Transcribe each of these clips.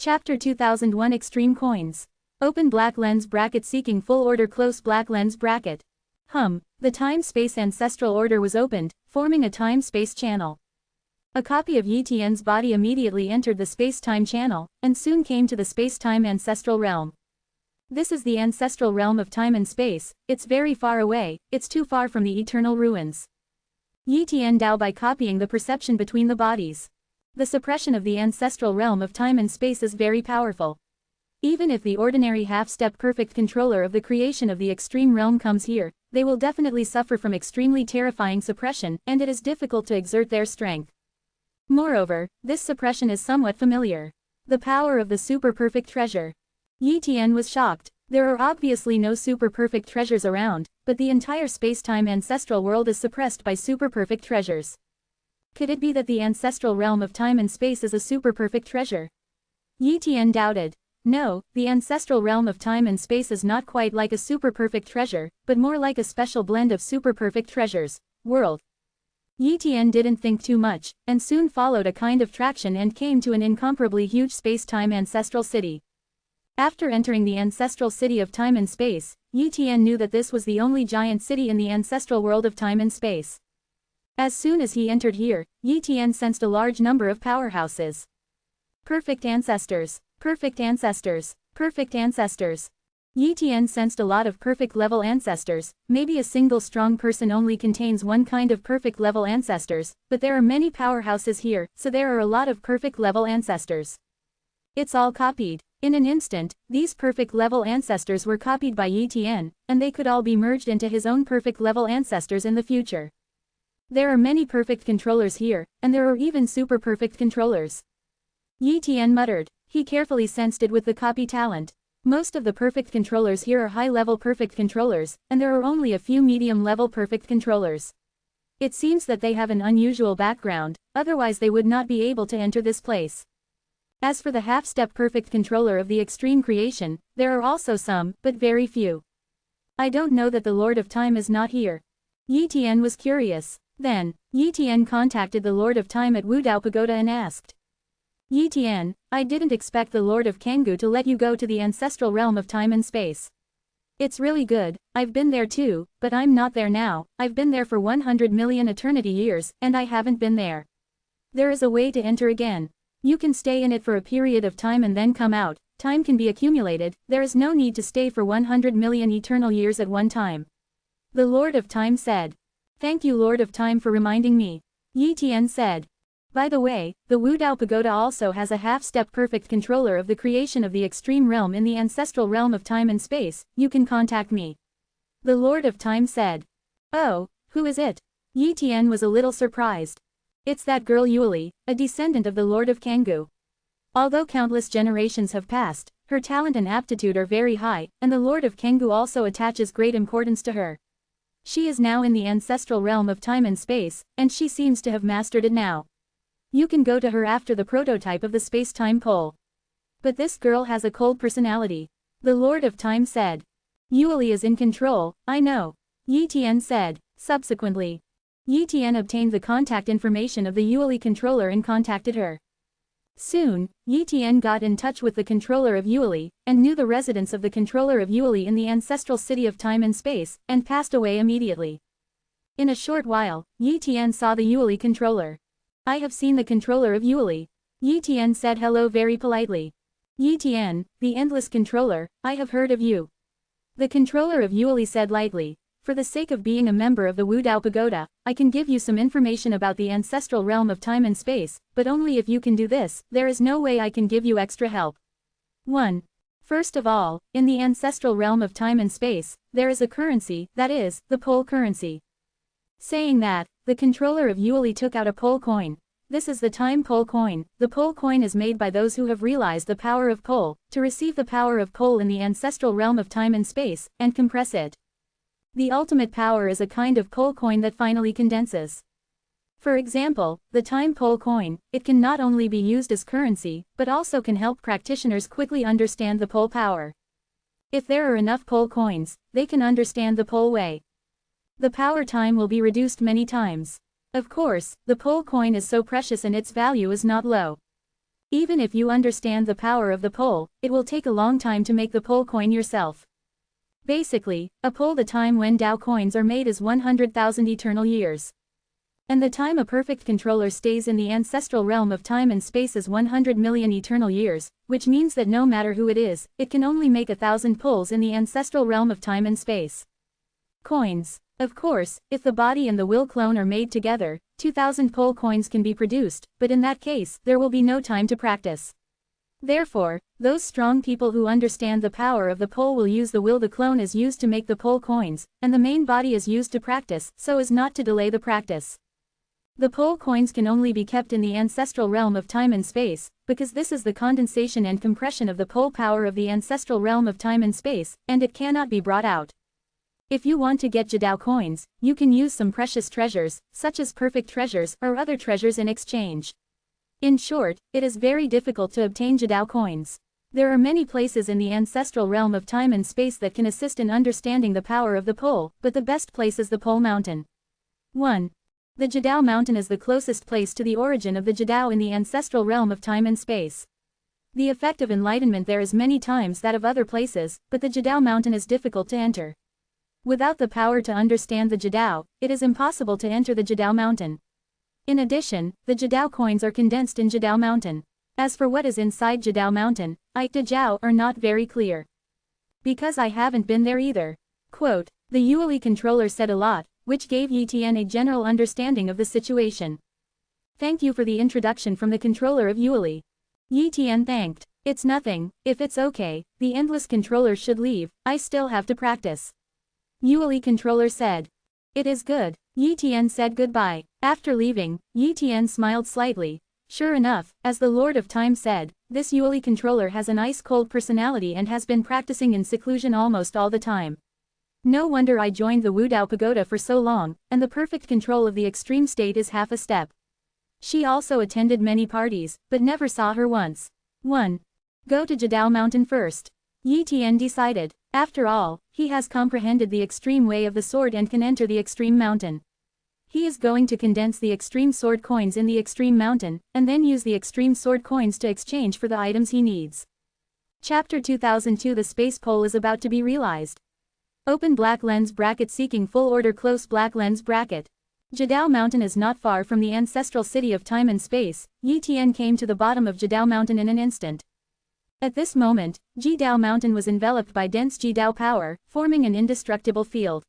Chapter 2001 Extreme Coins. Open black lens bracket seeking full order close black lens bracket. The time-space ancestral order was opened, forming a time-space channel. A copy of Yi Tian's body immediately entered the space-time channel, and soon came to the space-time ancestral realm. This is the ancestral realm of time and space. It's very far away, it's too far from the eternal ruins. Yi Tian Dao by copying the perception between the bodies. The suppression of the ancestral realm of time and space is very powerful. Even if the ordinary half-step perfect controller of the creation of the extreme realm comes here, they will definitely suffer from extremely terrifying suppression, and it is difficult to exert their strength. Moreover, this suppression is somewhat familiar. The power of the super-perfect treasure. Yi Tian was shocked. There are obviously no super-perfect treasures around, but the entire space-time ancestral world is suppressed by super-perfect treasures. Could it be that the ancestral realm of time and space is a super-perfect treasure? Yi Tian doubted. No, the ancestral realm of time and space is not quite like a super-perfect treasure, but more like a special blend of super-perfect treasures. World. Yi Tian didn't think too much, and soon followed a kind of traction and came to an incomparably huge space-time ancestral city. After entering the ancestral city of time and space, Yi Tian knew that this was the only giant city in the ancestral world of time and space. As soon as he entered here, Yi Tian sensed a large number of powerhouses. Perfect ancestors, perfect ancestors, perfect ancestors. Yi Tian sensed a lot of perfect level ancestors. Maybe a single strong person only contains one kind of perfect level ancestors, but there are many powerhouses here, so there are a lot of perfect level ancestors. It's all copied. In an instant, these perfect level ancestors were copied by Yi Tian, and they could all be merged into his own perfect level ancestors in the future. There are many perfect controllers here, and there are even super perfect controllers. Yi Tian muttered. He carefully sensed it with the copy talent. Most of the perfect controllers here are high-level perfect controllers, and there are only a few medium-level perfect controllers. It seems that they have an unusual background, otherwise they would not be able to enter this place. As for the half-step perfect controller of the extreme creation, there are also some, but very few. I don't know that the Lord of Time is not here. Yi Tian was curious. Then, Yi Tian contacted the Lord of Time at Wudao Pagoda and asked. Yi Tian, I didn't expect the Lord of Kangoo to let you go to the ancestral realm of time and space. It's really good, I've been there too, but I'm not there now. I've been there for 100 million eternity years, and I haven't been there. There is a way to enter again. You can stay in it for a period of time and then come out. Time can be accumulated, there is no need to stay for 100 million eternal years at one time. The Lord of Time said. Thank you Lord of Time for reminding me. Yi Tian said. By the way, the Wudao Pagoda also has a half-step perfect controller of the creation of the extreme realm in the ancestral realm of time and space. You can contact me. The Lord of Time said. Oh, who is it? Yi Tian was a little surprised. It's that girl Yuli, a descendant of the Lord of Kangoo. Although countless generations have passed, her talent and aptitude are very high, and the Lord of Kangoo also attaches great importance to her. She is now in the ancestral realm of time and space, and she seems to have mastered it now. You can go to her after the prototype of the space-time pole. But this girl has a cold personality. The Lord of Time said. Yuli is in control, I know. Yi Tian said. Subsequently, Yi Tian obtained the contact information of the Yuli controller and contacted her. Soon, Yi Tian got in touch with the controller of Yuli, and knew the residence of the controller of Yuli in the ancestral city of time and space, and passed away immediately. In a short while, Yi Tian saw the Yuli controller. I have seen the controller of Yuli. Yi Tian said hello very politely. Yi Tian, the endless controller, I have heard of you. The controller of Yuli said lightly. For the sake of being a member of the Wudao Pagoda, I can give you some information about the ancestral realm of time and space, but only if you can do this. There is no way I can give you extra help. 1. First of all, in the ancestral realm of time and space, there is a currency, that is, the pole currency. Saying that, the controller of Yuli took out a pole coin. This is the time pole coin. The pole coin is made by those who have realized the power of pole, to receive the power of pole in the ancestral realm of time and space, and compress it. The ultimate power is a kind of pole coin that finally condenses. For example, the time pole coin, it can not only be used as currency, but also can help practitioners quickly understand the pole power. If there are enough pole coins, they can understand the pole way. The power time will be reduced many times. Of course, the pole coin is so precious and its value is not low. Even if you understand the power of the pole, it will take a long time to make the pole coin yourself. Basically, a pole the time when Tao coins are made is 100,000 eternal years. And the time a perfect controller stays in the ancestral realm of time and space is 100 million eternal years, which means that no matter who it is, it can only make 1,000 poles in the ancestral realm of time and space. Coins. Of course, if the body and the will clone are made together, 2,000 pole coins can be produced, but in that case, there will be no time to practice. Therefore, those strong people who understand the power of the pole will use the will the clone is used to make the pole coins, and the main body is used to practice, so as not to delay the practice. The pole coins can only be kept in the ancestral realm of time and space, because this is the condensation and compression of the pole power of the ancestral realm of time and space, and it cannot be brought out. If you want to get Jadao coins, you can use some precious treasures, such as perfect treasures or other treasures in exchange. In short, it is very difficult to obtain Jadao coins. There are many places in the ancestral realm of time and space that can assist in understanding the power of the pole, but the best place is the pole mountain. 1. The Jadao mountain is the closest place to the origin of the Jadao in the ancestral realm of time and space. The effect of enlightenment there is many times that of other places, but the Jadao mountain is difficult to enter. Without the power to understand the Jadao, it is impossible to enter the Jadao mountain. In addition, the Jadao coins are condensed in Jadao mountain. As for what is inside Jadao mountain, Jadao are not very clear. Because I haven't been there either. Quote, the Yueli controller said a lot, which gave Yi Tian a general understanding of the situation. Thank you for the introduction from the controller of Yueli. Yi Tian thanked. It's nothing, if it's okay, the endless controller should leave, I still have to practice. Yueli controller said. It is good. Yi Tian said goodbye. After leaving, Yi Tian smiled slightly. Sure enough, as the Lord of Time said, this Yueli controller has an ice-cold personality and has been practicing in seclusion almost all the time. No wonder I joined the Wudao Pagoda for so long, and the perfect control of the extreme state is half a step. She also attended many parties, but never saw her once. 1. Go to Jadao Mountain first. Yi Tian decided. After all, he has comprehended the extreme way of the sword and can enter the extreme mountain. He is going to condense the extreme sword coins in the extreme mountain, and then use the extreme sword coins to exchange for the items he needs. Chapter 2002 The space pole is about to be realized. Open black lens bracket seeking full order close black lens bracket. Jadao Mountain is not far from the ancestral city of time and space. Yi Tian came to the bottom of Jadao Mountain in an instant. At this moment, Jidao Mountain was enveloped by dense Jidao power, forming an indestructible field.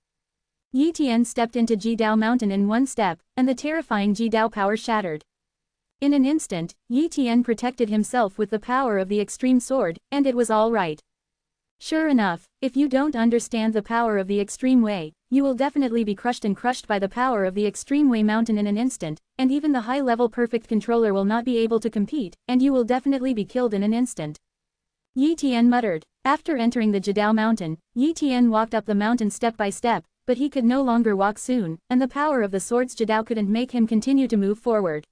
Yi Tian stepped into Jidao Mountain in one step, and the terrifying Jidao power shattered. In an instant, Yi Tian protected himself with the power of the extreme sword, and it was all right. Sure enough, if you don't understand the power of the extreme way, you will definitely be crushed by the power of the extreme way mountain in an instant, and even the high-level perfect controller will not be able to compete, and you will definitely be killed in an instant. Yi Tian muttered. After entering the Jadao Mountain, Yi Tian walked up the mountain step by step, but he could no longer walk soon, and the power of the sword's Jadao couldn't make him continue to move forward.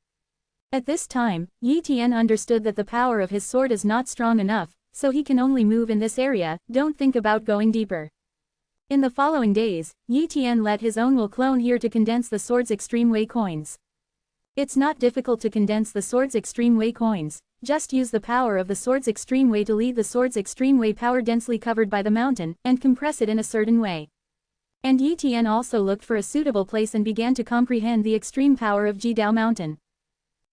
At this time, Yi Tian understood that the power of his sword is not strong enough, so he can only move in this area, don't think about going deeper. In the following days, Yi Tian let his own will clone here to condense the sword's extreme way coins. It's not difficult to condense the sword's extreme way coins, just use the power of the sword's extreme way to lead the sword's extreme way power densely covered by the mountain, and compress it in a certain way. And Yi Tian also looked for a suitable place and began to comprehend the extreme power of Jidao Mountain.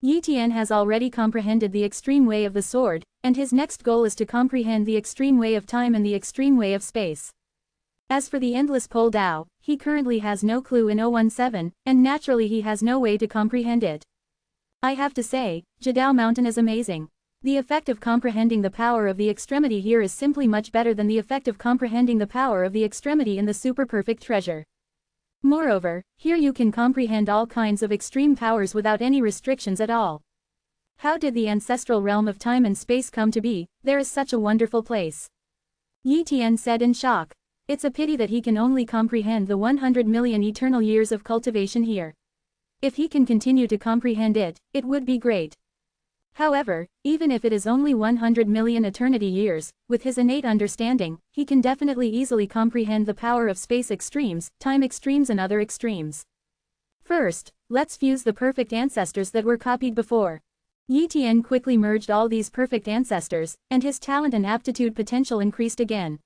Yi Tian has already comprehended the extreme way of the sword, and his next goal is to comprehend the extreme way of time and the extreme way of space. As for the endless pole Dao, he currently has no clue in 017, and naturally he has no way to comprehend it. I have to say, Jadao Mountain is amazing. The effect of comprehending the power of the extremity here is simply much better than the effect of comprehending the power of the extremity in the super perfect treasure. Moreover, here you can comprehend all kinds of extreme powers without any restrictions at all. How did the ancestral realm of time and space come to be? There is such a wonderful place. Yi Tian said in shock. It's a pity that he can only comprehend the 100 million eternal years of cultivation here. If he can continue to comprehend it, it would be great. However, even if it is only 100 million eternity years, with his innate understanding, he can definitely easily comprehend the power of space extremes, time extremes and other extremes. First, let's fuse the perfect ancestors that were copied before. Yi Tian quickly merged all these perfect ancestors, and his talent and aptitude potential increased again.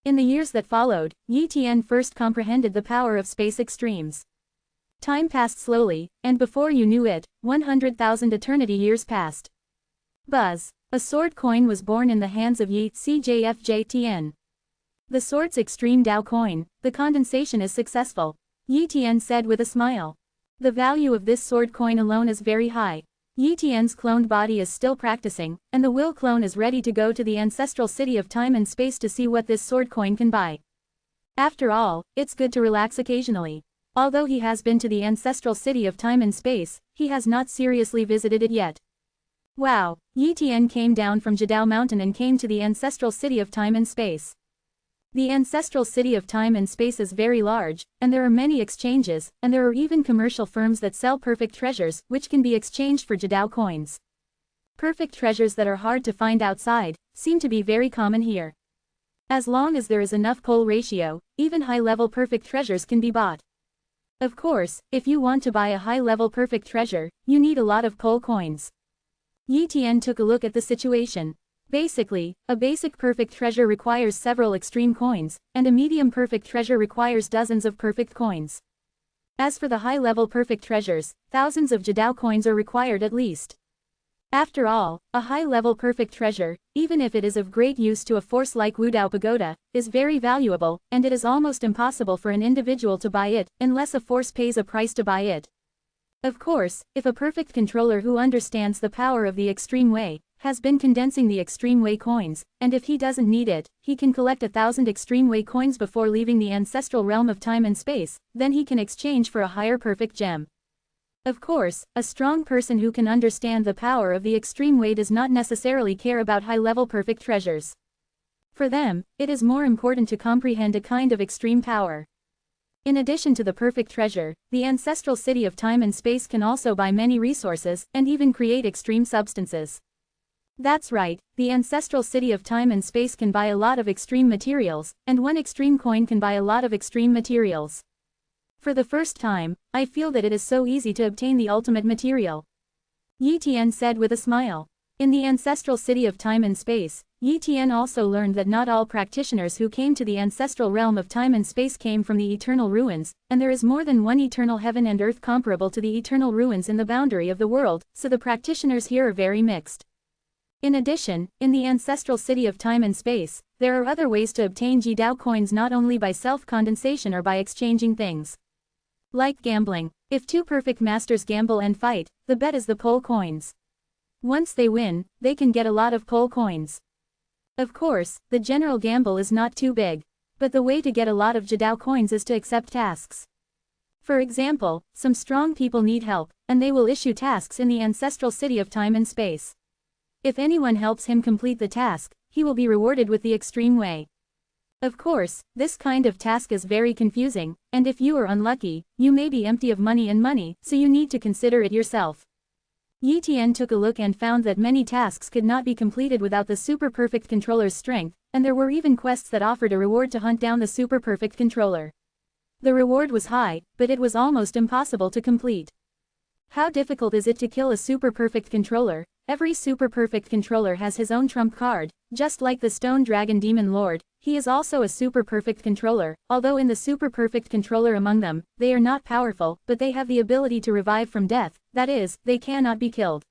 In the years that followed, Yi Tian first comprehended the power of space extremes. Time passed slowly, and before you knew it, 100,000 eternity years passed. Buzz. A sword coin was born in the hands of Yi Cjfj Tian. The sword's extreme Dao coin, the condensation is successful, Yi Tian said with a smile. The value of this sword coin alone is very high. Yi Tian's cloned body is still practicing, and the will clone is ready to go to the ancestral city of time and space to see what this sword coin can buy. After all, it's good to relax occasionally. Although he has been to the ancestral city of time and space, he has not seriously visited it yet. Wow, Yi Tian came down from Jidao Mountain and came to the ancestral city of time and space. The ancestral city of time and space is very large, and there are many exchanges, and there are even commercial firms that sell perfect treasures, which can be exchanged for Jidao coins. Perfect treasures that are hard to find outside, seem to be very common here. As long as there is enough pull ratio, even high-level perfect treasures can be bought. Of course, if you want to buy a high-level perfect treasure, you need a lot of pull coins. Yi Tian took a look at the situation. Basically, a basic perfect treasure requires several extreme coins, and a medium perfect treasure requires dozens of perfect coins. As for the high-level perfect treasures, thousands of Jidao coins are required at least. After all, a high-level perfect treasure, even if it is of great use to a force like Wudao Pagoda, is very valuable, and it is almost impossible for an individual to buy it, unless a force pays a price to buy it. Of course, if a perfect controller who understands the power of the extreme way, has been condensing the extreme way coins, and if he doesn't need it, he can collect 1,000 extreme way coins before leaving the ancestral realm of time and space, then he can exchange for a higher perfect gem. Of course, a strong person who can understand the power of the extreme way does not necessarily care about high-level perfect treasures. For them, it is more important to comprehend a kind of extreme power. In addition to the perfect treasure, the ancestral city of time and space can also buy many resources, and even create extreme substances. That's right, the ancestral city of time and space can buy a lot of extreme materials, and one extreme coin can buy a lot of extreme materials. For the first time, I feel that it is so easy to obtain the ultimate material. Yi Tian said with a smile. In the ancestral city of time and space, Yi Tian also learned that not all practitioners who came to the ancestral realm of time and space came from the eternal ruins, and there is more than one eternal heaven and earth comparable to the eternal ruins in the boundary of the world, so the practitioners here are very mixed. In addition, in the ancestral city of time and space, there are other ways to obtain Jidao coins not only by self-condensation or by exchanging things. Like gambling. If two perfect masters gamble and fight, the bet is the pull coins. Once they win, they can get a lot of pull coins. Of course, the general gamble is not too big. But the way to get a lot of Jidao coins is to accept tasks. For example, some strong people need help, and they will issue tasks in the ancestral city of time and space. If anyone helps him complete the task, he will be rewarded with the extreme way. Of course, this kind of task is very confusing, and if you are unlucky, you may be empty of money, so you need to consider it yourself. Yi Tian took a look and found that many tasks could not be completed without the super perfect controller's strength, and there were even quests that offered a reward to hunt down the super perfect controller. The reward was high, but it was almost impossible to complete. How difficult is it to kill a super perfect controller? Every super perfect controller has his own trump card, just like the Stone Dragon Demon Lord. He is also a super perfect controller, although in the super perfect controller among them, they are not powerful, but they have the ability to revive from death, that is, they cannot be killed.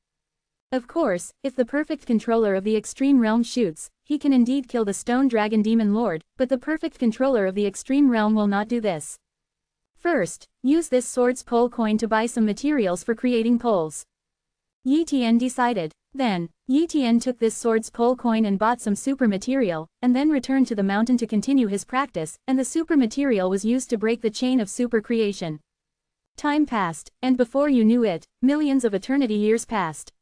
Of course, if the perfect controller of the extreme realm shoots, he can indeed kill the Stone Dragon Demon Lord, but the perfect controller of the extreme realm will not do this. First, use this sword's pull coin to buy some materials for creating pulls. Yi Tian decided. Then, Yi Tian took this sword's pull coin and bought some super material, and then returned to the mountain to continue his practice, and the super material was used to break the chain of super creation. Time passed, and before you knew it, millions of eternity years passed.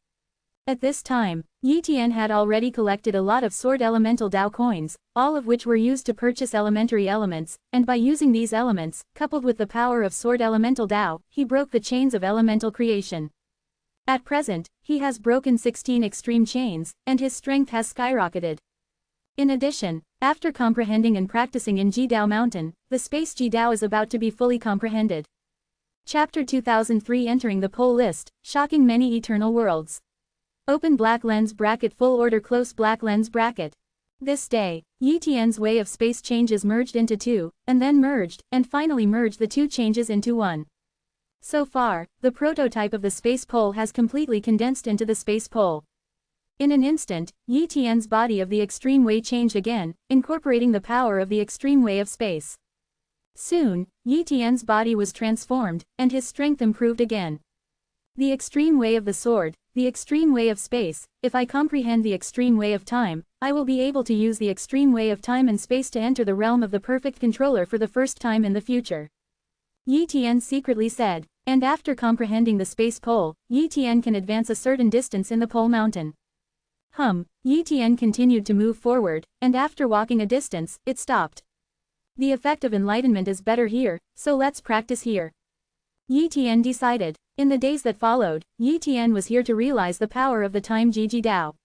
At this time, Yi Tian had already collected a lot of sword elemental Dao coins, all of which were used to purchase elementary elements, and by using these elements, coupled with the power of sword elemental Dao, he broke the chains of elemental creation. At present, he has broken 16 extreme chains, and his strength has skyrocketed. In addition, after comprehending and practicing in Jidao Mountain, the space Jidao is about to be fully comprehended. Chapter 2003 Entering the Pole List, Shocking Many Eternal Worlds. Open black lens bracket full order close black lens bracket. This day, Yi Tian's way of space changes merged into two, and then merged, and finally merged the two changes into one. So far, the prototype of the space pole has completely condensed into the space pole. In an instant, Yi Tian's body of the extreme way changed again, incorporating the power of the extreme way of space. Soon, Yi Tian's body was transformed, and his strength improved again. The extreme way of the sword, the extreme way of space. If I comprehend the extreme way of time, I will be able to use the extreme way of time and space to enter the realm of the perfect controller for the first time in the future. Yi Tian secretly said, and after comprehending the space pole, Yi Tian can advance a certain distance in the pole mountain. Yi Tian continued to move forward, and after walking a distance, it stopped. The effect of enlightenment is better here, so let's practice here. Yi Tian decided. In the days that followed, Yi Tian was here to realize the power of the time Jiji Dao.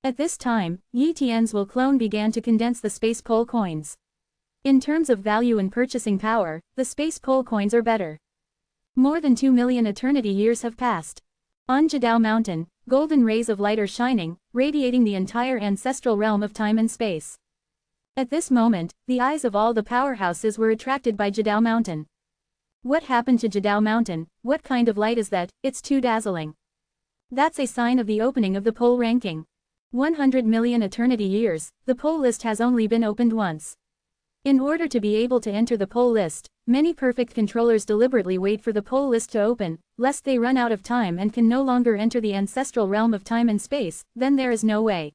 At this time, Yi Tian's will clone began to condense the space pole coins. In terms of value and purchasing power, the space pole coins are better. More than 2 million eternity years have passed. On Jidao Mountain, golden rays of light are shining, radiating the entire ancestral realm of time and space. At this moment, the eyes of all the powerhouses were attracted by Jidao Mountain. What happened to Jidao Mountain? What kind of light is that? It's too dazzling. That's a sign of the opening of the pole ranking. 100 million eternity years, the pole list has only been opened once. In order to be able to enter the pole list, many perfect controllers deliberately wait for the pole list to open, lest they run out of time and can no longer enter the ancestral realm of time and space, then there is no way.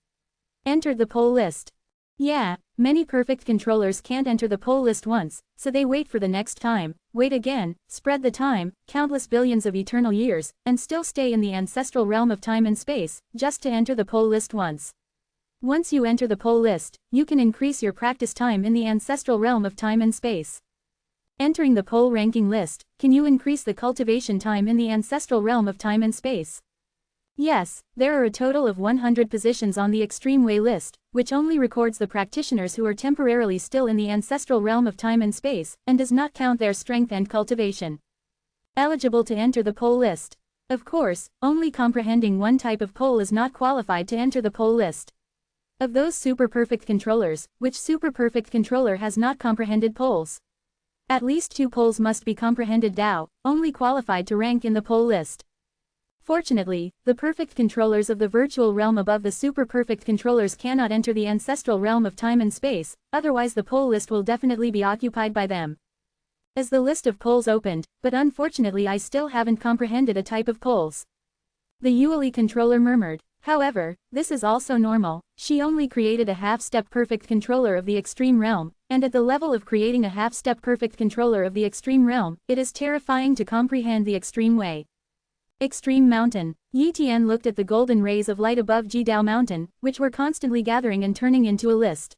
Entered the pole list. Yeah, many perfect controllers can't enter the pole list once, so they wait for the next time, wait again, spread the time, countless billions of eternal years, and still stay in the ancestral realm of time and space, just to enter the pole list once. Once you enter the pole list, you can increase your practice time in the ancestral realm of time and space. Entering the pole ranking list, can you increase the cultivation time in the ancestral realm of time and space? Yes, there are a total of 100 positions on the extreme way list, which only records the practitioners who are temporarily still in the ancestral realm of time and space, and does not count their strength and cultivation. Eligible to enter the pole list. Of course, only comprehending one type of pole is not qualified to enter the pole list. Of those super perfect controllers, which super perfect controller has not comprehended poles? At least 2 poles must be comprehended Dao, only qualified to rank in the pole list. Fortunately, the perfect controllers of the virtual realm above the super perfect controllers cannot enter the ancestral realm of time and space, otherwise the pole list will definitely be occupied by them. As the list of poles opened, but unfortunately I still haven't comprehended a type of poles. The Yueli controller murmured. However, this is also normal. She only created a half-step perfect controller of the extreme realm, and at the level of creating a half-step perfect controller of the extreme realm, it is terrifying to comprehend the extreme way. Extreme Mountain. Yi Tian looked at the golden rays of light above Jidao Mountain, which were constantly gathering and turning into a list.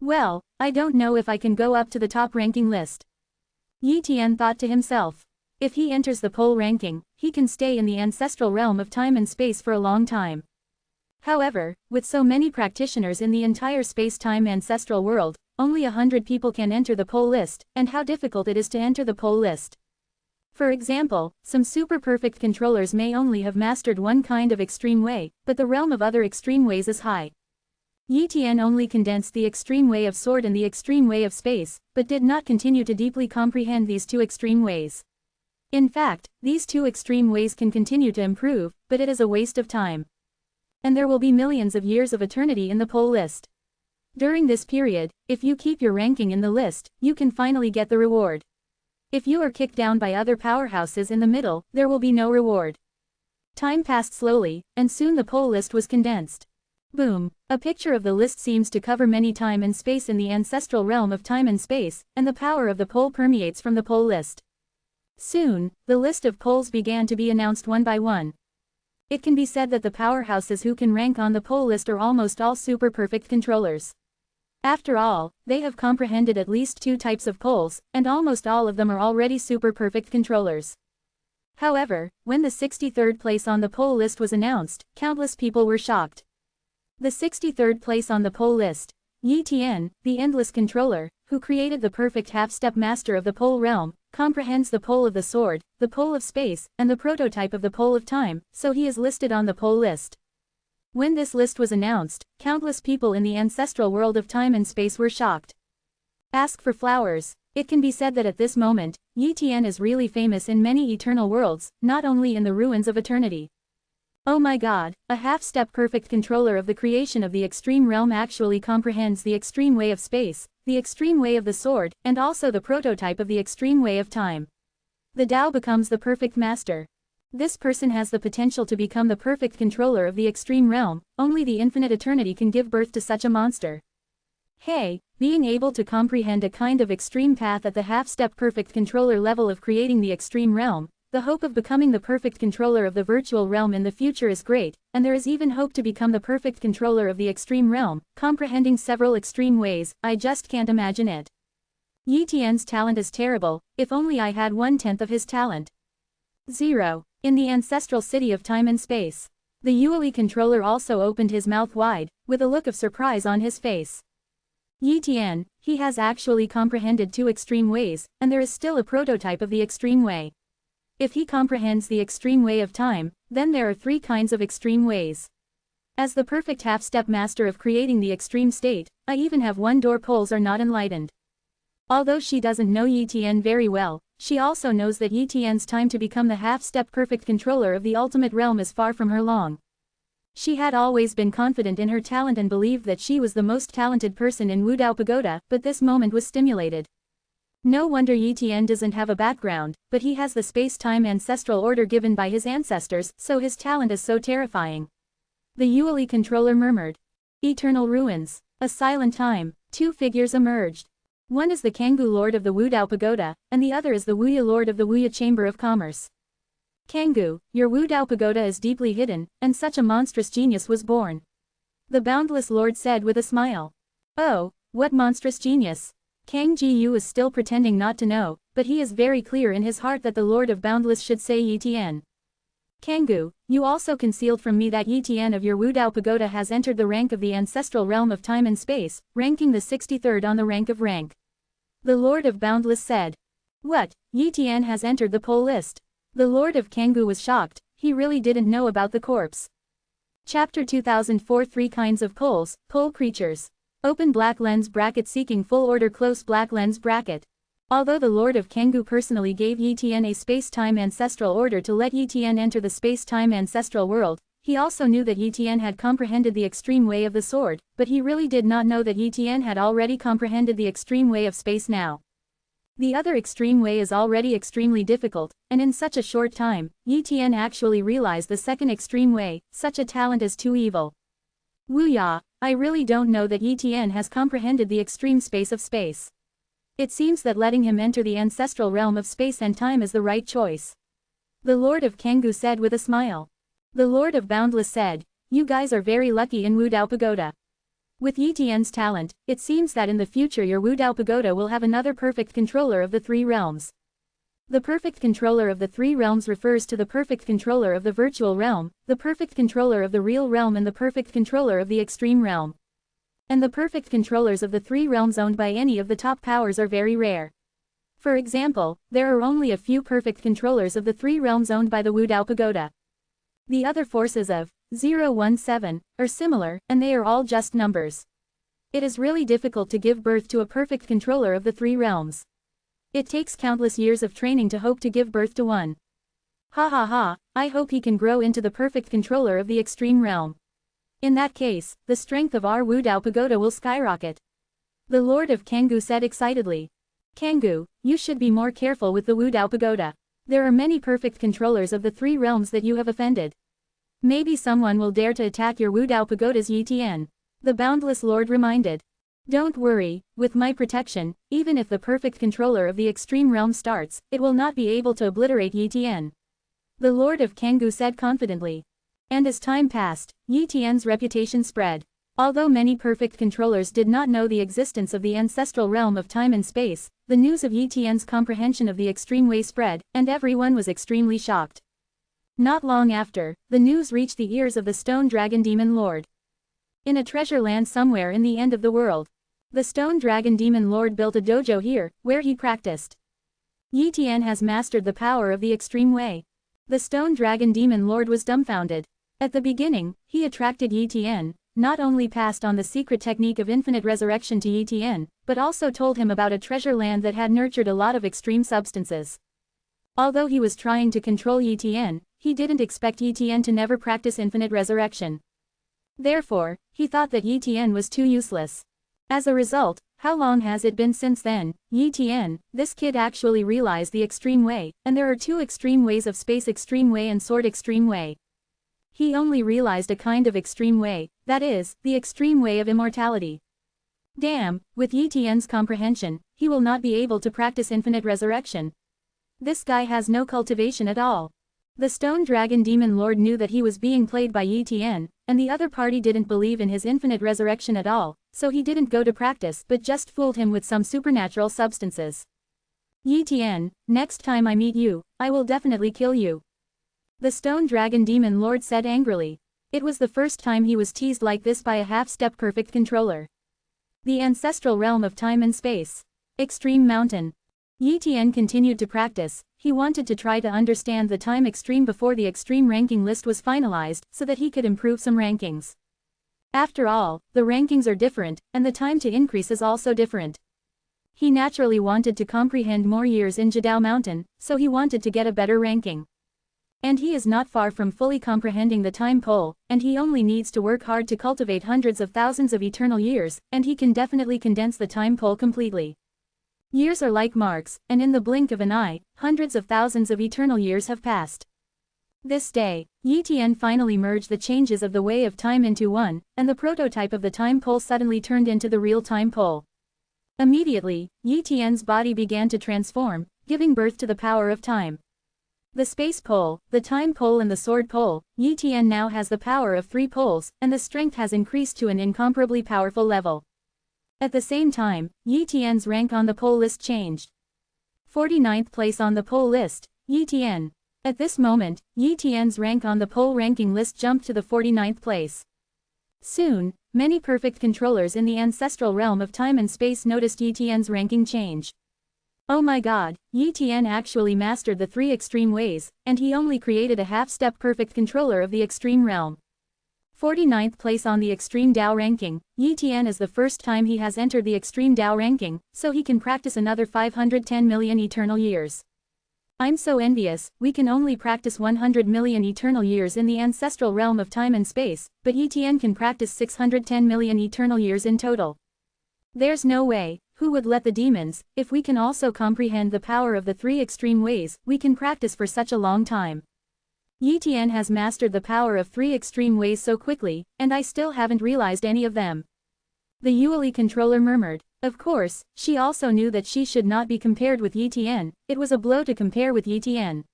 Well, I don't know if I can go up to the top ranking list. Yi Tian thought to himself. If he enters the pole ranking, he can stay in the ancestral realm of time and space for a long time. However, with so many practitioners in the entire space-time ancestral world, only 100 people can enter the pole list, and how difficult it is to enter the pole list. For example, some super perfect controllers may only have mastered one kind of extreme way, but the realm of other extreme ways is high. Yi Tian only condensed the extreme way of sword and the extreme way of space, but did not continue to deeply comprehend these 2 extreme ways. In fact, these 2 extreme ways can continue to improve, but it is a waste of time. And there will be millions of years of eternity in the pole list. During this period, if you keep your ranking in the list, you can finally get the reward. If you are kicked down by other powerhouses in the middle, there will be no reward. Time passed slowly, and soon the pole list was condensed. Boom! A picture of the list seems to cover many time and space in the ancestral realm of time and space, and the power of the pole permeates from the pole list. Soon, the list of poles began to be announced one by one. It can be said that the powerhouses who can rank on the pole list are almost all super perfect controllers. After all, they have comprehended at least 2 types of poles, and almost all of them are already super perfect controllers. However, when the 63rd place on the pole list was announced, countless people were shocked. The 63rd place on the pole list, Yi Tian, the endless controller, who created the perfect half-step master of the pole realm, comprehends the pole of the sword, the pole of space, and the prototype of the pole of time, so he is listed on the pole list. When this list was announced, countless people in the ancestral world of time and space were shocked. Ask for flowers. It can be said that at this moment, Yi Tian is really famous in many eternal worlds, not only in the ruins of eternity. Oh my god, a half-step perfect controller of the creation of the extreme realm actually comprehends the extreme way of space, the extreme way of the sword, and also the prototype of the extreme way of time. The Tao becomes the perfect master. This person has the potential to become the perfect controller of the extreme realm, only the infinite eternity can give birth to such a monster. Hey, being able to comprehend a kind of extreme path at the half-step perfect controller level of creating the extreme realm, the hope of becoming the perfect controller of the virtual realm in the future is great, and there is even hope to become the perfect controller of the extreme realm, comprehending several extreme ways. I just can't imagine it. Yi Tian's talent is terrible, if only I had 1/10 of his talent. 0. In the ancestral city of time and space. The Yueli controller also opened his mouth wide, with a look of surprise on his face. Yi Tian, he has actually comprehended 2 extreme ways, and there is still a prototype of the extreme way. If he comprehends the extreme way of time, then there are 3 kinds of extreme ways. As the perfect half-step master of creating the extreme state, I even have 1 door poles are not enlightened. Although she doesn't know Yi Tian very well, she also knows that Yi Tian's time to become the half-step perfect controller of the ultimate realm is far from her long. She had always been confident in her talent and believed that she was the most talented person in Wudao Pagoda, but this moment was stimulated. No wonder Yi Tian doesn't have a background, but he has the space-time ancestral order given by his ancestors, so his talent is so terrifying. The Yueli controller murmured. Eternal ruins. A silent time. 2 figures emerged. One is the Kanggu Lord of the Wudao Pagoda, and the other is the Wuya Lord of the Wuya Chamber of Commerce. Kanggu, your Wudao Pagoda is deeply hidden, and such a monstrous genius was born. The Boundless Lord said with a smile. Oh, what monstrous genius. Kang Ji-yu is still pretending not to know, but he is very clear in his heart that the Lord of Boundless should say Yi Tian. Kanggu, you also concealed from me that Yi Tian of your Wudao Pagoda has entered the rank of the ancestral realm of time and space, ranking the 63rd on the rank of rank. The Lord of Boundless said. What, Yi Tian has entered the poll list? The Lord of Kanggu was shocked, he really didn't know about the corpse. Chapter 2004 3 kinds of poles, pole creatures. Open black lens bracket seeking full order close black lens bracket. Although the Lord of Kanggu personally gave Yi Tian a space-time ancestral order to let Yi Tian enter the space-time ancestral world, he also knew that Yi Tian had comprehended the extreme way of the sword, but he really did not know that Yi Tian had already comprehended the extreme way of space now. The other extreme way is already extremely difficult, and in such a short time, Yi Tian actually realized the second extreme way. Such a talent is too evil. Wuya, I really don't know that Yi Tian has comprehended the extreme space of space. It seems that letting him enter the ancestral realm of space and time is the right choice. The Lord of Kanggu said with a smile. The Lord of Boundless said, you guys are very lucky in Wudao Pagoda. With Yi Tian's talent, it seems that in the future your Wudao Pagoda will have another perfect controller of the 3 realms. The perfect controller of the 3 realms refers to the perfect controller of the virtual realm, the perfect controller of the real realm and the perfect controller of the extreme realm. And the perfect controllers of the 3 realms owned by any of the top powers are very rare. For example, there are only a few perfect controllers of the 3 realms owned by the Wudao Pagoda. The other forces of 017 are similar, and they are all just numbers. It is really difficult to give birth to a perfect controller of the 3 realms. It takes countless years of training to hope to give birth to one. Ha ha ha, I hope he can grow into the perfect controller of the extreme realm. In that case, the strength of our Wudao Pagoda will skyrocket. The Lord of Kanggu said excitedly. Kanggu, you should be more careful with the Wudao Pagoda. There are many perfect controllers of the 3 realms that you have offended. Maybe someone will dare to attack your Wudao Pagoda's Yi Tian. The Boundless Lord reminded. Don't worry, with my protection, even if the perfect controller of the extreme realm starts, it will not be able to obliterate Yi Tian. The Lord of Kanggu said confidently. And as time passed, Yi Tian's reputation spread. Although many perfect controllers did not know the existence of the ancestral realm of time and space, the news of Yi Tian's comprehension of the extreme way spread, and everyone was extremely shocked. Not long after, the news reached the ears of the Stone Dragon Demon Lord. In a treasure land somewhere in the end of the world, the Stone Dragon Demon Lord built a dojo here, where he practiced. Yi Tian has mastered the power of the extreme way. The Stone Dragon Demon Lord was dumbfounded. At the beginning, he attracted Yi not only passed on the secret technique of infinite resurrection to Yi but also told him about a treasure land that had nurtured a lot of extreme substances. Although he was trying to control Yi he didn't expect Yi to never practice infinite resurrection. Therefore, he thought that Yi was too useless. As a result, how long has it been since then? Yi this kid actually realized the extreme way, and there are two extreme ways of space: extreme way and sword extreme way. He only realized a kind of extreme way, that is, the extreme way of immortality. Damn, with Yi comprehension, he will not be able to practice infinite resurrection. This guy has no cultivation at all. The Stone Dragon Demon Lord knew that he was being played by Yi and the other party didn't believe in his infinite resurrection at all, so he didn't go to practice but just fooled him with some supernatural substances. Yi next time I meet you, I will definitely kill you. The Stone Dragon Demon Lord said angrily. It was the first time he was teased like this by a half-step perfect controller. The ancestral realm of time and space. Extreme Mountain. Yi continued to practice. He wanted to try to understand the time extreme before the extreme ranking list was finalized so that he could improve some rankings. After all, the rankings are different, and the time to increase is also different. He naturally wanted to comprehend more years in Jadao Mountain, so he wanted to get a better ranking. And he is not far from fully comprehending the time pole, and he only needs to work hard to cultivate hundreds of thousands of eternal years, and he can definitely condense the time pole completely. Years are like marks, and in the blink of an eye, hundreds of thousands of eternal years have passed. This day, Yi finally merged the changes of the way of time into one, and the prototype of the time pole suddenly turned into the real time pole. Immediately, Yi body began to transform, giving birth to the power of time. The space pole, the time pole and the sword pole, Yi now has the power of 3 poles, and the strength has increased to an incomparably powerful level. At the same time, Yi rank on the pole list changed. 49th place on the pole list, Yi. At this moment, Yi rank on the pole ranking list jumped to the 49th place. Soon, many perfect controllers in the ancestral realm of time and space noticed Yi ranking change. Oh my god, Yi actually mastered the 3 extreme ways, and he only created a half-step perfect controller of the extreme realm. 49th place on the Extreme Dao ranking, Yi is the first time he has entered the Extreme Dao ranking, so he can practice another 510 million eternal years. I'm so envious. We can only practice 100 million eternal years in the ancestral realm of time and space, but Yi can practice 610 million eternal years in total. There's no way. Who would let the demons? If we can also comprehend the power of the 3 extreme ways, we can practice for such a long time. Yi has mastered the power of 3 extreme ways so quickly, and I still haven't realized any of them. The Yueli controller murmured. Of course, she also knew that she should not be compared with Yi. It was a blow to compare with Yi.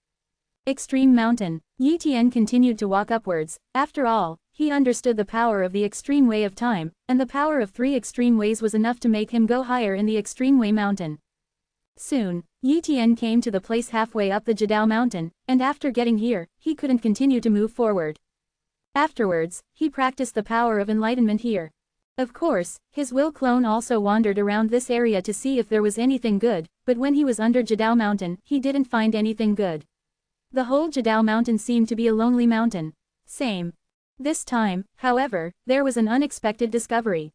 Extreme Mountain. Yi continued to walk upwards. After all, he understood the power of the extreme way of time, and the power of 3 extreme ways was enough to make him go higher in the extreme way mountain. Soon, Yi came to the place halfway up the Jadao Mountain, and after getting here, he couldn't continue to move forward. Afterwards, he practiced the power of enlightenment here. Of course, his will clone also wandered around this area to see if there was anything good, but when he was under Jadao Mountain, he didn't find anything good. The whole Jadao Mountain seemed to be a lonely mountain. Same. This time, however, there was an unexpected discovery.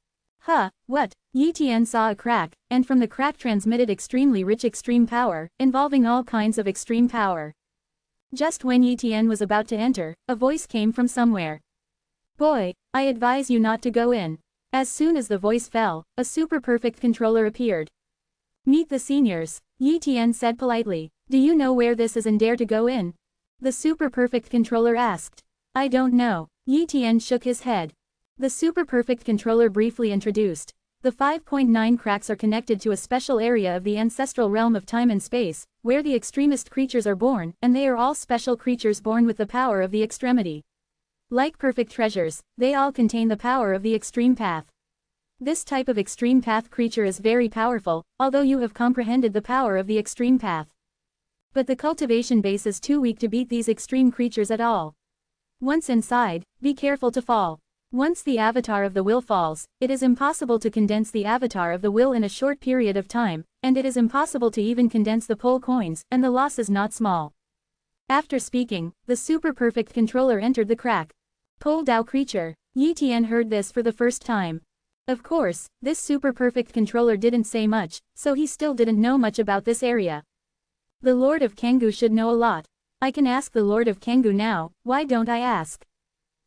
What? Yi saw a crack, and from the crack transmitted extremely rich extreme power, involving all kinds of extreme power. Just when Yi was about to enter, a voice came from somewhere. Boy, I advise you not to go in. As soon as the voice fell, a super perfect controller appeared. Meet the seniors, Yi said politely. Do you know where this is and dare to go in? The super perfect controller asked. I don't know. Yi shook his head. The super perfect controller briefly introduced. The 5.9 cracks are connected to a special area of the ancestral realm of time and space, where the extremist creatures are born, and they are all special creatures born with the power of the extremity. Like perfect treasures, they all contain the power of the extreme path. This type of extreme path creature is very powerful, although you have comprehended the power of the extreme path. But the cultivation base is too weak to beat these extreme creatures at all. Once inside, be careful to fall. Once the avatar of the will falls, it is impossible to condense the avatar of the will in a short period of time, and it is impossible to even condense the pole coins, and the loss is not small. After speaking, the super perfect controller entered the crack. Pole Dao creature. Yi Tian heard this for the first time. Of course, this super perfect controller didn't say much, so he still didn't know much about this area. The Lord of Kangoo should know a lot. I can ask the Lord of Kangoo now, why don't I ask?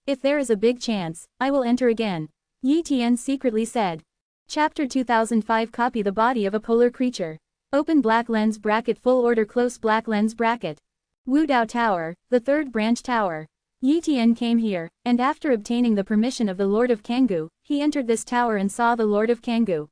If there is a big chance, I will enter again. Yi Tian secretly said. Chapter 2005. Copy the body of a polar creature. Open black lens bracket full order close black lens bracket. Wu Dao Tower, the third branch tower. Yi Tian came here, and after obtaining the permission of the Lord of Kangoo, he entered this tower and saw the Lord of Kangoo.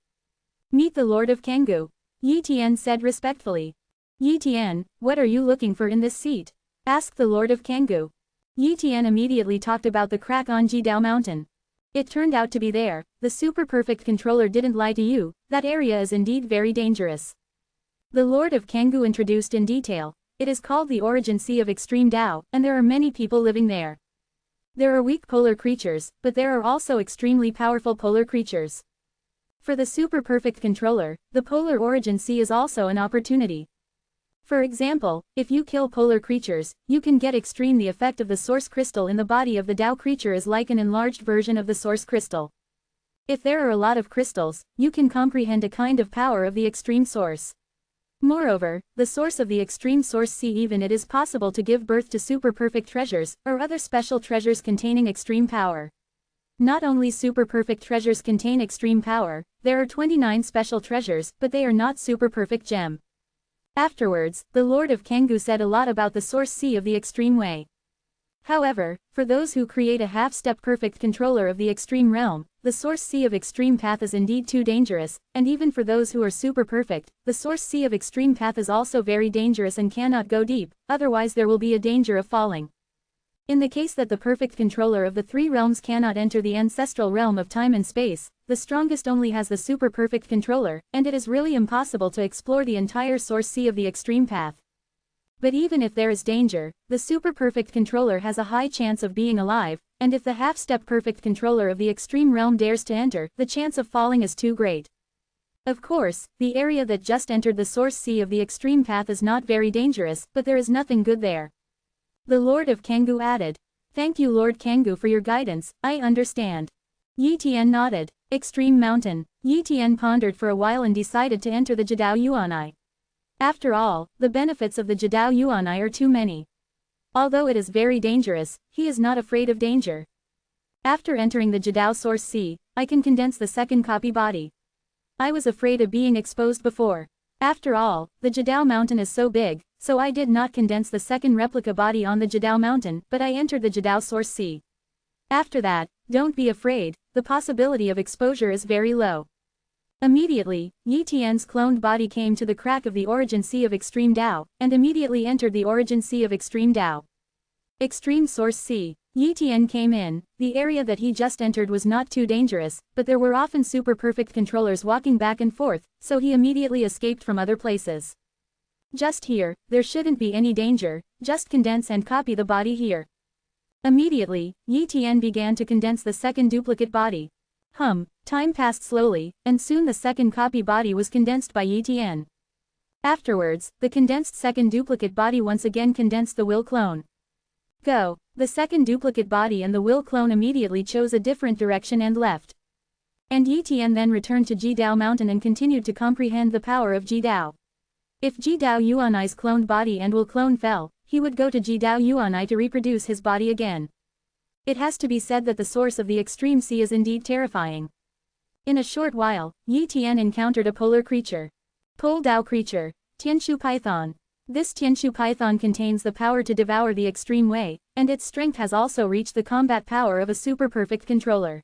Meet the Lord of Kangoo. Yi Tian said respectfully. Yi Tian, what are you looking for in this seat? Asked the Lord of Kangoo. Yi Tian immediately talked about the crack on Jidao Mountain. It turned out to be there, the super perfect controller didn't lie to you, that area is indeed very dangerous. The Lord of Kangoo introduced in detail. It is called the Origin Sea of Extreme Dao, and there are many people living there. There are weak polar creatures, but there are also extremely powerful polar creatures. For the super perfect controller, the polar origin sea is also an opportunity. For example, if you kill polar creatures, you can get extreme. The effect of the source crystal in the body of the Dao creature is like an enlarged version of the source crystal. If there are a lot of crystals, you can comprehend a kind of power of the extreme source. Moreover, the source of the extreme source sea, even it is possible to give birth to super perfect treasures, or other special treasures containing extreme power. Not only super perfect treasures contain extreme power, there are 29 special treasures, but they are not super perfect gem. Afterwards, the Lord of Kangoo said a lot about the source sea of the extreme way. However, for those who create a half-step perfect controller of the extreme realm, the source sea of extreme path is indeed too dangerous, and even for those who are super perfect, the source sea of extreme path is also very dangerous and cannot go deep, otherwise there will be a danger of falling. In the case that the perfect controller of the three realms cannot enter the ancestral realm of time and space, the strongest only has the super perfect controller, and it is really impossible to explore the entire source sea of the extreme path. But even if there is danger, the super perfect controller has a high chance of being alive, and if the half-step perfect controller of the extreme realm dares to enter, the chance of falling is too great. Of course, the area that just entered the source sea of the extreme path is not very dangerous, but there is nothing good there. The Lord of Kangoo added. Thank you Lord Kangoo for your guidance, I understand. Yi Tian nodded. Extreme Mountain. Yi Tian pondered for a while and decided to enter the Jidao Yuanai. After all, the benefits of the Jidao Yuanai are too many. Although it is very dangerous, he is not afraid of danger. After entering the Jidao source sea, I can condense the second copy body. I was afraid of being exposed before. After all, the Jidao Mountain is so big, so I did not condense the second replica body on the Jidao Mountain, but I entered the Jidao source sea. After that, don't be afraid, the possibility of exposure is very low. Immediately, Yi Tian's cloned body came to the crack of the origin sea of extreme Dao, and immediately entered the origin sea of extreme Dao. Extreme source sea. Yi Tian came in. The area that he just entered was not too dangerous, but there were often super perfect controllers walking back and forth, so he immediately escaped from other places. Just here, there shouldn't be any danger, just condense and copy the body here. Immediately, Yi Tian began to condense the second duplicate body. Time passed slowly, and soon the second copy body was condensed by Yi Tian. Afterwards, the condensed second duplicate body once again condensed the will clone. Go. The second duplicate body and the will clone immediately chose a different direction and left. And Yi Tian then returned to Jidao Mountain and continued to comprehend the power of Jidao. If Jidao Yuanai's cloned body and will clone fell, he would go to Jidao Yuanai to reproduce his body again. It has to be said that the source of the extreme sea is indeed terrifying. In a short while, Yi Tian encountered a polar creature. Pole Dao creature. Tianshu python. This Tianshu python contains the power to devour the extreme way, and its strength has also reached the combat power of a super perfect controller.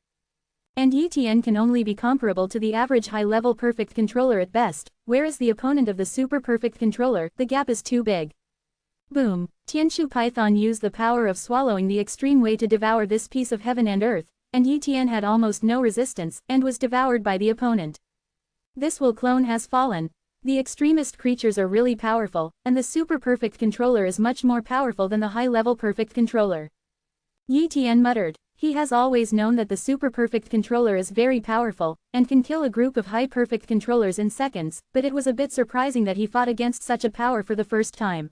And Yi Tian can only be comparable to the average high-level perfect controller at best, whereas the opponent of the super perfect controller, the gap is too big. Boom! Tianshu python used the power of swallowing the extreme way to devour this piece of heaven and earth, and Yi Tian had almost no resistance, and was devoured by the opponent. This will clone has fallen. The extremist creatures are really powerful, and the super perfect controller is much more powerful than the high-level perfect controller. Yi Tian muttered. He has always known that the super perfect controller is very powerful, and can kill a group of high perfect controllers in seconds, but it was a bit surprising that he fought against such a power for the first time.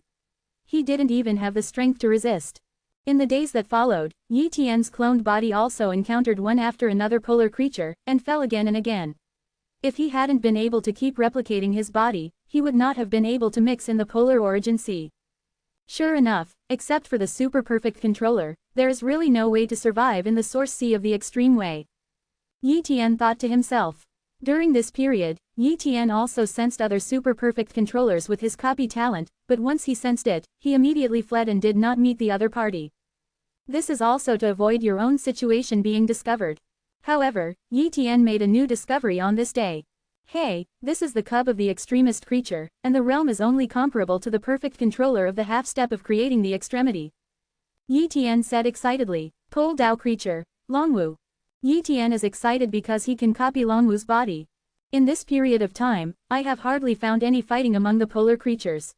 He didn't even have the strength to resist. In the days that followed, Yi Tian's cloned body also encountered one after another polar creature, and fell again and again. If he hadn't been able to keep replicating his body, he would not have been able to mix in the polar origin sea. Sure enough, except for the super-perfect controller, there is really no way to survive in the source sea of the extreme way. Yi Tian thought to himself. During this period, Yi Tian also sensed other super-perfect controllers with his copy talent, but once he sensed it, he immediately fled and did not meet the other party. This is also to avoid your own situation being discovered. However, Yi Tian made a new discovery on this day. Hey, this is the cub of the extremist creature, and the realm is only comparable to the perfect controller of the half-step of creating the extremity. Yi Tian said excitedly. Pole Dao creature, Longwu. Yi Tian is excited because he can copy Longwu's body. In this period of time, I have hardly found any fighting among the polar creatures.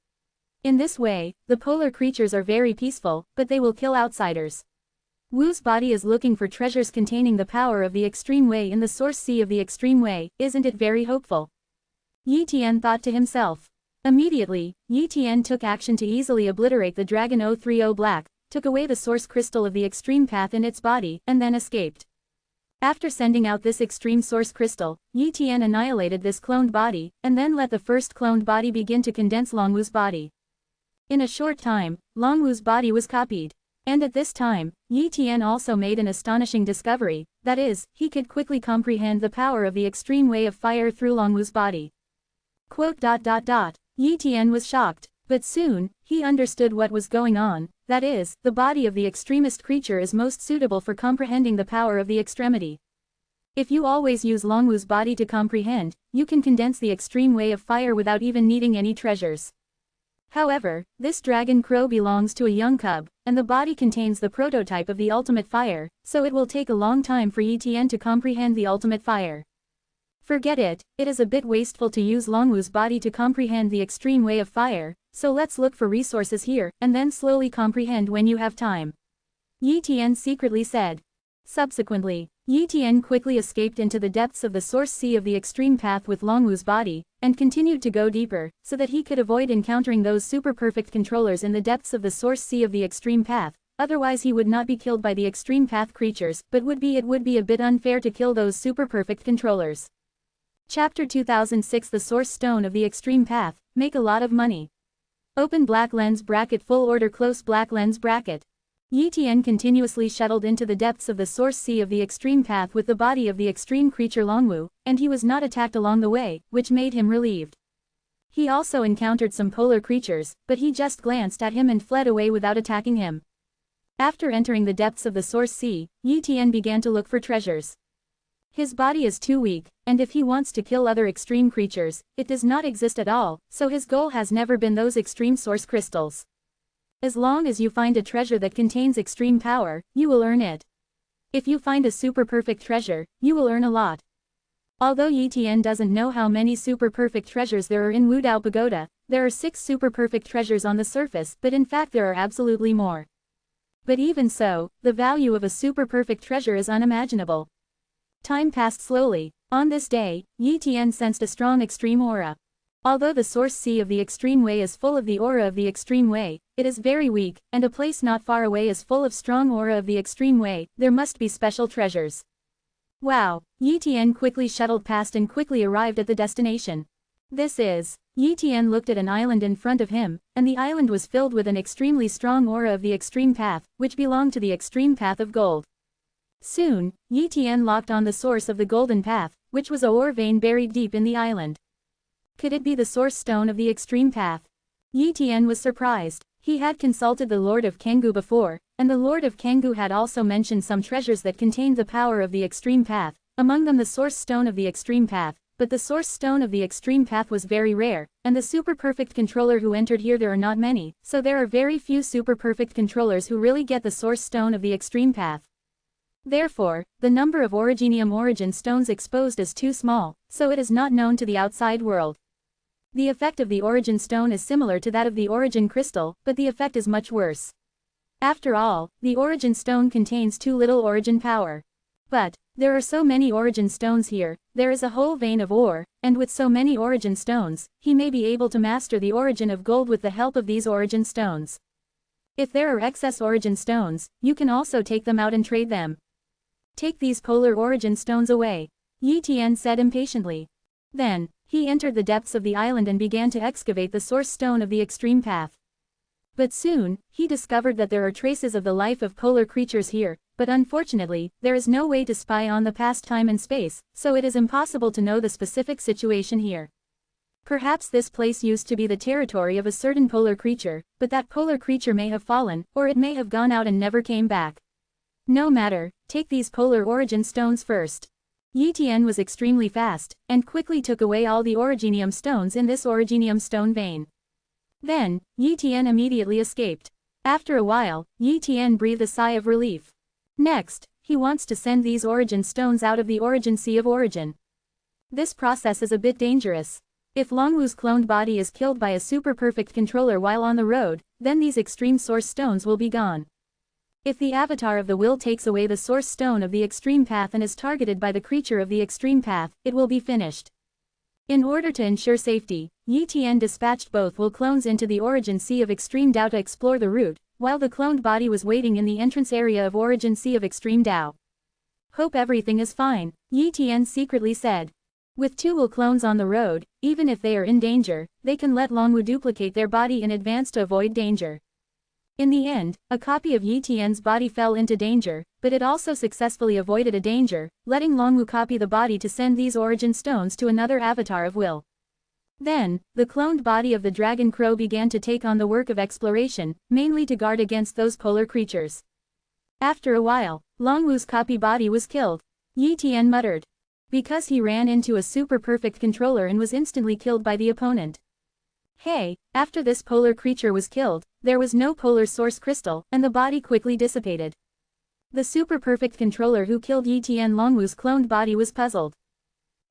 In this way, the polar creatures are very peaceful, but they will kill outsiders. Wu's body is looking for treasures containing the power of the extreme way in the source sea of the extreme way, isn't it very hopeful? Yi Tian thought to himself. Immediately, Yi Tian took action to easily obliterate the Dragon 030 Black, took away the source crystal of the extreme path in its body, and then escaped. After sending out this extreme source crystal, Yi Tian annihilated this cloned body, and then let the first cloned body begin to condense Longwu's body. In a short time, Longwu's body was copied. And at this time, Yi Tian also made an astonishing discovery, that is, he could quickly comprehend the power of the extreme way of fire through Longwu's body. Yi Tian was shocked, but soon, he understood what was going on, that is, the body of the extremist creature is most suitable for comprehending the power of the extremity. If you always use Longwu's body to comprehend, you can condense the extreme way of fire without even needing any treasures. However, this dragon crow belongs to a young cub, and the body contains the prototype of the ultimate fire, so it will take a long time for Yi Tian to comprehend the ultimate fire. Forget it, it is a bit wasteful to use Longwu's body to comprehend the extreme way of fire, so let's look for resources here, and then slowly comprehend when you have time. Yi Tian secretly said. Subsequently, Yi Tian quickly escaped into the depths of the source sea of the extreme path with Longwu's body, and continued to go deeper, so that he could avoid encountering those super-perfect controllers in the depths of the source sea of the extreme path, otherwise he would not be killed by the extreme path creatures, but it would be a bit unfair to kill those super-perfect controllers. Chapter 2006 The Source Stone of the Extreme Path, Make a Lot of Money. Open black lens bracket full order close black lens bracket. Yi Tian continuously shuttled into the depths of the source sea of the extreme path with the body of the extreme creature Longwu, and he was not attacked along the way, which made him relieved. He also encountered some polar creatures, but he just glanced at him and fled away without attacking him. After entering the depths of the source sea, Yi Tian began to look for treasures. His body is too weak, and if he wants to kill other extreme creatures, it does not exist at all, so his goal has never been those extreme source crystals. As long as you find a treasure that contains extreme power, you will earn it. If you find a super-perfect treasure, you will earn a lot. Although Yi Tian doesn't know how many super-perfect treasures there are in Wudao Pagoda, there are 6 super-perfect treasures on the surface, but in fact there are absolutely more. But even so, the value of a super-perfect treasure is unimaginable. Time passed slowly. On this day, Yi Tian sensed a strong extreme aura. Although the source sea of the extreme way is full of the aura of the extreme way, it is very weak, and a place not far away is full of strong aura of the extreme way, there must be special treasures. Wow! Yi Tian quickly shuttled past and quickly arrived at the destination. This is. Yi Tian looked at an island in front of him, and the island was filled with an extremely strong aura of the extreme path, which belonged to the extreme path of gold. Soon, Yi Tian locked on the source of the golden path, which was a ore vein buried deep in the island. Could it be the source stone of the extreme path? Yi Tian was surprised. He had consulted the Lord of Kanggu before, and the Lord of Kanggu had also mentioned some treasures that contained the power of the extreme path, among them the source stone of the extreme path, but the source stone of the extreme path was very rare, and the super-perfect controller who entered here there are not many, so there are very few super-perfect controllers who really get the source stone of the extreme path. Therefore, the number of originium origin stones exposed is too small, so it is not known to the outside world. The effect of the origin stone is similar to that of the origin crystal, but the effect is much worse. After all, the origin stone contains too little origin power. But, there are so many origin stones here, there is a whole vein of ore, and with so many origin stones, he may be able to master the origin of gold with the help of these origin stones. If there are excess origin stones, you can also take them out and trade them. Take these polar origin stones away, Yi Tian said impatiently. Then, he entered the depths of the island and began to excavate the source stone of the extreme path. But soon, he discovered that there are traces of the life of polar creatures here, but unfortunately, there is no way to spy on the past time and space, so it is impossible to know the specific situation here. Perhaps this place used to be the territory of a certain polar creature, but that polar creature may have fallen, or it may have gone out and never came back. No matter, take these polar origin stones first. Yi Tian was extremely fast, and quickly took away all the originium stones in this originium stone vein. Then, Yi Tian immediately escaped. After a while, Yi Tian breathed a sigh of relief. Next, he wants to send these origin stones out of the origin sea of origin. This process is a bit dangerous. If Longwu's cloned body is killed by a super-perfect controller while on the road, then these extreme source stones will be gone. If the avatar of the will takes away the source stone of the extreme path and is targeted by the creature of the extreme path, it will be finished. In order to ensure safety, Yi Tian dispatched both will clones into the origin sea of extreme Dao to explore the route, while the cloned body was waiting in the entrance area of origin sea of extreme Dao. Hope everything is fine, Yi Tian secretly said. With two will clones on the road, even if they are in danger, they can let Longwu duplicate their body in advance to avoid danger. In the end, a copy of Yi Tian's body fell into danger, but it also successfully avoided a danger, letting Longwu copy the body to send these origin stones to another avatar of will. Then, the cloned body of the dragon crow began to take on the work of exploration, mainly to guard against those polar creatures. After a while, Longwu's copy body was killed. Yi Tian muttered. Because he ran into a super-perfect controller and was instantly killed by the opponent. Hey, after this polar creature was killed, there was no polar source crystal, and the body quickly dissipated. The super-perfect controller who killed Yi Tian Longwu's cloned body was puzzled.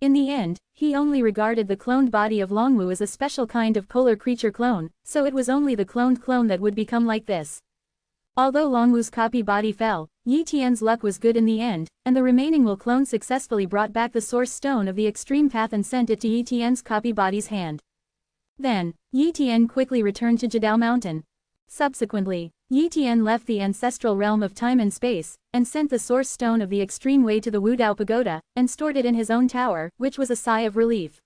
In the end, he only regarded the cloned body of Longwu as a special kind of polar creature clone, so it was only the cloned clone that would become like this. Although Longwu's copy body fell, Yi Tian's luck was good in the end, and the remaining will clone successfully brought back the source stone of the extreme path and sent it to Yi Tian's copy body's hand. Then, Yi Tian quickly returned to Jidao Mountain. Subsequently, Yi Tian left the ancestral realm of time and space, and sent the source stone of the extreme way to the Wudao Pagoda, and stored it in his own tower, which was a sigh of relief.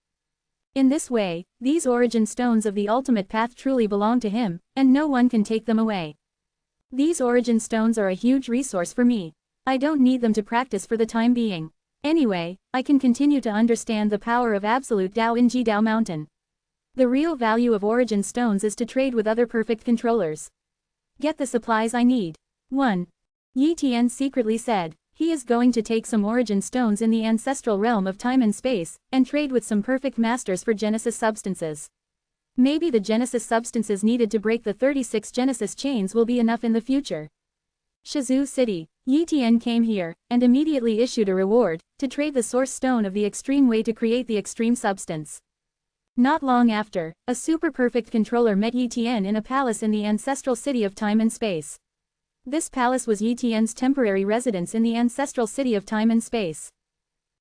In this way, these origin stones of the ultimate path truly belong to him, and no one can take them away. These origin stones are a huge resource for me. I don't need them to practice for the time being. Anyway, I can continue to understand the power of absolute Dao in Jidao Mountain. The real value of origin stones is to trade with other perfect controllers. Get the supplies I need. 1. Yi Tian secretly said, he is going to take some origin stones in the ancestral realm of time and space, and trade with some perfect masters for Genesis substances. Maybe the Genesis substances needed to break the 36 Genesis chains will be enough in the future. Shizhou City, Yi Tian came here, and immediately issued a reward, to trade the source stone of the extreme way to create the extreme substance. Not long after, a super-perfect controller met Yi Tian in a palace in the ancestral city of time and space. This palace was Yi Tian's temporary residence in the ancestral city of time and space.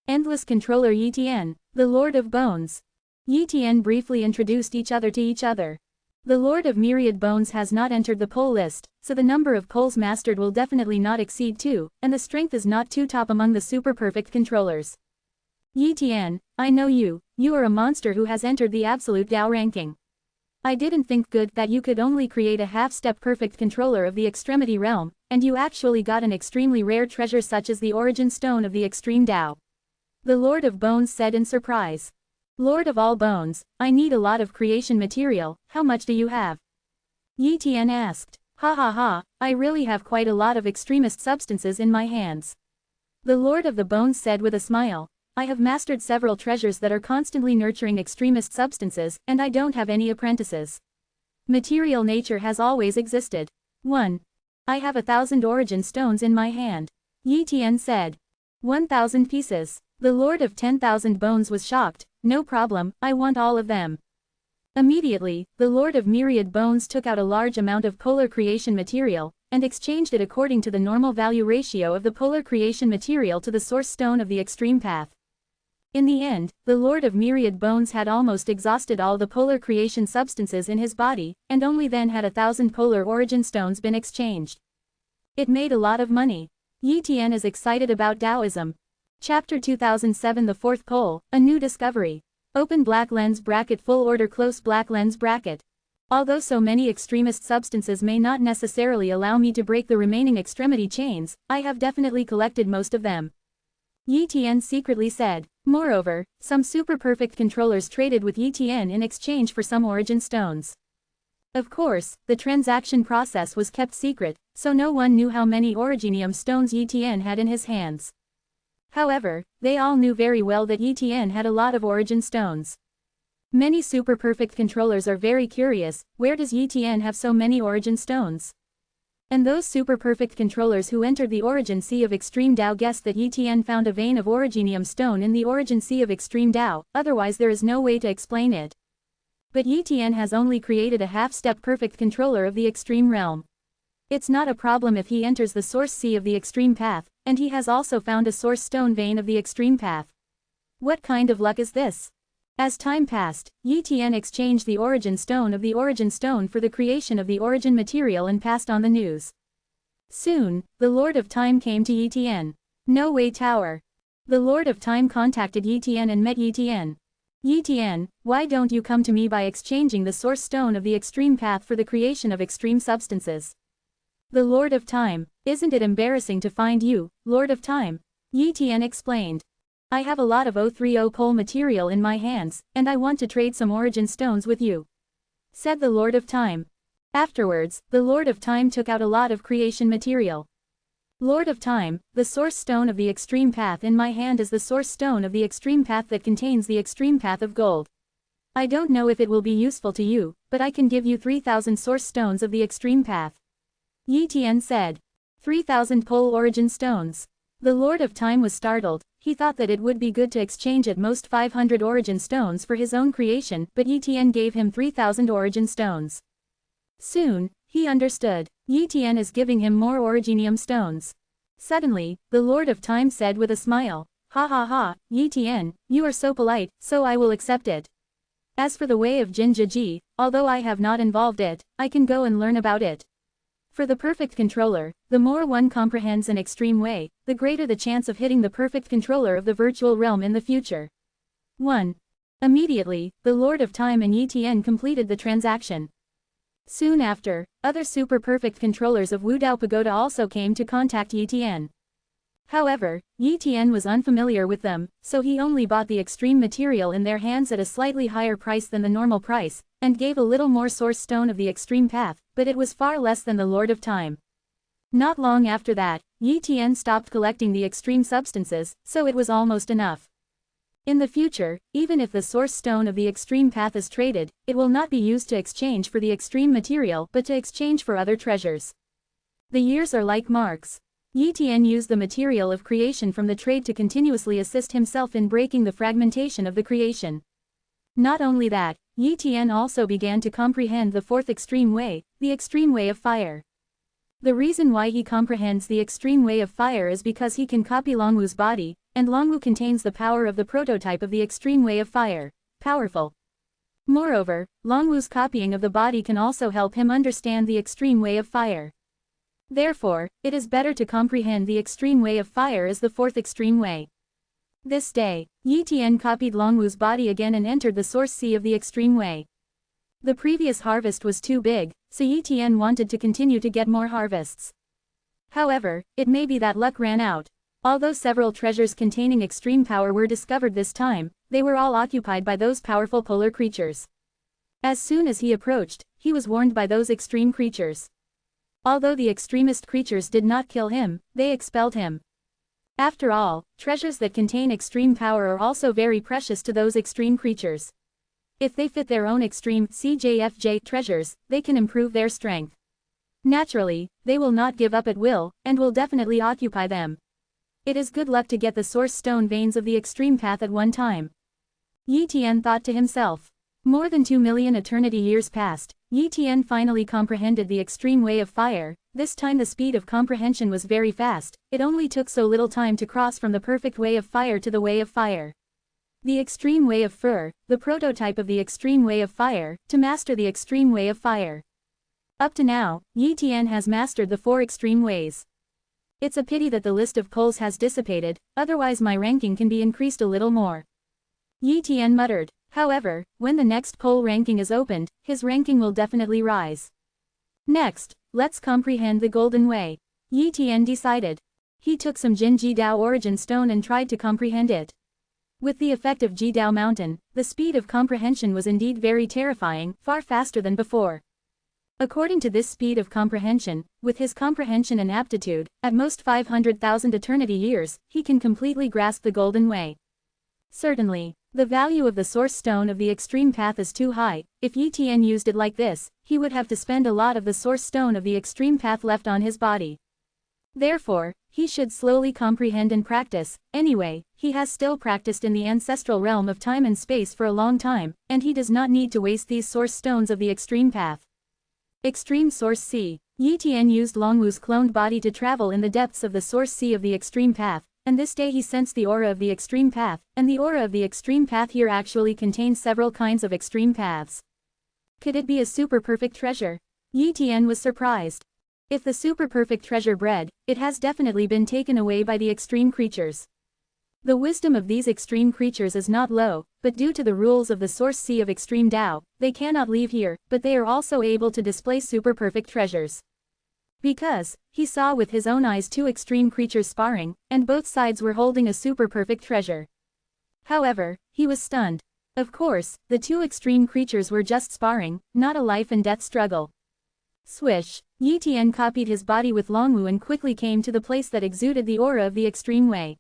Endless controller Yi Tian, the Lord of Bones. Yi Tian briefly introduced each other to each other. The Lord of Myriad Bones has not entered the pole list, so the number of poles mastered will definitely not exceed 2, and the strength is not too top among the super-perfect controllers. Yi Tian, I know you are a monster who has entered the absolute Dao ranking. I didn't think good that you could only create a half-step perfect controller of the extremity realm, and you actually got an extremely rare treasure such as the origin stone of the extreme Dao. The Lord of Bones said in surprise. Lord of all bones, I need a lot of creation material, how much do you have? Yi Tian asked. Ha ha ha, I really have quite a lot of extremist substances in my hands. The Lord of the Bones said with a smile. I have mastered several treasures that are constantly nurturing extremist substances, and I don't have any apprentices. Material nature has always existed. 1. I have 1,000 origin stones in my hand. Yi Tian said. 1,000 pieces. The Lord of 10,000 Bones was shocked. No problem, I want all of them. Immediately, the Lord of Myriad Bones took out a large amount of polar creation material, and exchanged it according to the normal value ratio of the polar creation material to the source stone of the extreme path. In the end, the Lord of Myriad Bones had almost exhausted all the polar creation substances in his body, and only then had 1,000 polar origin stones been exchanged. It made a lot of money. Yi Tian is excited about Taoism. Chapter 2007 The Fourth Pole, A New Discovery. Open black lens bracket full order close black lens bracket. Although so many extremist substances may not necessarily allow me to break the remaining extremity chains, I have definitely collected most of them. Yi Tian secretly said. Moreover, some super-perfect controllers traded with Yi Tian in exchange for some origin stones. Of course, the transaction process was kept secret, so no one knew how many originium stones Yi Tian had in his hands. However, they all knew very well that Yi Tian had a lot of origin stones. Many super-perfect controllers are very curious, where does Yi Tian have so many origin stones? And those super-perfect controllers who entered the Origin Sea of Extreme Tao guessed that Yi Tian found a vein of originium stone in the Origin Sea of Extreme Tao, otherwise there is no way to explain it. But Yi Tian has only created a half-step perfect controller of the Extreme Realm. It's not a problem if he enters the Source Sea of the Extreme Path, and he has also found a Source Stone vein of the Extreme Path. What kind of luck is this? As time passed, Yi Tian exchanged the origin stone of the origin stone for the creation of the origin material and passed on the news. Soon, the Lord of Time came to Yi Tian. No Way Tower. The Lord of Time contacted Yi Tian and met Yi Tian. Yi Tian, why don't you come to me by exchanging the source stone of the extreme path for the creation of extreme substances? The Lord of Time, isn't it embarrassing to find you, Lord of Time? Yi Tian explained. I have a lot of 030 pole material in my hands, and I want to trade some origin stones with you, said the Lord of Time. Afterwards, the Lord of Time took out a lot of creation material. Lord of Time, the source stone of the extreme path in my hand is the source stone of the extreme path that contains the extreme path of gold. I don't know if it will be useful to you, but I can give you 3,000 source stones of the extreme path. Yi Tian said. 3,000 pole origin stones. The Lord of Time was startled. He thought that it would be good to exchange at most 500 origin stones for his own creation, but Yi Tian gave him 3,000 origin stones. Soon, he understood. Yi Tian is giving him more originium stones. Suddenly, the Lord of Time said with a smile, "Ha ha ha, Yi Tian, you are so polite, so I will accept it. As for the way of Jinjiji, although I have not involved it, I can go and learn about it. For the perfect controller, the more one comprehends an extreme way, the greater the chance of hitting the perfect controller of the virtual realm in the future." 1. Immediately, the Lord of Time and Yi Tian completed the transaction. Soon after, other super-perfect controllers of Wudao Pagoda also came to contact Yi Tian. However, Yi Tian was unfamiliar with them, so he only bought the extreme material in their hands at a slightly higher price than the normal price, and gave a little more source stone of the extreme path, but it was far less than the Lord of Time. Not long after that, Yi Tian stopped collecting the extreme substances, so it was almost enough. In the future, even if the source stone of the extreme path is traded, it will not be used to exchange for the extreme material but to exchange for other treasures. The years are like marks. Yi Tian used the material of creation from the trade to continuously assist himself in breaking the fragmentation of the creation. Not only that, Yi Tian also began to comprehend the fourth extreme way, the extreme way of fire. The reason why he comprehends the extreme way of fire is because he can copy Longwu's body, and Longwu contains the power of the prototype of the extreme way of fire, powerful. Moreover, Longwu's copying of the body can also help him understand the extreme way of fire. Therefore, it is better to comprehend the extreme way of fire as the fourth extreme way. This day, Yi Tian copied Longwu's body again and entered the source sea of the extreme way. The previous harvest was too big, so Yi Tian wanted to continue to get more harvests. However, it may be that luck ran out. Although several treasures containing extreme power were discovered this time, they were all occupied by those powerful polar creatures. As soon as he approached, he was warned by those extreme creatures. Although the extremist creatures did not kill him, they expelled him. After all, treasures that contain extreme power are also very precious to those extreme creatures. If they fit their own extreme CJFJ treasures, they can improve their strength. Naturally, they will not give up at will, and will definitely occupy them. It is good luck to get the source stone veins of the extreme path at one time. Yi Tian thought to himself. More than 2 million eternity years passed. Yi Tian finally comprehended the extreme way of fire. This time the speed of comprehension was very fast, it only took so little time to cross from the perfect way of fire to the way of fire. The extreme way of fur, the prototype of the extreme way of fire, to master the extreme way of fire. Up to now, Yi Tian has mastered the 4 extreme ways. It's a pity that the list of polls has dissipated, otherwise my ranking can be increased a little more. Yi Tian muttered. However, when the next poll ranking is opened, his ranking will definitely rise. Next, let's comprehend the Golden Way. Yi Tian decided. He took some Jin Ji Dao origin stone and tried to comprehend it. With the effect of Ji Dao Mountain, the speed of comprehension was indeed very terrifying, far faster than before. According to this speed of comprehension, with his comprehension and aptitude, at most 500,000 eternity years, he can completely grasp the Golden Way. Certainly, the value of the source stone of the extreme path is too high. If Yi Tian used it like this, he would have to spend a lot of the source stone of the extreme path left on his body. Therefore, he should slowly comprehend and practice. Anyway, he has still practiced in the ancestral realm of time and space for a long time, and he does not need to waste these source stones of the extreme path. Extreme Source Sea. Yi Tian used Longwu's cloned body to travel in the depths of the source sea of the extreme path, and this day he sensed the aura of the extreme path, and the aura of the extreme path here actually contains several kinds of extreme paths. Could it be a super perfect treasure? Yi Tian was surprised. If the super perfect treasure bred, it has definitely been taken away by the extreme creatures. The wisdom of these extreme creatures is not low, but due to the rules of the source sea of extreme Tao, they cannot leave here, but they are also able to display super perfect treasures. Because, he saw with his own eyes 2 extreme creatures sparring, and both sides were holding a super perfect treasure. However, he was stunned. Of course, the 2 extreme creatures were just sparring, not a life and death struggle. Swish, Yi Tian copied his body with Longwu and quickly came to the place that exuded the aura of the extreme way.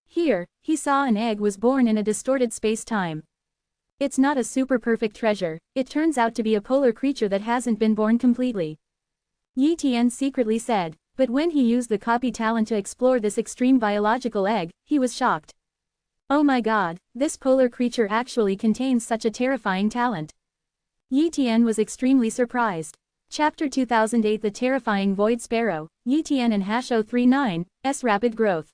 Here, he saw an egg was born in a distorted space-time. It's not a super perfect treasure, it turns out to be a polar creature that hasn't been born completely. Yi Tian secretly said, but when he used the copy talent to explore this extreme biological egg, he was shocked. Oh my god, this polar creature actually contains such a terrifying talent. Yi Tian was extremely surprised. Chapter 2008 The Terrifying Void Sparrow, Yi Tian and #039's Rapid Growth.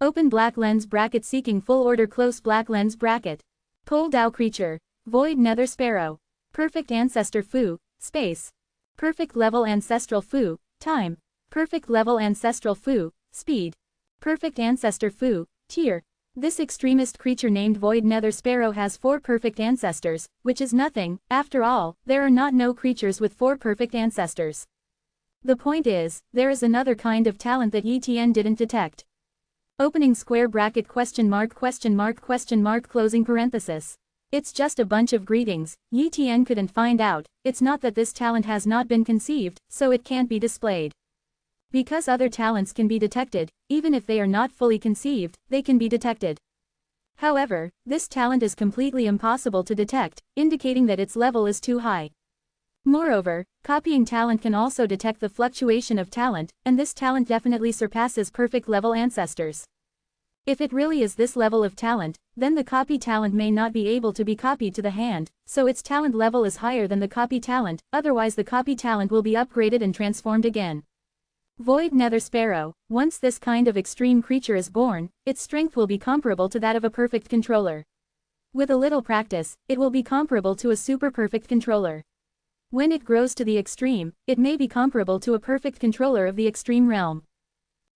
Open black lens bracket seeking full order close black lens bracket. Pole Dao creature. Void nether sparrow. Perfect ancestor Fu, space. Perfect level ancestral Fu, time. Perfect level ancestral Fu, speed. Perfect ancestor Fu, tier. This extremist creature named Void Nether Sparrow has 4 perfect ancestors, which is nothing. After all, there are not no creatures with 4 perfect ancestors. The point is, there is another kind of talent that Yi Tian didn't detect. Opening square bracket question mark closing parenthesis. It's just a bunch of greetings. Yi Tian couldn't find out. It's not that this talent has not been conceived, so it can't be displayed. Because other talents can be detected, even if they are not fully conceived, they can be detected. However, this talent is completely impossible to detect, indicating that its level is too high. Moreover, copying talent can also detect the fluctuation of talent, and this talent definitely surpasses perfect level ancestors. If it really is this level of talent, then the copy talent may not be able to be copied to the hand, so its talent level is higher than the copy talent, otherwise the copy talent will be upgraded and transformed again. Void Nether Sparrow. Once this kind of extreme creature is born, its strength will be comparable to that of a perfect controller. With a little practice, it will be comparable to a super perfect controller. When it grows to the extreme, it may be comparable to a perfect controller of the extreme realm.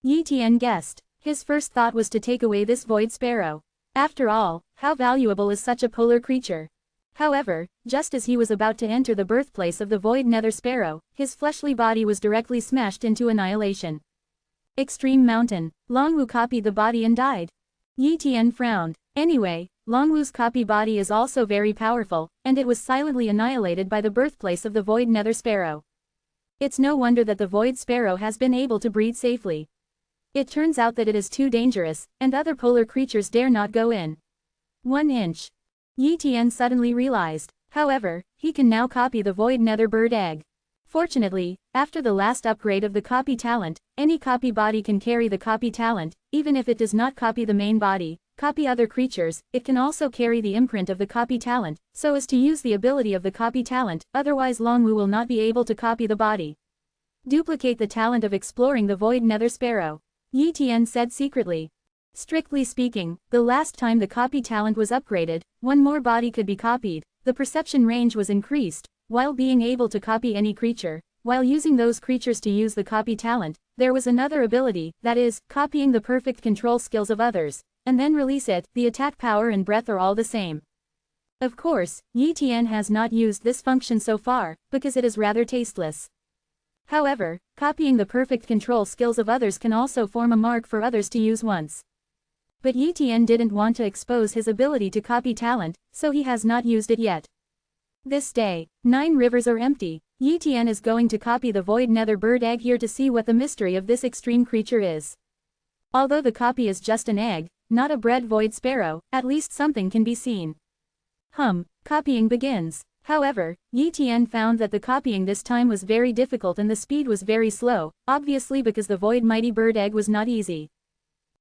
Yi Tian guessed. His first thought was to take away this Void Sparrow. After all, how valuable is such a polar creature? However, just as he was about to enter the birthplace of the Void Nether Sparrow, his fleshly body was directly smashed into annihilation. Extreme Mountain. Longwu copied the body and died. Yi Tian frowned. Anyway, Longwu's copy body is also very powerful, and it was silently annihilated by the birthplace of the Void Nether Sparrow. It's no wonder that the Void Sparrow has been able to breed safely. It turns out that it is too dangerous, and other polar creatures dare not go in. 1 inch. Yi Tian suddenly realized. However, he can now copy the Void Nether bird egg. Fortunately, after the last upgrade of the copy talent, any copy body can carry the copy talent, even if it does not copy the main body, copy other creatures, it can also carry the imprint of the copy talent, so as to use the ability of the copy talent, otherwise Longwu will not be able to copy the body. Duplicate the talent of exploring the Void Nether Sparrow. Yi Tian said secretly. Strictly speaking, the last time the copy talent was upgraded, one more body could be copied, the perception range was increased, while being able to copy any creature, while using those creatures to use the copy talent, there was another ability, that is, copying the perfect control skills of others, and then release it. The attack power and breath are all the same. Of course, Yi Tian has not used this function so far, because it is rather tasteless. However, copying the perfect control skills of others can also form a mark for others to use once. But Yi Tian didn't want to expose his ability to copy talent, so he has not used it yet. This day, 9 rivers are empty. Yi Tian is going to copy the void nether bird egg here to see what the mystery of this extreme creature is. Although the copy is just an egg, not a bred void sparrow, at least something can be seen. Copying begins. However, Yi Tian found that the copying this time was very difficult and the speed was very slow, obviously because the void mighty bird egg was not easy.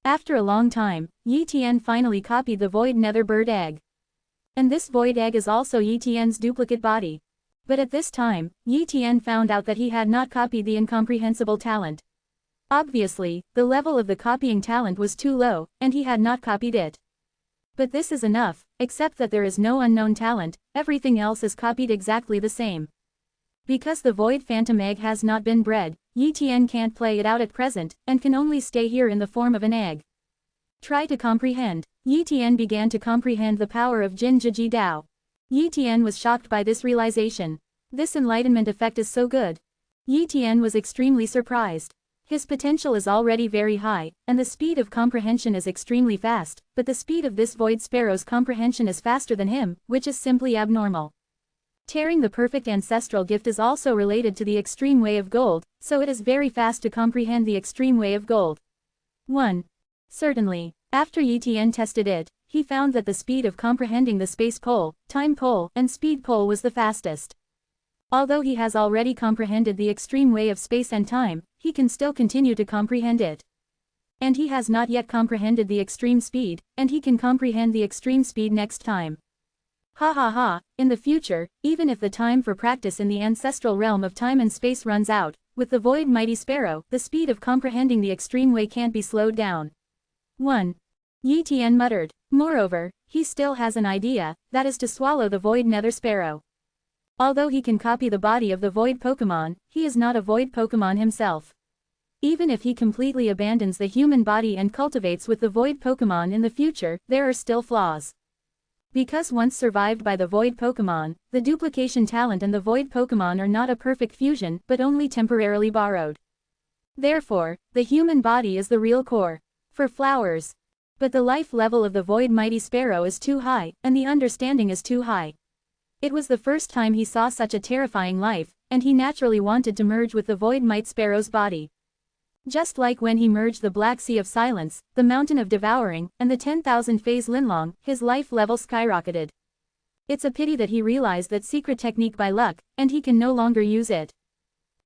After a long time, Yi Tian finally copied the void nether bird egg. And this void egg is also Yi Tian's duplicate body. But at this time, Yi Tian found out that he had not copied the incomprehensible talent. Obviously, the level of the copying talent was too low, and he had not copied it. But this is enough, except that there is no unknown talent, everything else is copied exactly the same. Because the void phantom egg has not been bred, Yi Tian can't play it out at present, and can only stay here in the form of an egg. Try to comprehend. Yi Tian began to comprehend the power of Jin Ji Dao. Yi Tian was shocked by this realization. This enlightenment effect is so good. Yi Tian was extremely surprised. His potential is already very high, and the speed of comprehension is extremely fast, but the speed of this void sparrow's comprehension is faster than him, which is simply abnormal. Tearing the perfect ancestral gift is also related to the extreme way of gold, so it is very fast to comprehend the extreme way of gold. 1. Certainly. After Yi Tian tested it, he found that the speed of comprehending the space pole, time pole, and speed pole was the fastest. Although he has already comprehended the extreme way of space and time, he can still continue to comprehend it. And he has not yet comprehended the extreme speed, and he can comprehend the extreme speed next time. Ha ha ha, in the future, even if the time for practice in the ancestral realm of time and space runs out, with the void mighty sparrow, the speed of comprehending the extreme way can't be slowed down. 1. Yi Tian muttered. Moreover, he still has an idea, that is to swallow the void nether sparrow. Although he can copy the body of the void Pokemon, he is not a void Pokemon himself. Even if he completely abandons the human body and cultivates with the void Pokemon in the future, there are still flaws. Because once survived by the void Pokemon, the duplication talent and the void Pokemon are not a perfect fusion but only temporarily borrowed. Therefore, the human body is the real core. For flowers. But the life level of the void mighty sparrow is too high, and the understanding is too high. It was the first time he saw such a terrifying life, and he naturally wanted to merge with the void might sparrow's body. Just like when he merged the Black Sea of Silence, the Mountain of Devouring, and the 10,000 Phase Linlong, his life level skyrocketed. It's a pity that he realized that secret technique by luck, and he can no longer use it.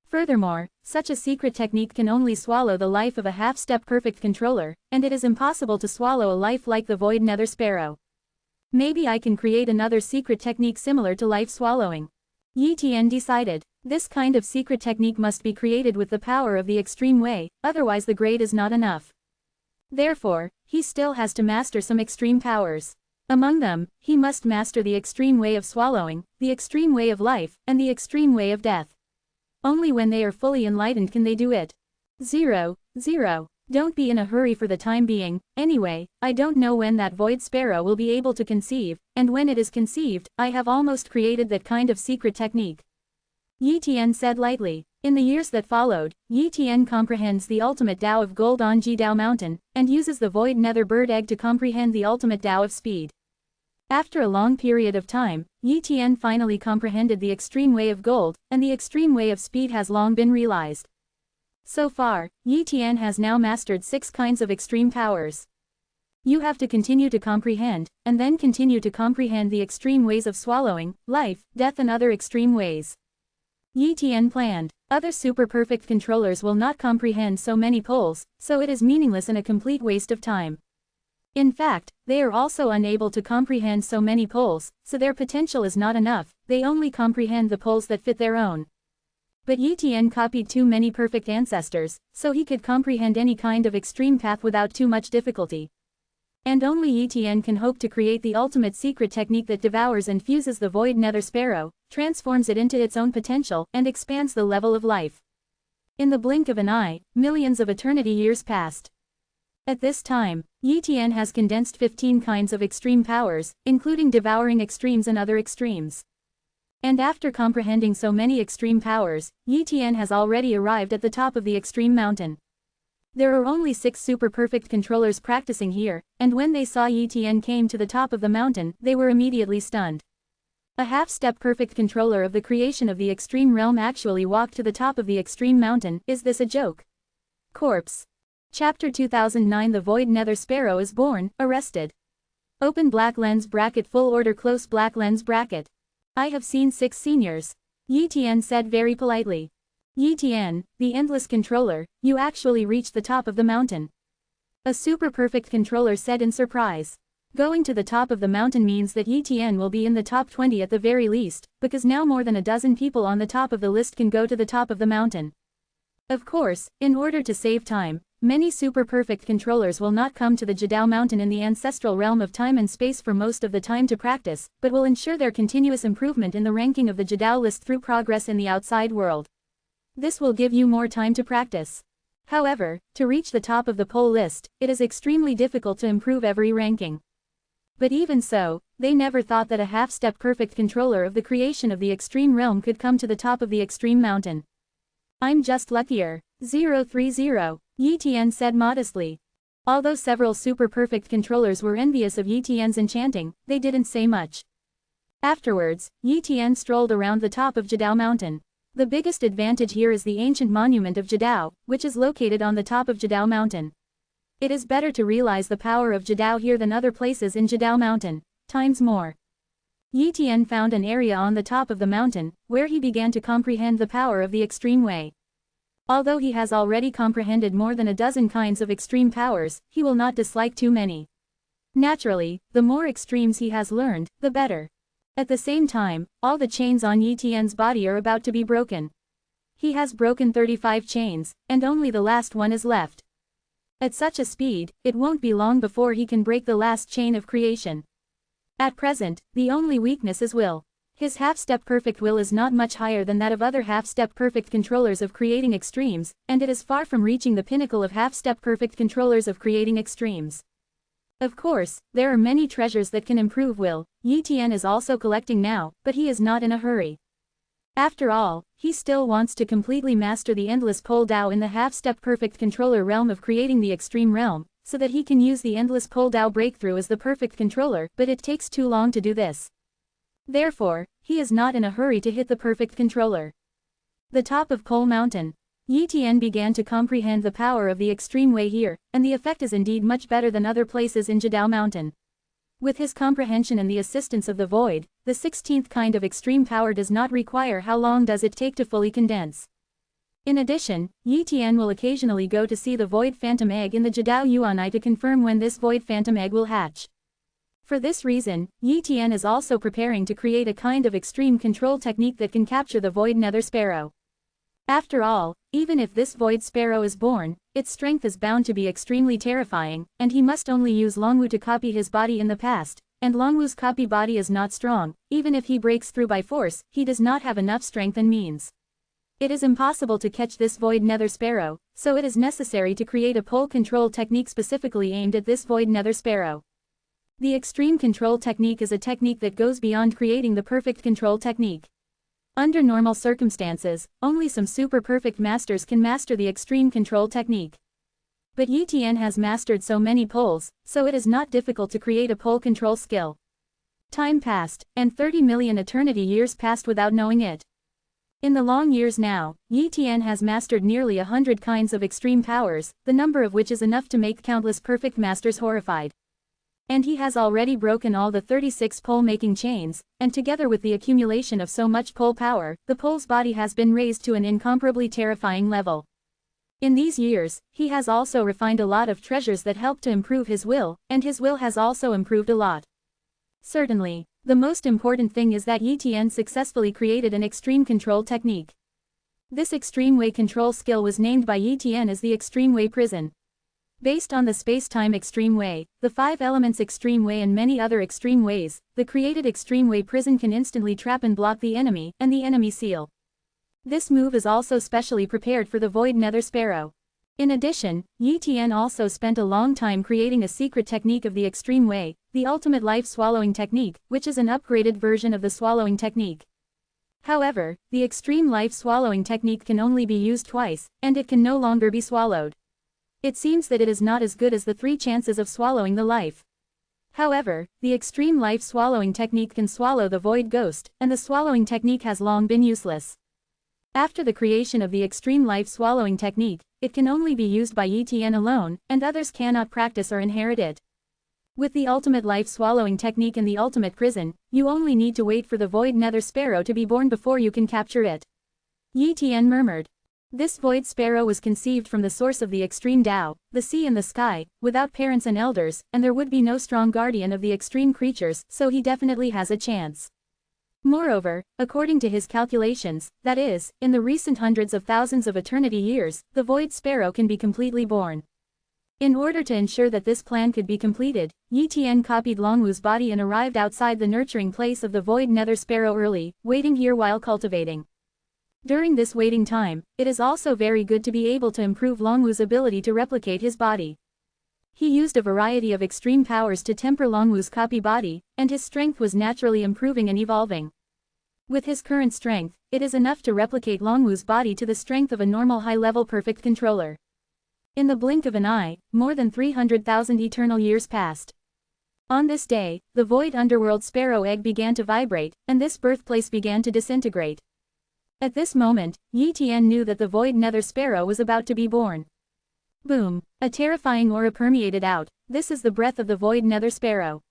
Furthermore, such a secret technique can only swallow the life of a half-step perfect controller, and it is impossible to swallow a life like the void nether sparrow. Maybe I can create another secret technique similar to life swallowing. Yi Tian decided. This kind of secret technique must be created with the power of the extreme way, otherwise the grade is not enough. Therefore, he still has to master some extreme powers. Among them, he must master the extreme way of swallowing, the extreme way of life, and the extreme way of death. Only when they are fully enlightened can they do it. 0. Don't be in a hurry for the time being. Anyway, I don't know when that void sparrow will be able to conceive, and when it is conceived, I have almost created that kind of secret technique. Yi Tian said lightly. In the years that followed, Yi Tian comprehends the ultimate Tao of gold on Jidao Mountain, and uses the void nether bird egg to comprehend the ultimate Tao of speed. After a long period of time, Yi Tian finally comprehended the extreme way of gold, and the extreme way of speed has long been realized. So far, Yi Tian has now mastered 6 kinds of extreme powers. You have to continue to comprehend, and then continue to comprehend the extreme ways of swallowing, life, death and other extreme ways. Yi Tian planned. Other super-perfect controllers will not comprehend so many poles, so it is meaningless and a complete waste of time. In fact, they are also unable to comprehend so many poles, so their potential is not enough, they only comprehend the poles that fit their own. But Yi Tian copied too many perfect ancestors, so he could comprehend any kind of extreme path without too much difficulty. And only Yi Tian can hope to create the ultimate secret technique that devours and fuses the void nether sparrow, transforms it into its own potential, and expands the level of life. In the blink of an eye, millions of eternity years passed. At this time, Yi Tian has condensed 15 kinds of extreme powers, including devouring extremes and other extremes. And after comprehending so many extreme powers, Yi Tian has already arrived at the top of the extreme mountain. There are only 6 super perfect controllers practicing here, and when they saw Yi Tian came to the top of the mountain, they were immediately stunned. A half-step perfect controller of the creation of the extreme realm actually walked to the top of the extreme mountain. Is this a joke? Corpse. Chapter 2009. The Void Nether Sparrow is born, arrested. Open black lens bracket full order close black lens bracket. I have seen 6 seniors. Yi Tian said very politely. Yi Tian, the endless controller, you actually reached the top of the mountain. A super perfect controller said in surprise. Going to the top of the mountain means that Yi Tian will be in the top 20 at the very least, because now more than a dozen people on the top of the list can go to the top of the mountain. Of course, in order to save time, many super perfect controllers will not come to the Jadao mountain in the ancestral realm of time and space for most of the time to practice, but will ensure their continuous improvement in the ranking of the Jadao list through progress in the outside world. This will give you more time to practice. However, to reach the top of the poll list, it is extremely difficult to improve every ranking. But even so, they never thought that a half-step perfect controller of the creation of the extreme realm could come to the top of the extreme mountain. I'm just luckier. 030, Yi Tian said modestly. Although several super perfect controllers were envious of Yi Tian's enchanting, they didn't say much. Afterwards, Yi Tian strolled around the top of Jadao mountain. The biggest advantage here is the ancient monument of Jadao, which is located on the top of Jadao mountain. It is better to realize the power of Jadao here than other places in Jadao mountain, times more. Yi Tian found an area on the top of the mountain, where he began to comprehend the power of the extreme way. Although he has already comprehended more than a dozen kinds of extreme powers, he will not dislike too many. Naturally, the more extremes he has learned, the better. At the same time, all the chains on Yi Tian's body are about to be broken. He has broken 35 chains, and only the last one is left. At such a speed, it won't be long before he can break the last chain of creation. At present, the only weakness is will. His half-step perfect will is not much higher than that of other half-step perfect controllers of creating extremes, and it is far from reaching the pinnacle of half-step perfect controllers of creating extremes. Of course, there are many treasures that can improve will. Yi Tian is also collecting now, but he is not in a hurry. After all, he still wants to completely master the endless pole Dao in the half-step perfect controller realm of creating the extreme realm, so that he can use the endless pole Dao breakthrough as the perfect controller, but it takes too long to do this. Therefore, he is not in a hurry to hit the perfect controller. The top of Pole Mountain. Yi Tian began to comprehend the power of the extreme way here, and the effect is indeed much better than other places in Jadao mountain. With his comprehension and the assistance of the void, the 16th kind of extreme power does not require how long does it take to fully condense. In addition, Yi Tian will occasionally go to see the void phantom egg in the Jadao Yuanai to confirm when this void phantom egg will hatch. For this reason, Yi Tian is also preparing to create a kind of extreme control technique that can capture the void nether sparrow. After all, even if this void sparrow is born, its strength is bound to be extremely terrifying, and he must only use Longwu to copy his body in the past, and Longwu's copy body is not strong. Even if he breaks through by force, he does not have enough strength and means. It is impossible to catch this void nether sparrow, so it is necessary to create a pole control technique specifically aimed at this void nether sparrow. The extreme control technique is a technique that goes beyond creating the perfect control technique. Under normal circumstances, only some super perfect masters can master the extreme control technique. But Yi Tian has mastered so many poles, so it is not difficult to create a pole control skill. Time passed, and 30 million eternity years passed without knowing it. In the long years now, Yi Tian has mastered nearly 100 kinds of extreme powers, the number of which is enough to make countless perfect masters horrified. And he has already broken all the 36 pole-making chains, and together with the accumulation of so much pole power, the pole's body has been raised to an incomparably terrifying level. In these years, he has also refined a lot of treasures that help to improve his will, and his will has also improved a lot. Certainly, the most important thing is that Yi Tian successfully created an extreme control technique. This extreme way control skill was named by Yi Tian as the extreme way prison. Based on the space-time extreme way, the 5 elements extreme way and many other extreme ways, the created extreme way prison can instantly trap and block the enemy and the enemy seal. This move is also specially prepared for the Void Nether Sparrow. In addition, Yi Tian also spent a long time creating a secret technique of the extreme way, the ultimate life swallowing technique, which is an upgraded version of the swallowing technique. However, the extreme life swallowing technique can only be used twice, and it can no longer be swallowed. It seems that it is not as good as the 3 chances of swallowing the life. However, the extreme life swallowing technique can swallow the void ghost, and the swallowing technique has long been useless. After the creation of the extreme life swallowing technique, it can only be used by Yi Tian alone, and others cannot practice or inherit it. With the ultimate life swallowing technique and the ultimate prison, you only need to wait for the Void Nether Sparrow to be born before you can capture it. Yi Tian murmured. This Void Sparrow was conceived from the source of the extreme Tao, the sea and the sky, without parents and elders, and there would be no strong guardian of the extreme creatures, so he definitely has a chance. Moreover, according to his calculations, that is, in the recent hundreds of thousands of eternity years, the Void Sparrow can be completely born. In order to ensure that this plan could be completed, Yi Tian copied Longwu's body and arrived outside the nurturing place of the Void Nether Sparrow early, waiting here while cultivating. During this waiting time, it is also very good to be able to improve Longwu's ability to replicate his body. He used a variety of extreme powers to temper Longwu's copy body, and his strength was naturally improving and evolving. With his current strength, it is enough to replicate Longwu's body to the strength of a normal high-level perfect controller. In the blink of an eye, more than 300,000 eternal years passed. On this day, the Void Underworld Sparrow egg began to vibrate, and this birthplace began to disintegrate. At this moment, Yi Tian knew that the Void Nether Sparrow was about to be born. Boom! A terrifying aura permeated out. This is the breath of the Void Nether Sparrow.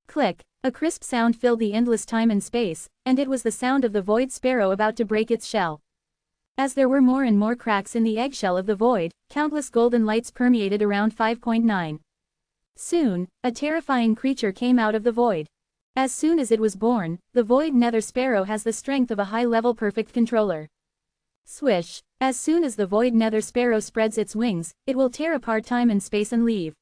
Click! A crisp sound filled the endless time and space, and it was the sound of the Void Sparrow about to break its shell. As there were more and more cracks in the eggshell of the void, countless golden lights permeated around 5.9. Soon, a terrifying creature came out of the void. As soon as it was born, the Void Nether Sparrow has the strength of a high-level perfect controller. Swish! As soon as the Void Nether Sparrow spreads its wings, it will tear apart time and space and leave.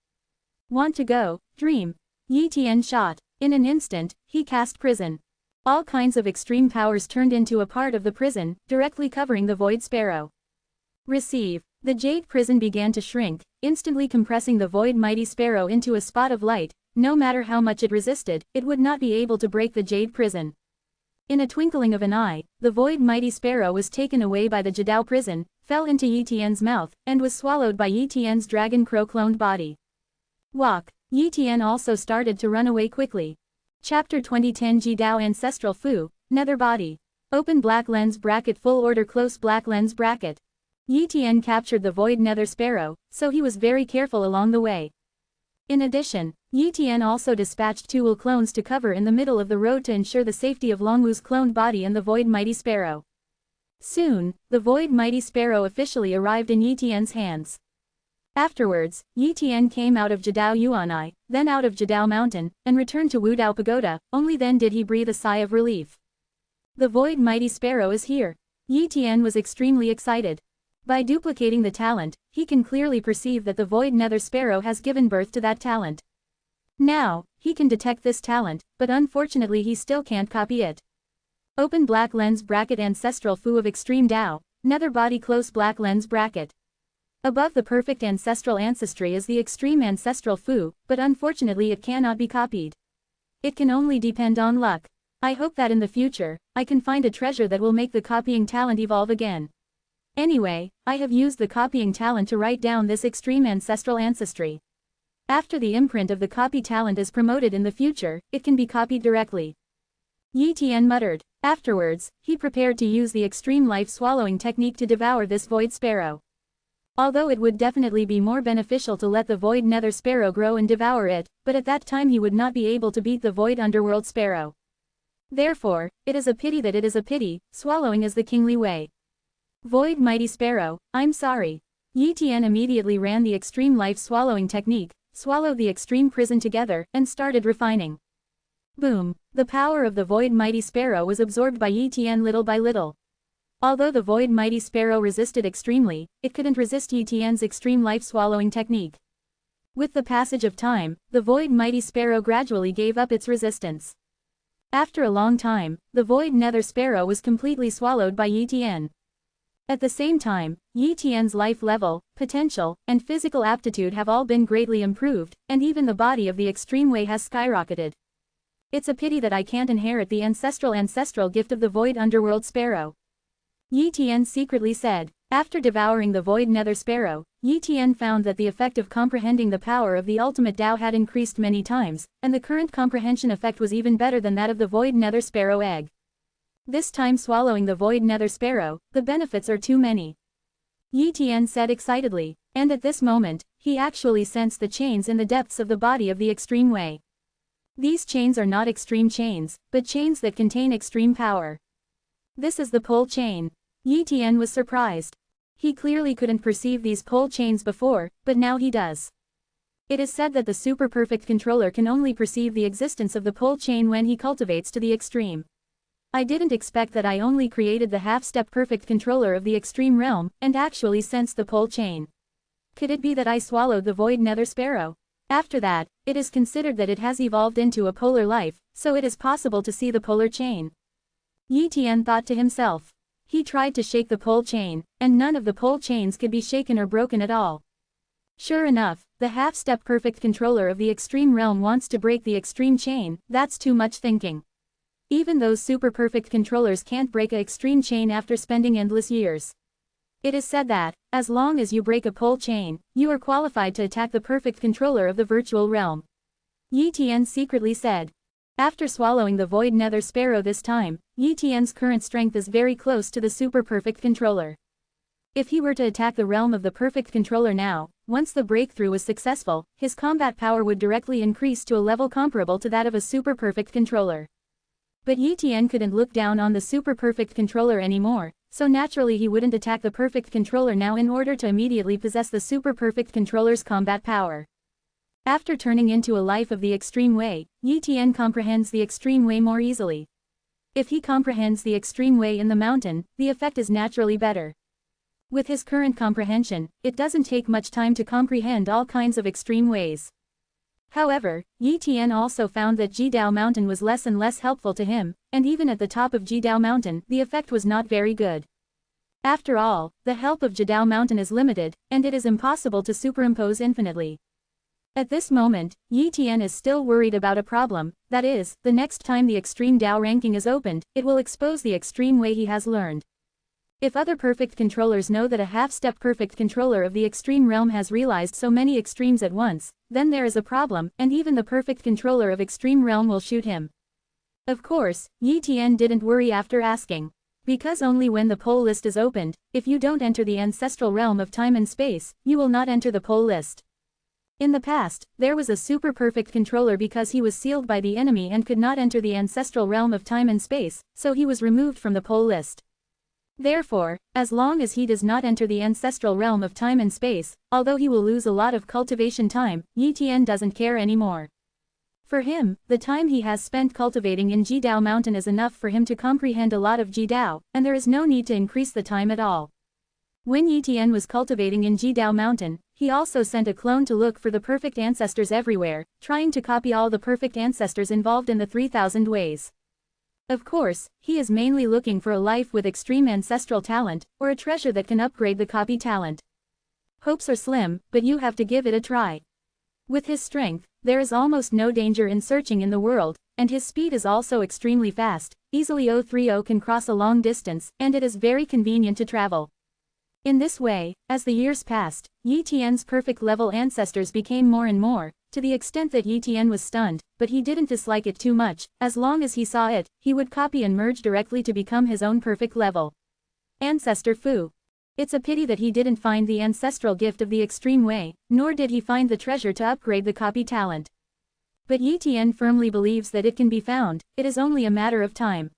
Want to go, dream? Yi Tian shot. In an instant, he cast prison. All kinds of extreme powers turned into a part of the prison, directly covering the Void Sparrow. Receive. The jade prison began to shrink, instantly compressing the Void Mighty Sparrow into a spot of light. No matter how much it resisted, it would not be able to break the jade prison. In a twinkling of an eye, the Void Mighty Sparrow was taken away by the Jadao prison, fell into Yi Tian's mouth, and was swallowed by Yi Tian's dragon crow cloned body. Walk! Yi Tian also started to run away quickly. Chapter 2010 Jidao Ancestral Fu, Nether Body. Open black lens bracket full order close black lens bracket. Yi Tian captured the Void Nether Sparrow, so he was very careful along the way. In addition, Yi Tian also dispatched 2 wool clones to cover in the middle of the road to ensure the safety of Longwu's cloned body and the Void Mighty Sparrow. Soon, the Void Mighty Sparrow officially arrived in Yi Tian's hands. Afterwards, Yi Tian came out of Jadao Yuanai, then out of Jadao Mountain, and returned to Wudao Pagoda. Only then did he breathe a sigh of relief. The Void Mighty Sparrow is here. Yi Tian was extremely excited. By duplicating the talent, he can clearly perceive that the Void Nether Sparrow has given birth to that talent. Now, he can detect this talent, but unfortunately he still can't copy it. Open black lens bracket ancestral Fu of extreme Tao, nether body close black lens bracket. Above the perfect ancestral ancestry is the extreme ancestral Fu, but unfortunately it cannot be copied. It can only depend on luck. I hope that in the future, I can find a treasure that will make the copying talent evolve again. Anyway, I have used the copying talent to write down this extreme ancestral ancestry. After the imprint of the copy talent is promoted in the future, it can be copied directly. Yi Tian muttered. Afterwards, he prepared to use the extreme life swallowing technique to devour this Void Sparrow. Although it would definitely be more beneficial to let the Void Nether Sparrow grow and devour it, but at that time he would not be able to beat the Void Underworld Sparrow. Therefore, it is a pity that it is a pity, swallowing is the kingly way. Void Mighty Sparrow, I'm sorry. Yi Tian immediately ran the extreme life swallowing technique, swallowed the extreme prison together, and started refining. Boom! The power of the Void Mighty Sparrow was absorbed by Yi Tian little by little. Although the Void Mighty Sparrow resisted extremely, it couldn't resist Yi Tian's extreme life-swallowing technique. With the passage of time, the Void Mighty Sparrow gradually gave up its resistance. After a long time, the Void Nether Sparrow was completely swallowed by Yi Tian. At the same time, Yi Tian's life level, potential, and physical aptitude have all been greatly improved, and even the body of the Extreme Way has skyrocketed. It's a pity that I can't inherit the ancestral gift of the Void Underworld Sparrow, Yi Tian secretly said. After devouring the Void Nether Sparrow, Yi Tian found that the effect of comprehending the power of the ultimate Tao had increased many times, and the current comprehension effect was even better than that of the Void Nether Sparrow egg. This time swallowing the Void Nether Sparrow, the benefits are too many, Yi Tian said excitedly, and at this moment, he actually sensed the chains in the depths of the body of the Extreme Way. These chains are not extreme chains, but chains that contain extreme power. This is the pole chain. Yi Tian was surprised. He clearly couldn't perceive these pole chains before, but now he does. It is said that the super perfect controller can only perceive the existence of the pole chain when he cultivates to the extreme. I didn't expect that. I only created the half-step perfect controller of the extreme realm, and actually sensed the pole chain. Could it be that I swallowed the Void Nether Sparrow? After that, it is considered that it has evolved into a polar life, so it is possible to see the polar chain. Yi Tian thought to himself. He tried to shake the pole chain, and none of the pole chains could be shaken or broken at all. Sure enough, the half-step perfect controller of the extreme realm wants to break the extreme chain. That's too much thinking. Even those super perfect controllers can't break a extreme chain after spending endless years. It is said that, as long as you break a pole chain, you are qualified to attack the perfect controller of the virtual realm, Yi Tian secretly said. After swallowing the Void Nether Sparrow this time, Yi Tian's current strength is very close to the super perfect controller. If he were to attack the realm of the perfect controller now, once the breakthrough was successful, his combat power would directly increase to a level comparable to that of a super perfect controller. But Yi Tian couldn't look down on the super perfect controller anymore, so naturally he wouldn't attack the perfect controller now in order to immediately possess the super perfect controller's combat power. After turning into a life of the Extreme Way, Yi Tian comprehends the Extreme Way more easily. If he comprehends the Extreme Way in the mountain, the effect is naturally better. With his current comprehension, it doesn't take much time to comprehend all kinds of extreme ways. However, Yi Tian also found that Jidao Mountain was less and less helpful to him, and even at the top of Jidao Mountain, the effect was not very good. After all, the help of Jidao Mountain is limited, and it is impossible to superimpose infinitely. At this moment, Yi Tian is still worried about a problem, that is, the next time the Extreme Dao ranking is opened, it will expose the extreme way he has learned. If other perfect controllers know that a half-step perfect controller of the extreme realm has realized so many extremes at once, then there is a problem, and even the perfect controller of extreme realm will shoot him. Of course, Yi Tian didn't worry after asking. Because only when the poll list is opened, if you don't enter the ancestral realm of time and space, you will not enter the poll list. In the past, there was a super perfect controller because he was sealed by the enemy and could not enter the ancestral realm of time and space, so he was removed from the poll list. Therefore, as long as he does not enter the ancestral realm of time and space, although he will lose a lot of cultivation time, Yi Tian doesn't care anymore. For him, the time he has spent cultivating in Jidao Mountain is enough for him to comprehend a lot of Jidao, and there is no need to increase the time at all. When Yi Tian was cultivating in Jidao Mountain, he also sent a clone to look for the perfect ancestors everywhere, trying to copy all the perfect ancestors involved in the 3000 ways. Of course, he is mainly looking for a life with extreme ancestral talent, or a treasure that can upgrade the copy talent. Hopes are slim, but you have to give it a try. With his strength, there is almost no danger in searching in the world, and his speed is also extremely fast, easily 030 can cross a long distance, and it is very convenient to travel. In this way, as the years passed, Yi Tian's perfect level ancestors became more and more, to the extent that Yi Tian was stunned, but he didn't dislike it too much. As long as he saw it, he would copy and merge directly to become his own perfect level. Ancestor Fu. It's a pity that he didn't find the ancestral gift of the extreme way, nor did he find the treasure to upgrade the copy talent. But Yi Tian firmly believes that it can be found, it is only a matter of time.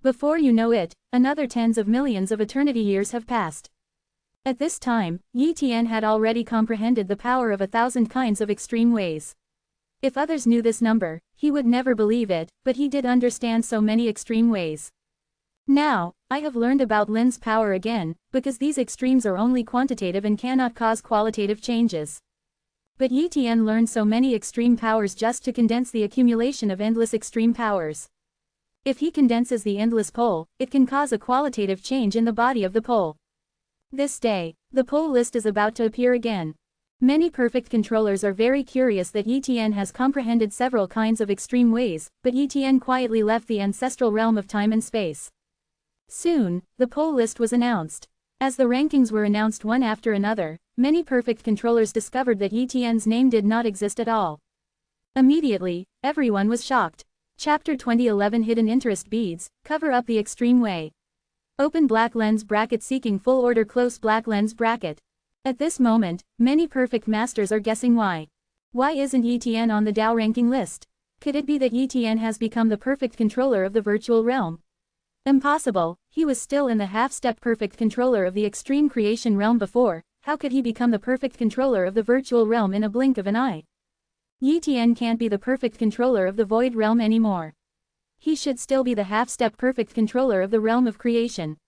Before you know it, another tens of millions of eternity years have passed. At this time, Yi Tian had already comprehended the power of 1,000 kinds of extreme ways. If others knew this number, he would never believe it, but he did understand so many extreme ways. Now, I have learned about Lin's power again, because these extremes are only quantitative and cannot cause qualitative changes. But Yi Tian learned so many extreme powers just to condense the accumulation of endless extreme powers. If he condenses the endless pole, it can cause a qualitative change in the body of the pole. This day, the pole list is about to appear again. Many perfect controllers are very curious that Yi Tian has comprehended several kinds of extreme ways, but Yi Tian quietly left the ancestral realm of time and space. Soon, the pole list was announced. As the rankings were announced one after another, many perfect controllers discovered that Yi Tian's name did not exist at all. Immediately, everyone was shocked. Chapter 2011 Hidden Interest Beads, cover up the extreme way. Open black lens bracket seeking full order close black lens bracket. At this moment, many perfect masters are guessing why. Why isn't Yi Tian on the Dao ranking list? Could it be that Yi Tian has become the perfect controller of the virtual realm? Impossible, he was still in the half-step perfect controller of the extreme creation realm before. How could he become the perfect controller of the virtual realm in a blink of an eye? Yi Tian can't be the perfect controller of the void realm anymore. He should still be the half-step perfect controller of the realm of creation.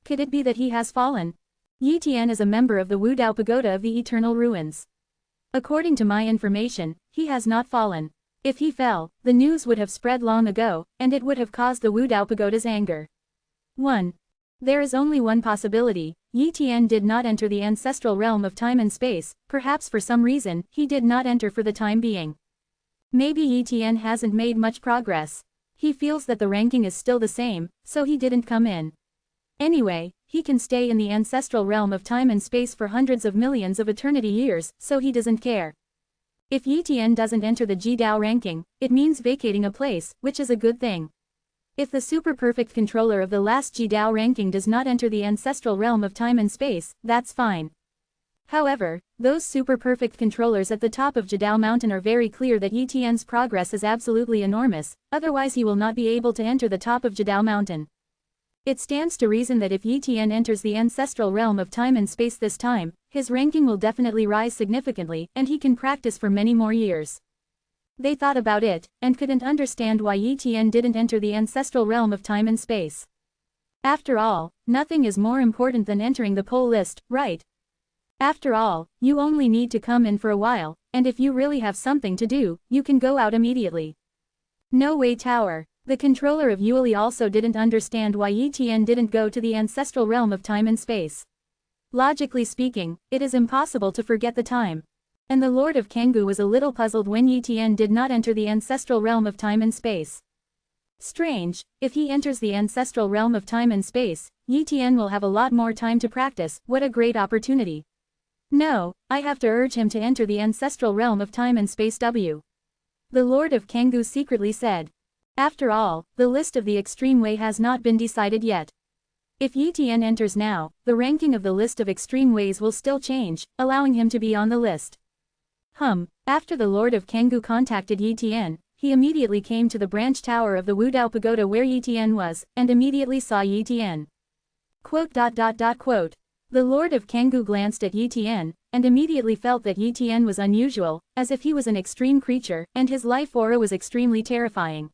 Could it be that he has fallen? Yi Tian is a member of the Wu Dao Pagoda of the Eternal Ruins. According to my information, he has not fallen. If he fell, the news would have spread long ago, and it would have caused the Wu Dao Pagoda's anger. 1. There is only one possibility. Yi Tian did not enter the ancestral realm of time and space, perhaps for some reason, he did not enter for the time being. Maybe Yi Tian hasn't made much progress. He feels that the ranking is still the same, so he didn't come in. Anyway, he can stay in the ancestral realm of time and space for hundreds of millions of eternity years, so he doesn't care. If Yi Tian doesn't enter the Ji Dao ranking, it means vacating a place, which is a good thing. If the super perfect controller of the last Ji Dao ranking does not enter the ancestral realm of time and space, that's fine. However, those super perfect controllers at the top of Jidao Mountain are very clear that Yi Tian's progress is absolutely enormous, otherwise he will not be able to enter the top of Jidao Mountain. It stands to reason that if Yi Tian enters the ancestral realm of time and space this time, his ranking will definitely rise significantly, and he can practice for many more years. They thought about it, and couldn't understand why Yi Tian didn't enter the ancestral realm of time and space. After all, nothing is more important than entering the pole list, right? After all, you only need to come in for a while, and if you really have something to do, you can go out immediately. No way Tower. The controller of Yueli also didn't understand why Yi Tian didn't go to the ancestral realm of time and space. Logically speaking, it is impossible to forget the time. And the Lord of Kangoo was a little puzzled when Yi Tian did not enter the ancestral realm of time and space. Strange, if he enters the ancestral realm of time and space, Yi Tian will have a lot more time to practice. What a great opportunity. No, I have to urge him to enter the ancestral realm of time and space. The Lord of Kangoo secretly said. After all, the list of the extreme way has not been decided yet. If Yi Tian enters now, the ranking of the list of extreme ways will still change, allowing him to be on the list. After the Lord of Kangoo contacted Yi Tian, he immediately came to the branch tower of the Wu Dao Pagoda where Yi Tian was, and immediately saw Yi Tian. The Lord of Kangoo glanced at Yi Tian, and immediately felt that Yi Tian was unusual, as if he was an extreme creature, and his life aura was extremely terrifying.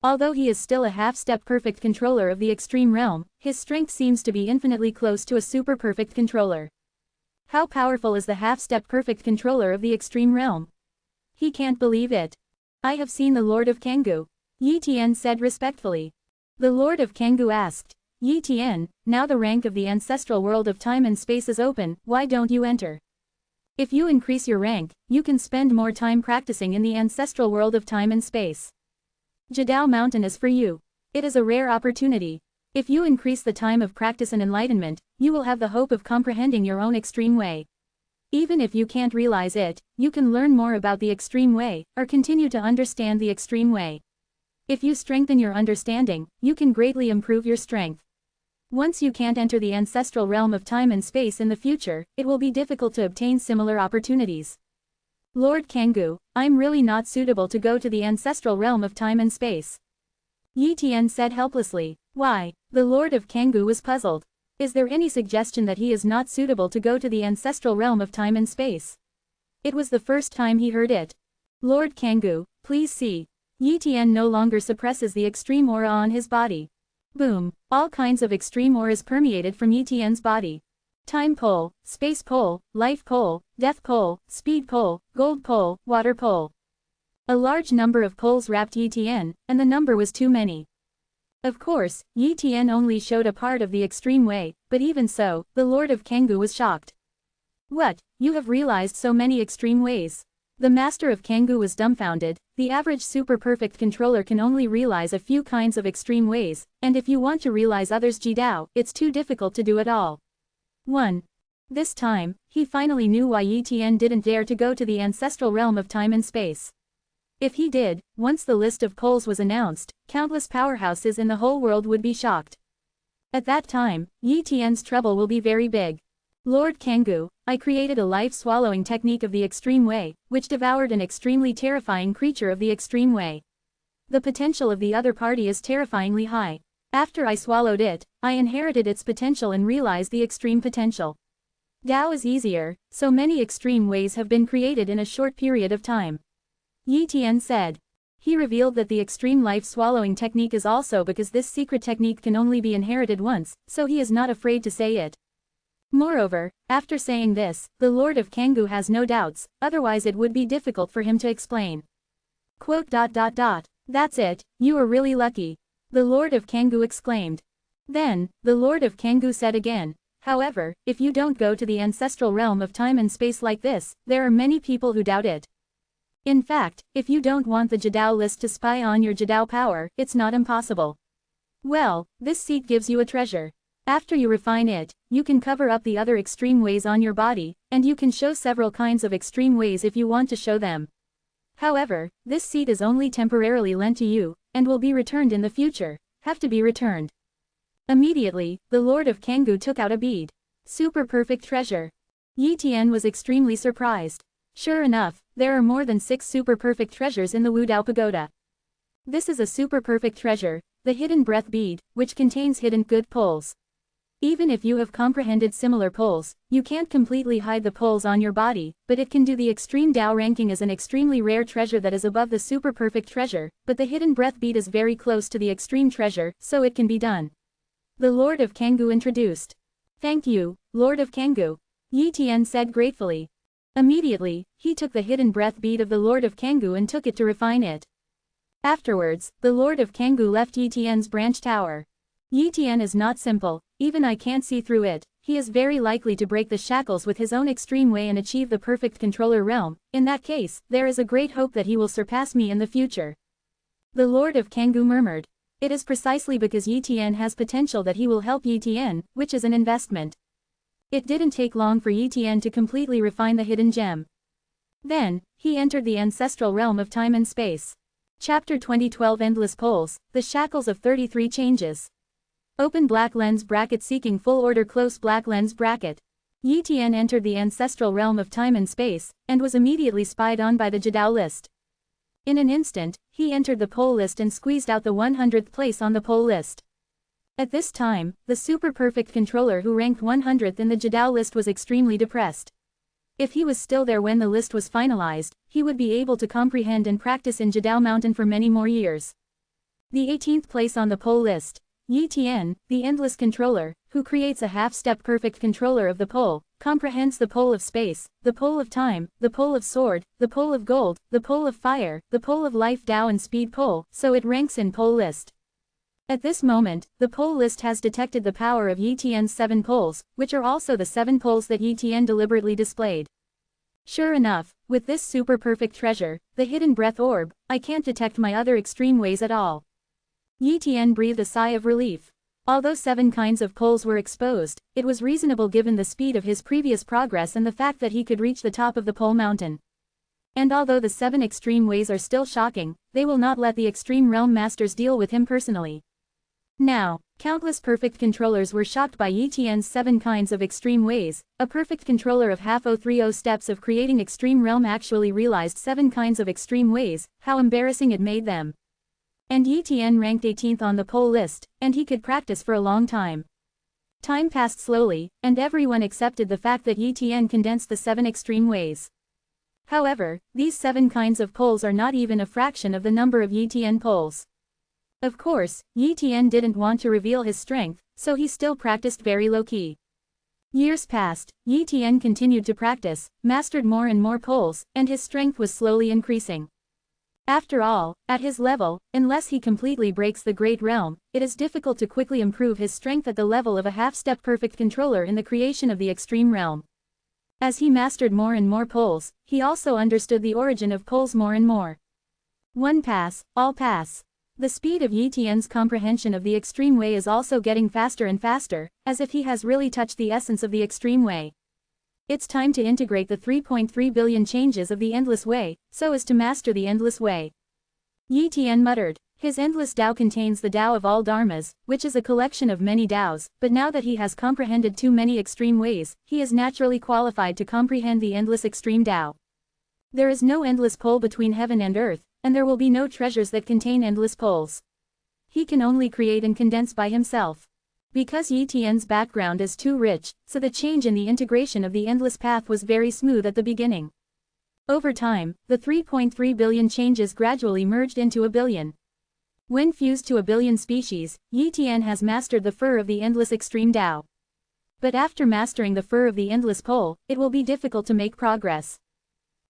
Although he is still a half-step perfect controller of the extreme realm, his strength seems to be infinitely close to a super perfect controller. How powerful is the half-step perfect controller of the extreme realm? He can't believe it. I have seen the Lord of Kangoo. Yi Tian said respectfully. The Lord of Kangoo asked, Yi Tian, now the rank of the ancestral world of time and space is open, why don't you enter? If you increase your rank, you can spend more time practicing in the ancestral world of time and space. Jidao Mountain is for you. It is a rare opportunity. If you increase the time of practice and enlightenment, you will have the hope of comprehending your own extreme way. Even if you can't realize it, you can learn more about the extreme way, or continue to understand the extreme way. If you strengthen your understanding, you can greatly improve your strength. Once you can't enter the ancestral realm of time and space in the future, it will be difficult to obtain similar opportunities. Lord Kangoo, I'm really not suitable to go to the ancestral realm of time and space. Yi Tian said helplessly. Why? The Lord of Kangoo was puzzled. Is there any suggestion that he is not suitable to go to the ancestral realm of time and space? It was the first time he heard it. Lord Kangoo, please see. Yi Tian no longer suppresses the extreme aura on his body. Boom, all kinds of extreme auras permeated from Yi Tian's body. Time pole, space pole, life pole, death pole, speed pole, gold pole, water pole. A large number of poles wrapped Yi Tian, and the number was too many. Of course, Yi Tian only showed a part of the extreme way, but even so, the Lord of Kangoo was shocked. What, you have realized so many extreme ways? The master of Kangoo was dumbfounded. The average super-perfect controller can only realize a few kinds of extreme ways, and if you want to realize others Jidao, it's too difficult to do it all. 1. This time, he finally knew why Yi Tian didn't dare to go to the ancestral realm of time and space. If he did, once the list of poles was announced, countless powerhouses in the whole world would be shocked. At that time, Yi Tian's trouble will be very big. Lord Kangoo, I created a life-swallowing technique of the extreme way, which devoured an extremely terrifying creature of the extreme way. The potential of the other party is terrifyingly high. After I swallowed it, I inherited its potential and realized the extreme potential. Dao is easier, so many extreme ways have been created in a short period of time. Yi Tian said. He revealed that the extreme life-swallowing technique is also because this secret technique can only be inherited once, so he is not afraid to say it. Moreover, after saying this, the Lord of Kangoo has no doubts, otherwise it would be difficult for him to explain. Quote. That's it, you are really lucky. The Lord of Kangoo exclaimed. Then, the Lord of Kangoo said again, however, if you don't go to the ancestral realm of time and space like this, there are many people who doubt it. In fact, if you don't want the Jidao list to spy on your Jidao power, it's not impossible. Well, this seat gives you a treasure. After you refine it, you can cover up the other extreme ways on your body, and you can show several kinds of extreme ways if you want to show them. However, this seat is only temporarily lent to you, and will be returned in the future. Have to be returned. Immediately, the Lord of Kangoo took out a bead. Super perfect treasure. Yi Tian was extremely surprised. Sure enough, there are more than 6 super perfect treasures in the Wudao Pagoda. This is a super perfect treasure, the hidden breath bead, which contains hidden good poles. Even if you have comprehended similar poles, you can't completely hide the poles on your body, but it can do the extreme Dao ranking as an extremely rare treasure that is above the super perfect treasure, but the hidden breath bead is very close to the extreme treasure, so it can be done. The Lord of Kangoo introduced. Thank you, Lord of Kangoo. Yi Tian said gratefully. Immediately, he took the hidden breath bead of the Lord of Kangoo and took it to refine it. Afterwards, the Lord of Kangoo left Yi Tian's branch tower. Yi Tian is not simple, even I can't see through it. He is very likely to break the shackles with his own extreme way and achieve the perfect controller realm. In that case, there is a great hope that he will surpass me in the future. The Lord of Kangoo murmured. It is precisely because Yi Tian has potential that he will help Yi Tian, which is an investment. It didn't take long for Yi Tian to completely refine the hidden gem. Then, he entered the ancestral realm of time and space. Chapter 2012 Endless Poles, The Shackles of 33 Changes. Open black lens bracket seeking full order close black lens bracket. Yi Tian entered the ancestral realm of time and space, and was immediately spied on by the Jidao list. In an instant, he entered the pole list and squeezed out the 100th place on the pole list. At this time, the super perfect controller who ranked 100th in the Jidao list was extremely depressed. If he was still there when the list was finalized, he would be able to comprehend and practice in Jidao Mountain for many more years. The 18th place on the pole list. Yi Tian, the endless controller, who creates a half-step perfect controller of the pole, comprehends the pole of space, the pole of time, the pole of sword, the pole of gold, the pole of fire, the pole of life Dao and speed pole, so it ranks in pole list. At this moment, the pole list has detected the power of Yi Tian's 7 poles, which are also the 7 poles that Yi Tian deliberately displayed. Sure enough, with this super perfect treasure, the hidden breath orb, I can't detect my other extreme ways at all. Yi Tian breathed a sigh of relief. Although 7 kinds of poles were exposed, it was reasonable given the speed of his previous progress and the fact that he could reach the top of the pole mountain. And although the 7 extreme ways are still shocking, they will not let the extreme realm masters deal with him personally. Now, countless perfect controllers were shocked by Yi Tian's 7 kinds of extreme ways. A perfect controller of half 030 steps of creating extreme realm actually realized 7 kinds of extreme ways, how embarrassing it made them. And Yi Tian ranked 18th on the pole list, and he could practice for a long time. Time passed slowly, and everyone accepted the fact that Yi Tian condensed the 7 extreme ways. However, these 7 kinds of poles are not even a fraction of the number of Yi Tian poles. Of course, Yi Tian didn't want to reveal his strength, so he still practiced very low-key. Years passed, Yi Tian continued to practice, mastered more and more poles, and his strength was slowly increasing. After all, at his level, unless he completely breaks the Great Realm, it is difficult to quickly improve his strength at the level of a half-step perfect controller in the creation of the Extreme Realm. As he mastered more and more poles, he also understood the origin of poles more and more. One pass, all pass. The speed of Yi Tian's comprehension of the extreme way is also getting faster and faster, as if he has really touched the essence of the extreme way. It's time to integrate the 3.3 billion changes of the endless way, so as to master the endless way. Yi Tian muttered. His endless Tao contains the Tao of all dharmas, which is a collection of many Taos, but now that he has comprehended too many extreme ways, he is naturally qualified to comprehend the endless extreme Tao. There is no endless pole between heaven and earth, and there will be no treasures that contain endless poles. He can only create and condense by himself. Because Yi Tian's background is too rich, so the change in the integration of the endless path was very smooth at the beginning. Over time, the 3.3 billion changes gradually merged into a billion. When fused to a billion species, Yi Tian has mastered the fur of the endless extreme Tao. But after mastering the fur of the endless pole, it will be difficult to make progress.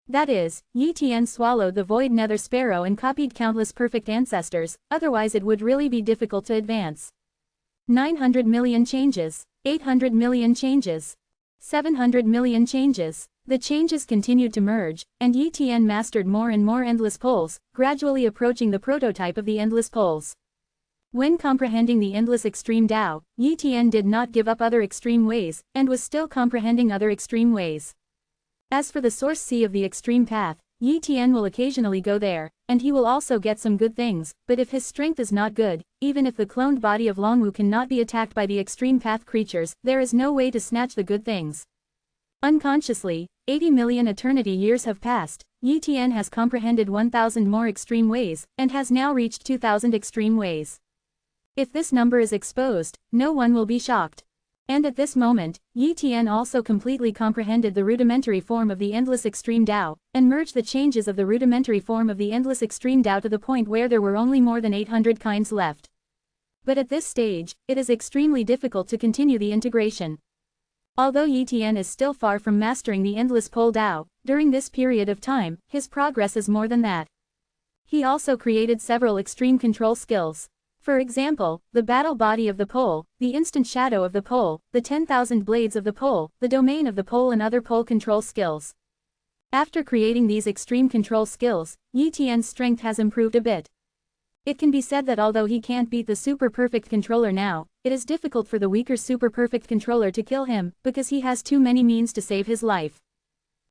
That is, Yi Tian swallowed the void nether sparrow and copied countless perfect ancestors, otherwise it would really be difficult to advance. 900 million changes, 800 million changes, 700 million changes. The changes continued to merge, and Yi Tian mastered more and more endless poles, gradually approaching the prototype of the endless poles. When comprehending the endless extreme Tao, Yi Tian did not give up other extreme ways, and was still comprehending other extreme ways. As for the source sea of the extreme path, Yi Tian will occasionally go there, and he will also get some good things, but if his strength is not good, even if the cloned body of Longwu cannot be attacked by the extreme path creatures, there is no way to snatch the good things. Unconsciously, 80 million eternity years have passed, Yi Tian has comprehended 1,000 more extreme ways, and has now reached 2,000 extreme ways. If this number is exposed, no one will be shocked. And at this moment, Yi Tian also completely comprehended the rudimentary form of the endless extreme Tao, and merged the changes of the rudimentary form of the endless extreme Tao to the point where there were only more than 800 kinds left. But at this stage, it is extremely difficult to continue the integration. Although Yi Tian is still far from mastering the endless pole Tao, during this period of time, his progress is more than that. He also created several extreme control skills. For example, the battle body of the pole, the instant shadow of the pole, the 10,000 blades of the pole, the domain of the pole and other pole control skills. After creating these extreme control skills, Yi Tian's strength has improved a bit. It can be said that although he can't beat the super perfect controller now, it is difficult for the weaker super perfect controller to kill him, because he has too many means to save his life.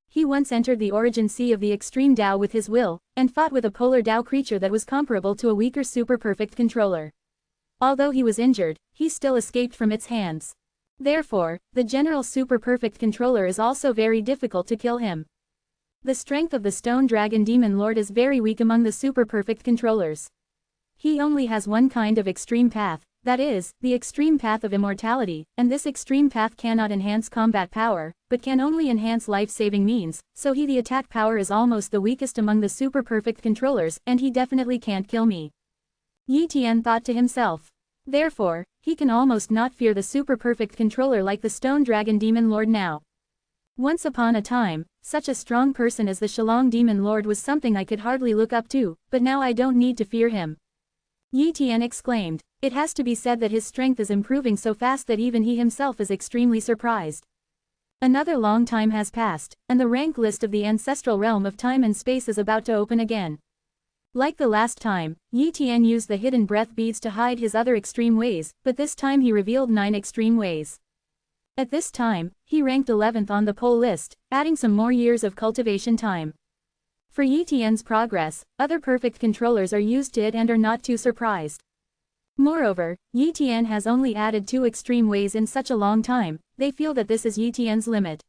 He once entered the origin sea of the extreme Tao with his will, and fought with a polar Tao creature that was comparable to a weaker super perfect controller. Although he was injured, he still escaped from its hands. Therefore, the general super perfect controller is also very difficult to kill him. The strength of the Stone Dragon Demon Lord is very weak among the super perfect controllers. He only has one kind of extreme path, that is, the extreme path of immortality, and this extreme path cannot enhance combat power, but can only enhance life-saving means, so the attack power is almost the weakest among the super perfect controllers, and he definitely can't kill me. Yi Tian thought to himself. Therefore, he can almost not fear the super perfect controller like the Stone Dragon Demon Lord now. Once upon a time, such a strong person as the Shillong Demon Lord was something I could hardly look up to, but now I don't need to fear him. Yi Tian exclaimed. It has to be said that his strength is improving so fast that even he himself is extremely surprised. Another long time has passed, and the rank list of the ancestral realm of time and space is about to open again. Like the last time, Yi Tian used the hidden breath beads to hide his other extreme ways, but this time he revealed 9 extreme ways. At this time, he ranked 11th on the pole list, adding some more years of cultivation time. For Yi Tian's progress, other perfect controllers are used to it and are not too surprised. Moreover, Yi Tian has only added 2 extreme ways in such a long time, they feel that this is Yi Tian's limit.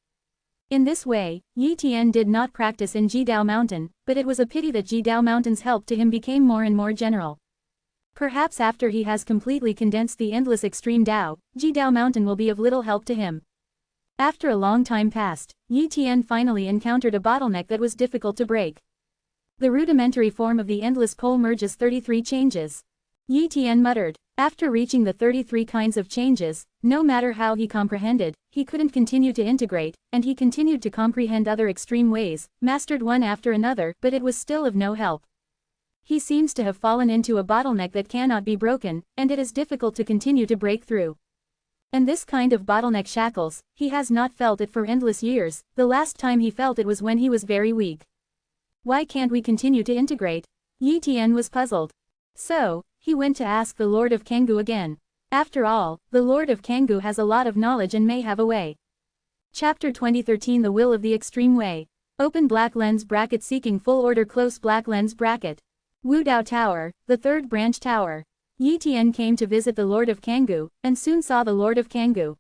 In this way, Yi Tian did not practice in Jidao Mountain, but it was a pity that Jidao Mountain's help to him became more and more general. Perhaps after he has completely condensed the endless extreme Tao, Jidao Mountain will be of little help to him. After a long time passed, Yi Tian finally encountered a bottleneck that was difficult to break. The rudimentary form of the endless pole merges 33 changes. Yi Tian muttered. After reaching the 33 kinds of changes, no matter how he comprehended, he couldn't continue to integrate, and he continued to comprehend other extreme ways, mastered one after another, but it was still of no help. He seems to have fallen into a bottleneck that cannot be broken, and it is difficult to continue to break through. And this kind of bottleneck shackles, he has not felt it for endless years. The last time he felt it was when he was very weak. Why can't we continue to integrate? Yi Tian was puzzled. So, he went to ask the Lord of Kangoo again. After all, the Lord of Kangoo has a lot of knowledge and may have a way. Chapter 2013 The Will of the Extreme Way. Open black lens bracket seeking full order close black lens bracket. Wu Dao Tower, the third branch tower. Yi Tian came to visit the Lord of Kangoo, and soon saw the Lord of Kangoo.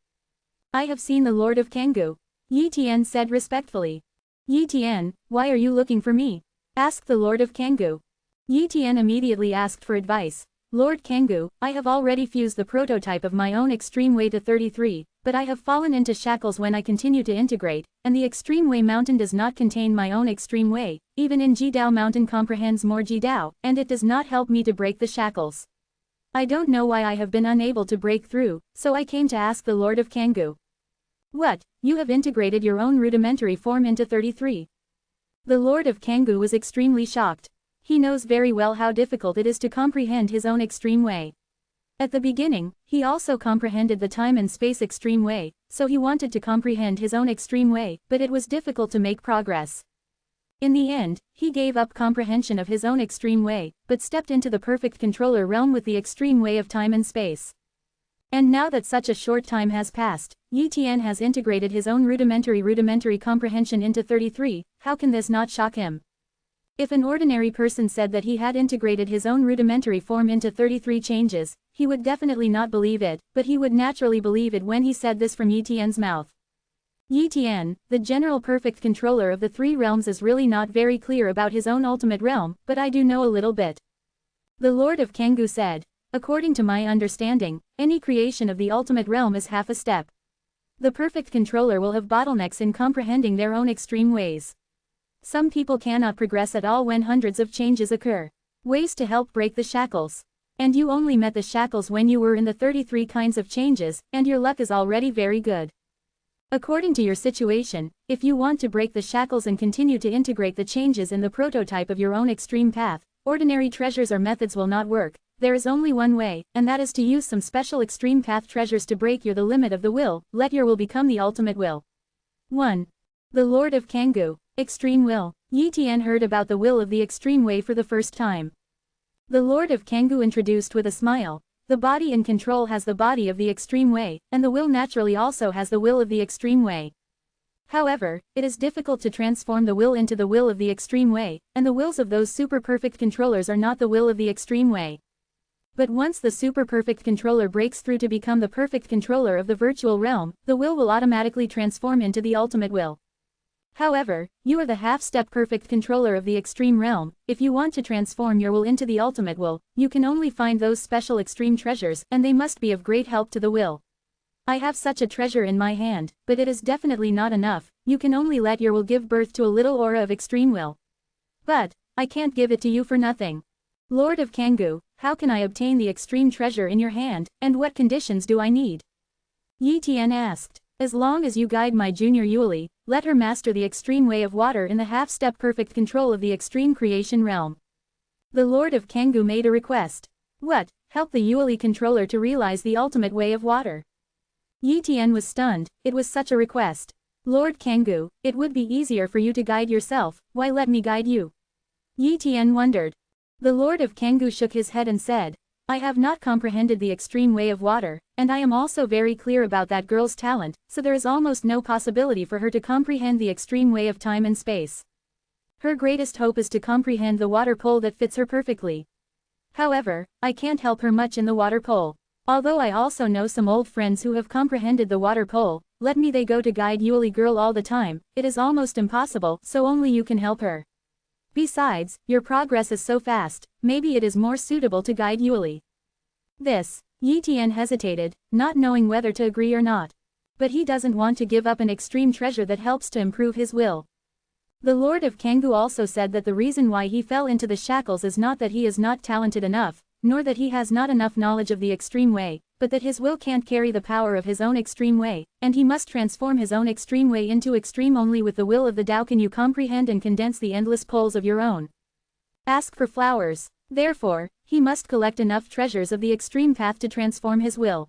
I have seen the Lord of Kangoo. Yi Tian said respectfully. Yi Tian, why are you looking for me? Asked the Lord of Kangoo. Yi Tian immediately asked for advice. Lord Kangoo, I have already fused the prototype of my own extreme way to 33, but I have fallen into shackles when I continue to integrate, and the extreme way mountain does not contain my own extreme way, even in Jidao mountain comprehends more Jidao, and it does not help me to break the shackles. I don't know why I have been unable to break through, so I came to ask the Lord of Kangoo. What, you have integrated your own rudimentary form into 33? The Lord of Kangoo was extremely shocked. He knows very well how difficult it is to comprehend his own extreme way. At the beginning, he also comprehended the time and space extreme way, so he wanted to comprehend his own extreme way, but it was difficult to make progress. In the end, he gave up comprehension of his own extreme way, but stepped into the perfect controller realm with the extreme way of time and space. And now that such a short time has passed, Yi Tian has integrated his own rudimentary comprehension into 33, how can this not shock him? If an ordinary person said that he had integrated his own rudimentary form into 33 changes, he would definitely not believe it, but he would naturally believe it when he said this from Yi Tian's mouth. Yi Tian, the general perfect controller of the three realms, is really not very clear about his own ultimate realm, but I do know a little bit. The Lord of Kangoo said, according to my understanding, any creation of the ultimate realm is half a step. The perfect controller will have bottlenecks in comprehending their own extreme ways. Some people cannot progress at all when hundreds of changes occur. Ways to help break the shackles. And you only met the shackles when you were in the 33 kinds of changes, and your luck is already very good. According to your situation, if you want to break the shackles and continue to integrate the changes in the prototype of your own extreme path, ordinary treasures or methods will not work. There is only one way, and that is to use some special extreme path treasures to break the limit of the will. Let your will become the ultimate will. 1. The Lord of Kangoo. Extreme Will. Yi Tian heard about the will of the extreme way for the first time. The Lord of Kangoo introduced with a smile. The body in control has the body of the extreme way, and the will naturally also has the will of the extreme way. However, it is difficult to transform the will into the will of the extreme way, and the wills of those super-perfect controllers are not the will of the extreme way. But once the super-perfect controller breaks through to become the perfect controller of the virtual realm, the will automatically transform into the ultimate will. However, you are the half-step perfect controller of the extreme realm. If you want to transform your will into the ultimate will, you can only find those special extreme treasures, and they must be of great help to the will. I have such a treasure in my hand, but it is definitely not enough. You can only let your will give birth to a little aura of extreme will. But I can't give it to you for nothing. Lord of Kangoo, how can I obtain the extreme treasure in your hand, and what conditions do I need? Yi Tian asked. As long as you guide my junior Yuli, let her master the extreme way of water in the half-step perfect control of the extreme creation realm. The Lord of Kangoo made a request. What? Help the Yuli controller to realize the ultimate way of water. Yi Tian was stunned. It was such a request. Lord Kangoo, it would be easier for you to guide yourself. Why let me guide you? Yi Tian wondered. The Lord of Kangoo shook his head and said, I have not comprehended the extreme way of water, and I am also very clear about that girl's talent, so there is almost no possibility for her to comprehend the extreme way of time and space. Her greatest hope is to comprehend the water pole that fits her perfectly. However, I can't help her much in the water pole. Although I also know some old friends who have comprehended the water pole, let me they go to guide Yuli girl all the time. It is almost impossible, so only you can help her. Besides, your progress is so fast, maybe it is more suitable to guide Yuli. This. Yi Tian hesitated, not knowing whether to agree or not. But he doesn't want to give up an extreme treasure that helps to improve his will. The Lord of Kangoo also said that the reason why he fell into the shackles is not that he is not talented enough, nor that he has not enough knowledge of the extreme way, but that his will can't carry the power of his own extreme way, and he must transform his own extreme way into extreme only with the will of the Tao. Can you comprehend and condense the endless poles of your own? Ask for flowers. Therefore, he must collect enough treasures of the extreme path to transform his will.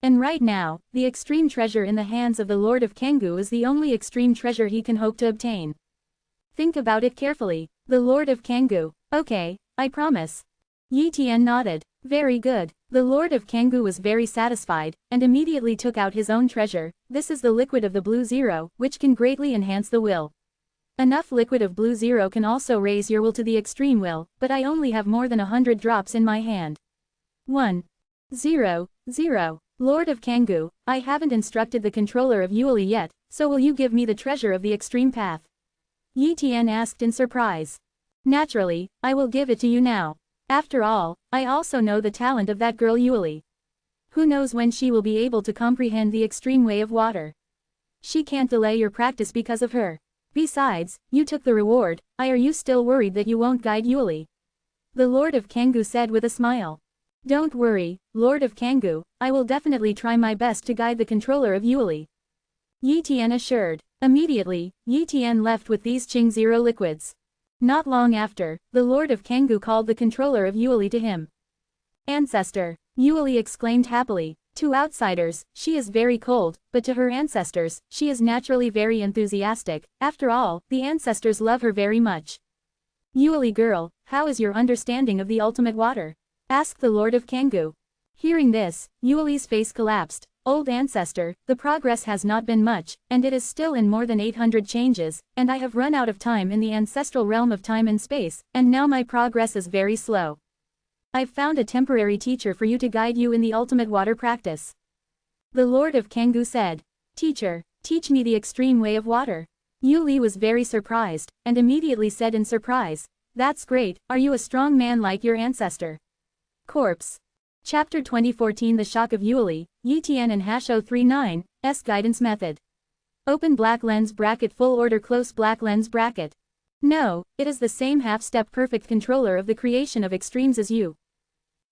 And right now, the extreme treasure in the hands of the Lord of Kangoo is the only extreme treasure he can hope to obtain. Think about it carefully. The Lord of Kangoo. Okay, I promise. Yi Tian nodded. Very good. The Lord of Kangoo was very satisfied, and immediately took out his own treasure. This is the liquid of the blue zero, which can greatly enhance the will. Enough liquid of blue zero can also raise your will to the extreme will, but I only have more than 100 drops in my hand. 1. 0. 0. Lord of Kangoo, I haven't instructed the controller of Yueli yet, so will you give me the treasure of the extreme path? Yi Tian asked in surprise. Naturally, I will give it to you now. After all, I also know the talent of that girl Yueli. Who knows when she will be able to comprehend the extreme way of water? She can't delay your practice because of her. Besides, you took the reward. Are you still worried that you won't guide Yueli? The Lord of Kangoo said with a smile. Don't worry, Lord of Kangoo, I will definitely try my best to guide the controller of Yueli. Yi Tian assured. Immediately, Yi Tian left with these Qing Zero liquids. Not long after, the Lord of Kangoo called the controller of Yueli to him. Ancestor, Yueli exclaimed happily. To outsiders, she is very cold, but to her ancestors, she is naturally very enthusiastic. After all, the ancestors love her very much. Yueli girl, how is your understanding of the ultimate water? Asked the Lord of Kangoo. Hearing this, Yueli's face collapsed. Old ancestor, the progress has not been much, and it is still in more than 800 changes, and I have run out of time in the ancestral realm of time and space, and now my progress is very slow. I've found a temporary teacher for you to guide you in the ultimate water practice. The Lord of Kangoo said. Teacher, teach me the extreme way of water. Yu Li was very surprised, and immediately said in surprise, That's great, are you a strong man like your ancestor? Corpse. Chapter 2014 The Shock of Yueli, Yi Tian and Hash039, S Guidance Method. Open black lens bracket full order close black lens bracket. No, it is the same half-step perfect controller of the creation of extremes as you.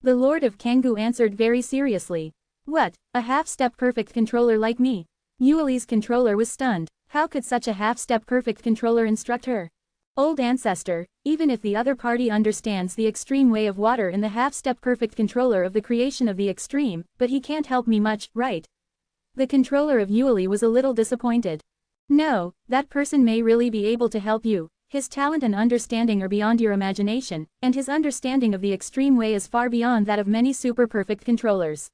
The Lord of Kangoo answered very seriously. What, a half-step perfect controller like me? Yueli's controller was stunned. How could such a half-step perfect controller instruct her? Old ancestor, even if the other party understands the extreme way of water in the half-step perfect controller of the creation of the extreme, but he can't help me much, right? The controller of Yueli was a little disappointed. No, that person may really be able to help you. His talent and understanding are beyond your imagination, and his understanding of the extreme way is far beyond that of many super-perfect controllers.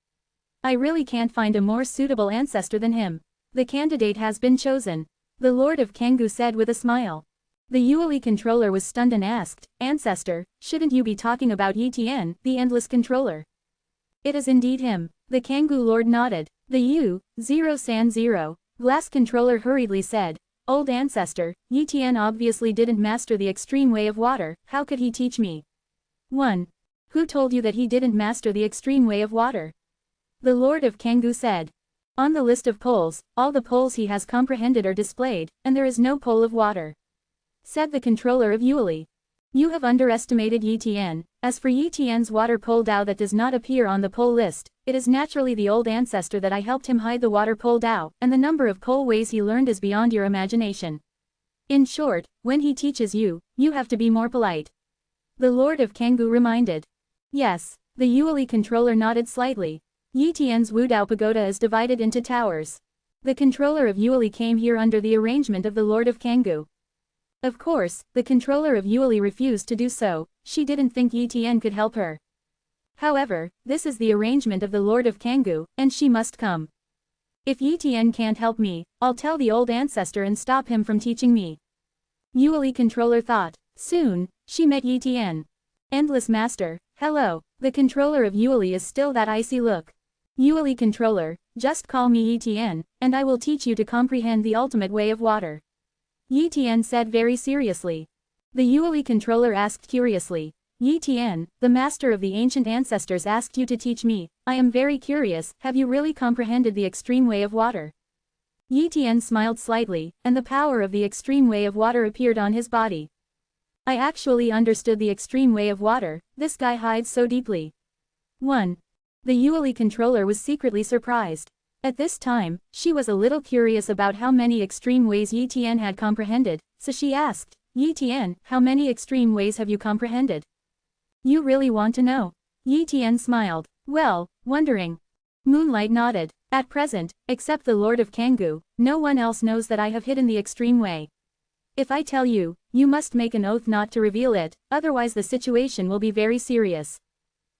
I really can't find a more suitable ancestor than him. The candidate has been chosen. The Lord of Kangoo said with a smile. The Yueli controller was stunned and asked, Ancestor, shouldn't you be talking about Yi Tian, the endless controller? It is indeed him. The Kangoo Lord nodded. The U-0 glass controller hurriedly said, Old ancestor, Yi Tian obviously didn't master the extreme way of water, how could he teach me? 1. Who told you that he didn't master the extreme way of water? The Lord of Kangoo said. On the list of poles, all the poles he has comprehended are displayed, and there is no pole of water. Said the controller of Yueli. You have underestimated Yi Tian. As for Yi Tian's water pole Dao that does not appear on the pole list, it is naturally the old ancestor that I helped him hide the water pole Dao, and the number of pole ways he learned is beyond your imagination. In short, when he teaches you, you have to be more polite. The Lord of Kangoo reminded. Yes, the Yueli controller nodded slightly. Yi Tian's Wu Dao pagoda is divided into towers. The controller of Yueli came here under the arrangement of the Lord of Kangoo. Of course, the controller of Yueli refused to do so. She didn't think Yi Tian could help her. However, this is the arrangement of the Lord of Kangoo, and she must come. If Yi Tian can't help me, I'll tell the old ancestor and stop him from teaching me. Yueli controller thought. Soon, she met Yi Tian. Endless master, hello. The controller of Yueli is still that icy look. Yueli controller, just call me Yi Tian, and I will teach you to comprehend the ultimate way of water. Yi Tian said very seriously. The Yueli controller asked curiously. Yi Tian, the master of the ancient ancestors asked you to teach me. I am very curious, have you really comprehended the extreme way of water? Yi Tian smiled slightly, and the power of the extreme way of water appeared on his body. I actually understood the extreme way of water, this guy hides so deeply. 1. The Yueli controller was secretly surprised. At this time, she was a little curious about how many extreme ways Yi Tian had comprehended, so she asked, Yi Tian, how many extreme ways have you comprehended? You really want to know? Yi Tian smiled. Well, wondering. Moonlight nodded. At present, except the Lord of Kangoo, no one else knows that I have hidden the extreme way. If I tell you, you must make an oath not to reveal it, otherwise the situation will be very serious.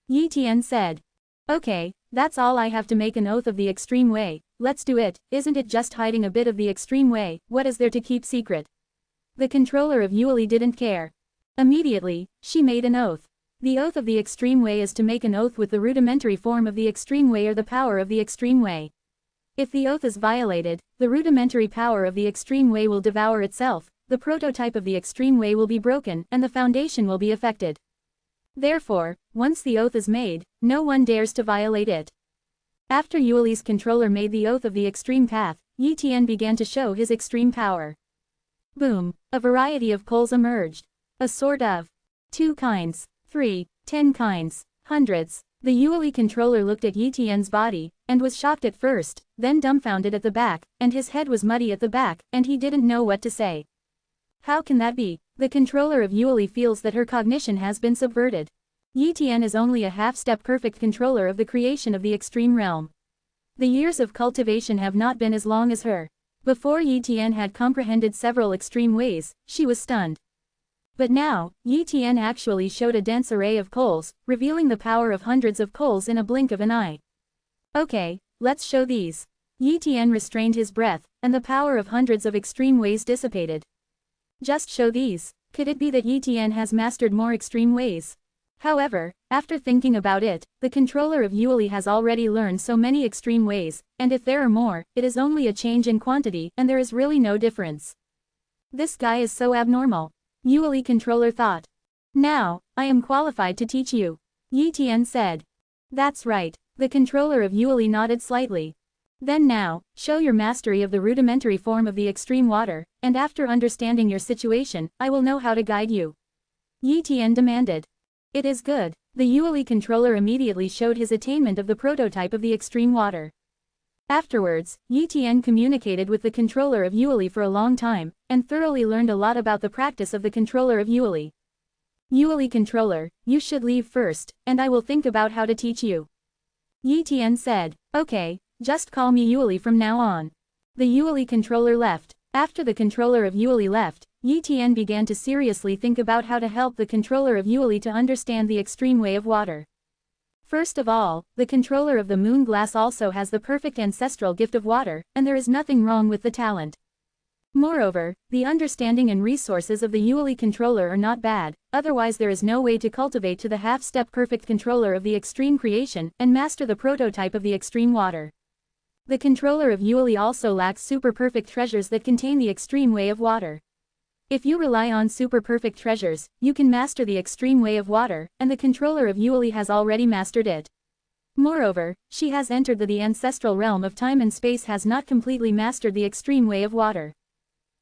Yi Tian said. Okay, that's all I have to make an oath of the extreme way, let's do it, isn't it just hiding a bit of the extreme way, what is there to keep secret? The controller of Yueli didn't care. Immediately, she made an oath. The oath of the extreme way is to make an oath with the rudimentary form of the extreme way or the power of the extreme way. If the oath is violated, the rudimentary power of the extreme way will devour itself, the prototype of the extreme way will be broken, and the foundation will be affected. Therefore, once the oath is made, no one dares to violate it. After Yueli's controller made the oath of the extreme path, Yi Tian began to show his extreme power. Boom! A variety of poles emerged. A sort of 2 kinds, 3, 10 kinds, hundreds. The Yueli controller looked at Yi Tian's body, and was shocked at first, then dumbfounded at the back, and his head was muddy at the back, and he didn't know what to say. How can that be? The controller of Yueli feels that her cognition has been subverted. Yi Tian is only a half-step perfect controller of the creation of the extreme realm. The years of cultivation have not been as long as her. Before Yi Tian had comprehended several extreme ways, she was stunned. But now, Yi Tian actually showed a dense array of coals, revealing the power of hundreds of coals in a blink of an eye. Okay, let's show these. Yi Tian restrained his breath, and the power of hundreds of extreme ways dissipated. Just show these. Could it be that Yi Tian has mastered more extreme ways? However, after thinking about it, the controller of Yueli has already learned so many extreme ways, and if there are more, it is only a change in quantity and there is really no difference. This guy is so abnormal. Yueli controller thought. Now, I am qualified to teach you. Yi Tian said. That's right. The controller of Yueli nodded slightly. Then now, show your mastery of the rudimentary form of the extreme water, and after understanding your situation, I will know how to guide you. Yi Tian demanded. It is good. The Yueli controller immediately showed his attainment of the prototype of the extreme water. Afterwards, Yi Tian communicated with the controller of Yueli for a long time, and thoroughly learned a lot about the practice of the controller of Yueli. Yueli controller, you should leave first, and I will think about how to teach you. Yi Tian said. Okay, just call me Yueli from now on. The Yueli controller left. After the controller of Yueli left, Yi Tian began to seriously think about how to help the controller of Yueli to understand the extreme way of water. First of all, the controller of the moon glass also has the perfect ancestral gift of water, and there is nothing wrong with the talent. Moreover, the understanding and resources of the Yueli controller are not bad, otherwise there is no way to cultivate to the half-step perfect controller of the extreme creation and master the prototype of the extreme water. The controller of Yueli also lacks super-perfect treasures that contain the extreme way of water. If you rely on super-perfect treasures, you can master the extreme way of water, and the controller of Yueli has already mastered it. Moreover, she has entered the ancestral realm of time and space has not completely mastered the extreme way of water.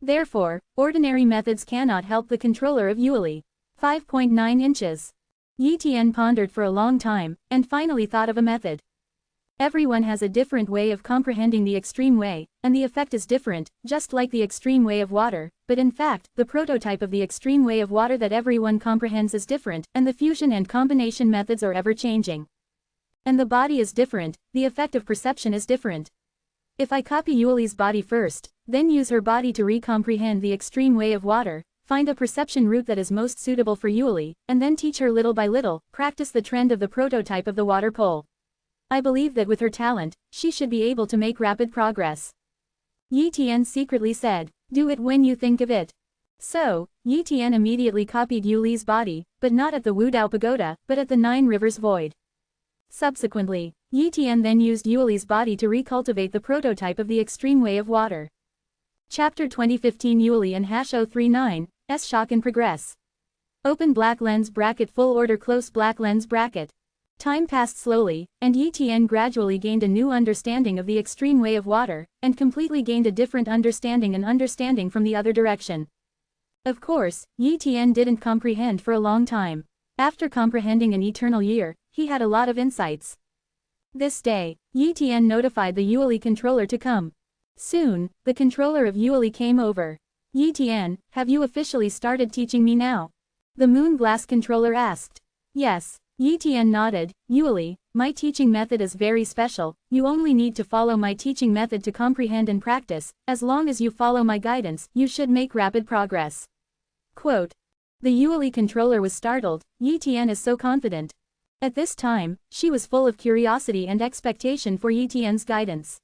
Therefore, ordinary methods cannot help the controller of Yueli. 5.9 inches. Yi Tian pondered for a long time, and finally thought of a method. Everyone has a different way of comprehending the extreme way, and the effect is different, just like the extreme way of water, but in fact, the prototype of the extreme way of water that everyone comprehends is different, and the fusion and combination methods are ever-changing. And the body is different, the effect of perception is different. If I copy Yueli's body first, then use her body to recomprehend the extreme way of water, find a perception route that is most suitable for Yueli, and then teach her little by little, practice the trend of the prototype of the water pole. I believe that with her talent, she should be able to make rapid progress. Yi Tian secretly said, do it when you think of it. So, Yi Tian immediately copied Yueli's body, but not at the Wudao Pagoda, but at the Nine Rivers Void. Subsequently, Yi Tian then used Yueli's body to recultivate the prototype of the extreme way of water. Chapter 2015 Yueli and #039, S shock in progress. Open black lens bracket full order close black lens bracket. Time passed slowly, and Yi Tian gradually gained a new understanding of the extreme way of water, and completely gained a different understanding from the other direction. Of course, Yi Tian didn't comprehend for a long time. After comprehending an eternal year, he had a lot of insights. This day, Yi Tian notified the Yueli controller to come. Soon, the controller of Yueli came over. Yi Tian, have you officially started teaching me now? The moon glass controller asked. Yes. Yi Tian nodded. Yueli, my teaching method is very special, you only need to follow my teaching method to comprehend and practice, as long as you follow my guidance, you should make rapid progress. Quote. The Yueli controller was startled, Yi Tian is so confident. At this time, she was full of curiosity and expectation for Yi Tian's guidance.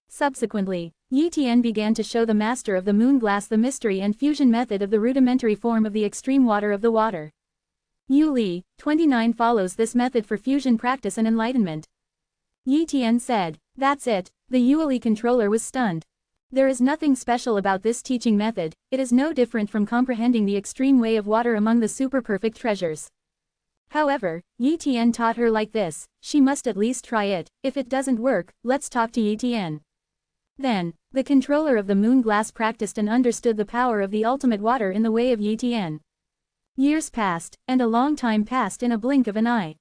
Subsequently, Yi Tian began to show the master of the moon glass the mystery and fusion method of the rudimentary form of the extreme water of the water. Yu Li, 29 follows this method for fusion practice and enlightenment. Yi Tian said. That's it. The Yueli controller was stunned. There is nothing special about this teaching method, it is no different from comprehending the extreme way of water among the super-perfect treasures. However, Yi Tian taught her like this, she must at least try it, if it doesn't work, let's talk to Yi Tian. Then, the controller of the moon glass practiced and understood the power of the ultimate water in the way of Yi Tian. Years passed, and a long time passed in a blink of an eye.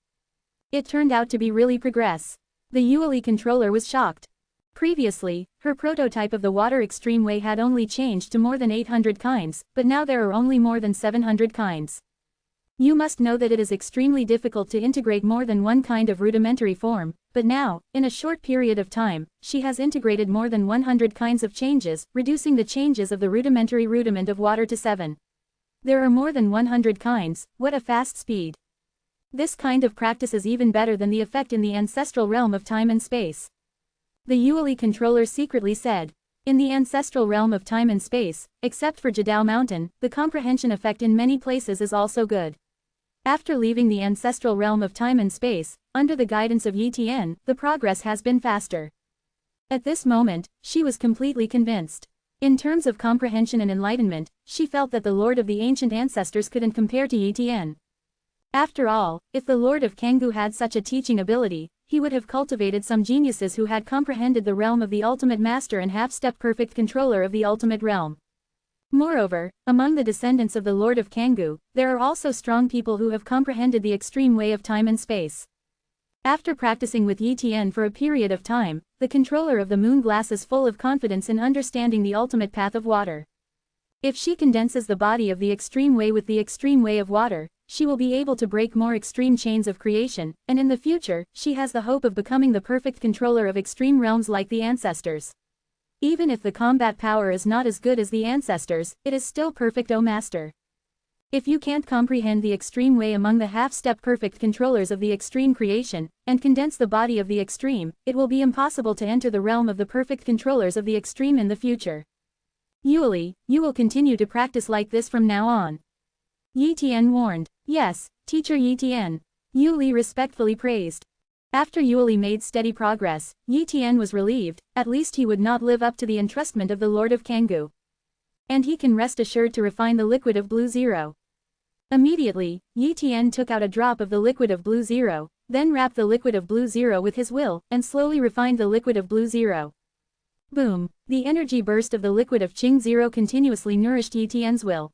It turned out to be really progress. The Yueli controller was shocked. Previously, her prototype of the water extreme way had only changed to more than 800 kinds, but now there are only more than 700 kinds. You must know that it is extremely difficult to integrate more than one kind of rudimentary form, but now, in a short period of time, she has integrated more than 100 kinds of changes, reducing the changes of the rudimentary rudiment of water to 7. There are more than 100 kinds, what a fast speed. This kind of practice is even better than the effect in the ancestral realm of time and space. The Yueli controller secretly said. In the ancestral realm of time and space, except for Jadao Mountain, the comprehension effect in many places is also good. After leaving the ancestral realm of time and space, under the guidance of Yi Tian, the progress has been faster. At this moment, she was completely convinced. In terms of comprehension and enlightenment, she felt that the Lord of the ancient ancestors couldn't compare to Yi Tian. After all, if the Lord of Kangoo had such a teaching ability, he would have cultivated some geniuses who had comprehended the realm of the ultimate master and half-step perfect controller of the ultimate realm. Moreover, among the descendants of the Lord of Kangoo, there are also strong people who have comprehended the extreme way of time and space. After practicing with Yi Tian for a period of time, the controller of the moon glass is full of confidence in understanding the ultimate path of water. If she condenses the body of the extreme way with the extreme way of water, she will be able to break more extreme chains of creation, and in the future, she has the hope of becoming the perfect controller of extreme realms like the ancestors. Even if the combat power is not as good as the ancestors, it is still perfect, O Master. If you can't comprehend the extreme way among the half-step perfect controllers of the extreme creation, and condense the body of the extreme, it will be impossible to enter the realm of the perfect controllers of the extreme in the future. Yueli, you will continue to practice like this from now on. Yi Tian warned. Yes, teacher Yi Tian. Yueli respectfully praised. After Yueli made steady progress, Yi Tian was relieved, at least he would not live up to the entrustment of the Lord of Kangoo. And he can rest assured to refine the liquid of blue zero. Immediately, Yi Tian took out a drop of the liquid of blue zero, then wrapped the liquid of blue zero with his will, and slowly refined the liquid of blue zero. Boom! The energy burst of the liquid of Qing zero continuously nourished Yi Tian's will.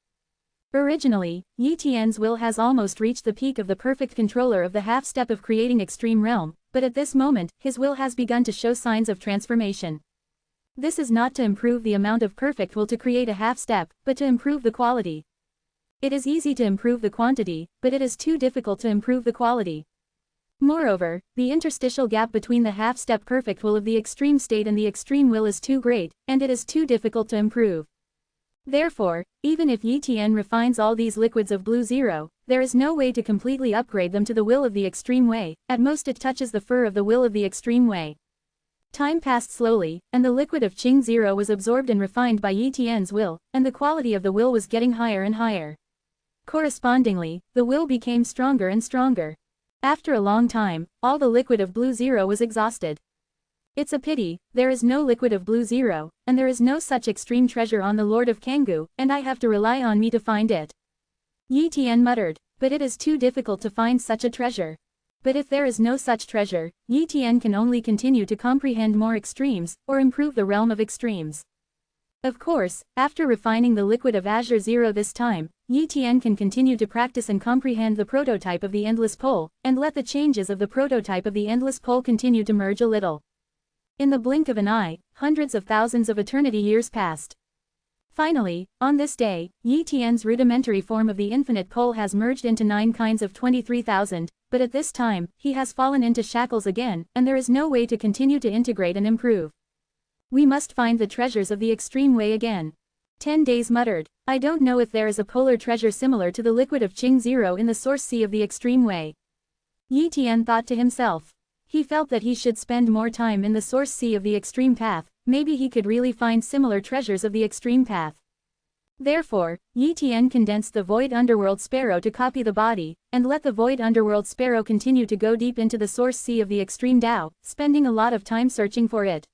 Originally, Yi Tian's will has almost reached the peak of the perfect controller of the half-step of creating extreme realm, but at this moment, his will has begun to show signs of transformation. This is not to improve the amount of perfect will to create a half-step, but to improve the quality. It is easy to improve the quantity, but it is too difficult to improve the quality. Moreover, the interstitial gap between the half-step perfect will of the extreme state and the extreme will is too great, and it is too difficult to improve. Therefore, even if Yi Tian refines all these liquids of blue zero, there is no way to completely upgrade them to the will of the extreme way, at most it touches the fur of the will of the extreme way. Time passed slowly, and the liquid of Qing zero was absorbed and refined by Yi Tian's will, and the quality of the will was getting higher and higher. Correspondingly, the will became stronger and stronger. After a long time, all the liquid of blue zero was exhausted. It's a pity, there is no liquid of blue zero, and there is no such extreme treasure on the Lord of Kangoo, and I have to rely on me to find it. Yi Tian muttered, but it is too difficult to find such a treasure. But if there is no such treasure, Yi Tian can only continue to comprehend more extremes, or improve the realm of extremes. Of course, after refining the liquid of Azure Zero this time, Yi Tian can continue to practice and comprehend the prototype of the endless pole, and let the changes of the prototype of the endless pole continue to merge a little. In the blink of an eye, hundreds of thousands of eternity years passed. Finally, on this day, Yi Tian's rudimentary form of the infinite pole has merged into 9 kinds of 23,000, but at this time, he has fallen into shackles again, and there is no way to continue to integrate and improve. We must find the treasures of the extreme way again. 10 days muttered. I don't know if there is a polar treasure similar to the liquid of Qing Zero in the source sea of the extreme way. Yi Tian thought to himself. He felt that he should spend more time in the source sea of the extreme path, maybe he could really find similar treasures of the extreme path. Therefore, Yi Tian condensed the void underworld sparrow to copy the body, and let the void underworld sparrow continue to go deep into the source sea of the extreme Tao, spending a lot of time searching for it.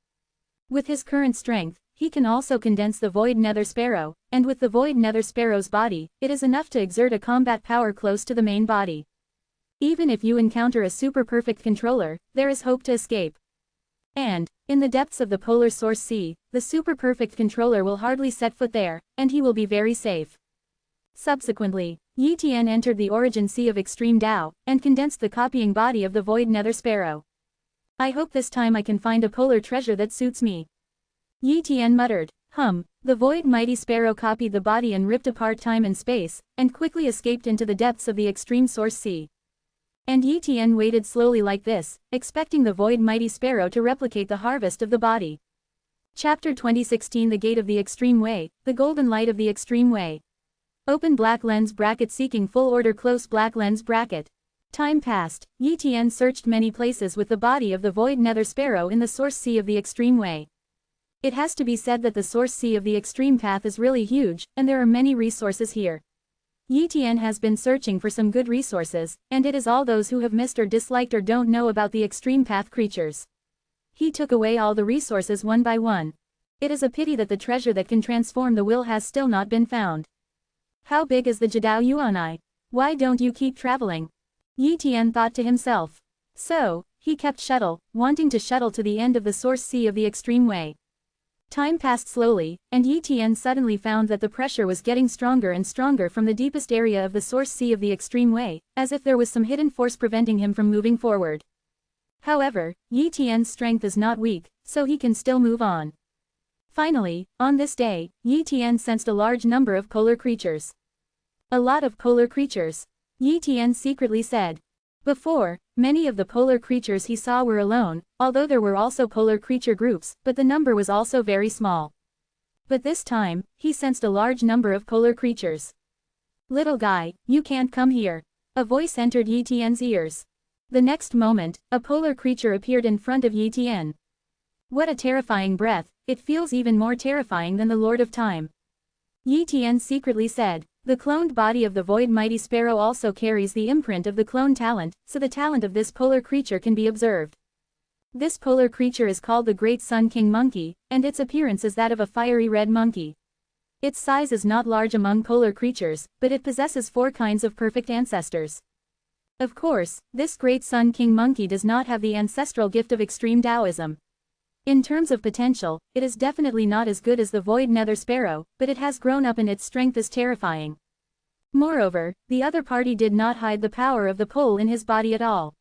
With his current strength, he can also condense the void nether sparrow, and with the void nether sparrow's body, it is enough to exert a combat power close to the main body. Even if you encounter a super-perfect controller, there is hope to escape. And, in the depths of the polar source sea, the super-perfect controller will hardly set foot there, and he will be very safe. Subsequently, Yi Tian entered the origin sea of extreme Tao, and condensed the copying body of the void nether sparrow. I hope this time I can find a polar treasure that suits me. Yi Tian muttered. The void mighty sparrow copied the body and ripped apart time and space, and quickly escaped into the depths of the extreme source sea. And Yi Tian waited slowly like this, expecting the void mighty sparrow to replicate the harvest of the body. Chapter 2016 The Gate of the Extreme Way, the Golden Light of the Extreme Way. Open black lens bracket seeking full order close black lens bracket. Time passed, Yi Tian searched many places with the body of the void nether sparrow in the source sea of the extreme way. It has to be said that the source sea of the extreme path is really huge, and there are many resources here. Yi Tian has been searching for some good resources, and it is all those who have missed or disliked or don't know about the extreme path creatures. He took away all the resources one by one. It is a pity that the treasure that can transform the will has still not been found. How big is the Jadao Yuanai? Why don't you keep traveling? Yi Tian thought to himself. So, he kept wanting to shuttle to the end of the source sea of the extreme way. Time passed slowly, and Yi Tian suddenly found that the pressure was getting stronger and stronger from the deepest area of the source sea of the extreme way, as if there was some hidden force preventing him from moving forward. However, Yi Tian's strength is not weak, so he can still move on. Finally, on this day, Yi Tian sensed a large number of polar creatures. A lot of polar creatures, Yi Tian secretly said. Before, many of the polar creatures he saw were alone, although there were also polar creature groups, but the number was also very small. But this time, he sensed a large number of polar creatures. Little guy, you can't come here. A voice entered Yi Tian's ears. The next moment, a polar creature appeared in front of Yi Tian. What a terrifying breath, it feels even more terrifying than the Lord of Time. Yi Tian secretly said. The cloned body of the void mighty sparrow also carries the imprint of the clone talent, so the talent of this polar creature can be observed. This polar creature is called the Great Sun King Monkey, and its appearance is that of a fiery red monkey. Its size is not large among polar creatures, but it possesses 4 kinds of perfect ancestors. Of course, this Great Sun King Monkey does not have the ancestral gift of extreme Taoism. In terms of potential, it is definitely not as good as the void nether sparrow, but it has grown up and its strength is terrifying. Moreover, the other party did not hide the power of the pole in his body at all.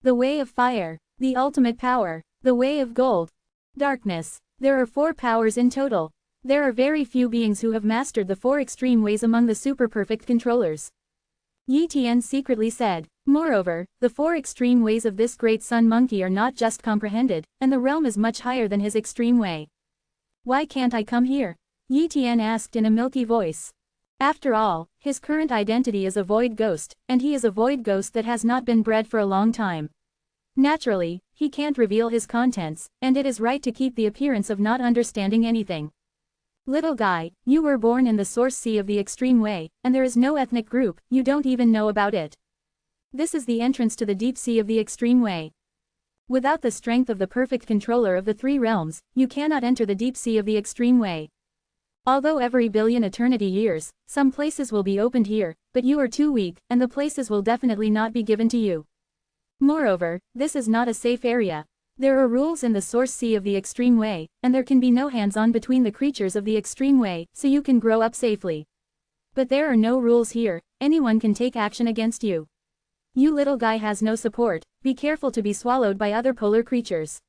The way of fire, the ultimate power, the way of gold. Darkness. There are 4 powers in total. There are very few beings who have mastered the 4 extreme ways among the super-perfect controllers. Yi Tian secretly said. Moreover, the 4 extreme ways of this great sun monkey are not just comprehended, and the realm is much higher than his extreme way. Why can't I come here? Yi Tian asked in a milky voice. After all, his current identity is a void ghost, and he is a void ghost that has not been bred for a long time. Naturally, he can't reveal his contents, and it is right to keep the appearance of not understanding anything. Little guy, you were born in the source sea of the extreme way, and there is no ethnic group, you don't even know about it. This is the entrance to the deep sea of the extreme way. Without the strength of the perfect controller of the 3 realms, you cannot enter the deep sea of the extreme way. Although every billion eternity years, some places will be opened here, but you are too weak, and the places will definitely not be given to you. Moreover, this is not a safe area. There are rules in the source sea of the extreme way, and there can be no hands-on between the creatures of the extreme way, so you can grow up safely. But there are no rules here, anyone can take action against you. You little guy has no support, be careful to be swallowed by other polar creatures.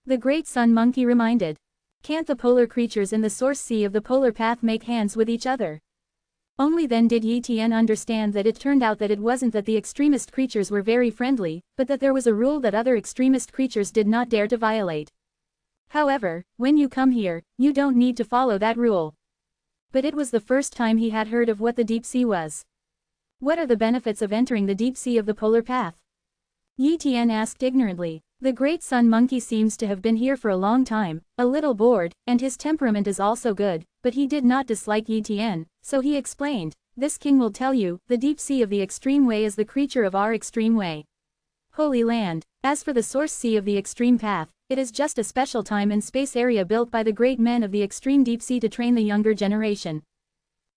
The great sun monkey reminded. Can't the polar creatures in the source sea of the polar path make hands with each other? Only then did Yi Tian understand that it turned out that it wasn't that the extremist creatures were very friendly, but that there was a rule that other extremist creatures did not dare to violate. However, when you come here, you don't need to follow that rule. But it was the first time he had heard of what the deep sea was. What are the benefits of entering the deep sea of the polar path? Yi Tian asked ignorantly. The great sun monkey seems to have been here for a long time, a little bored, and his temperament is also good, but he did not dislike Yi Tian, so he explained, this king will tell you, the deep sea of the extreme way is the creature of our extreme way. Holy land. As for the source sea of the extreme path, it is just a special time and space area built by the great men of the extreme deep sea to train the younger generation.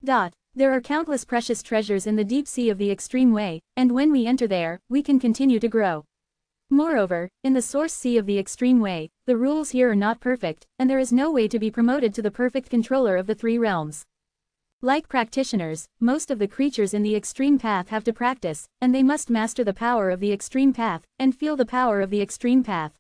There are countless precious treasures in the deep sea of the extreme way, and when we enter there, we can continue to grow. Moreover, in the source sea of the extreme way, the rules here are not perfect, and there is no way to be promoted to the perfect controller of the three realms. Like practitioners, most of the creatures in the extreme path have to practice, and they must master the power of the extreme path, and feel the power of the extreme path.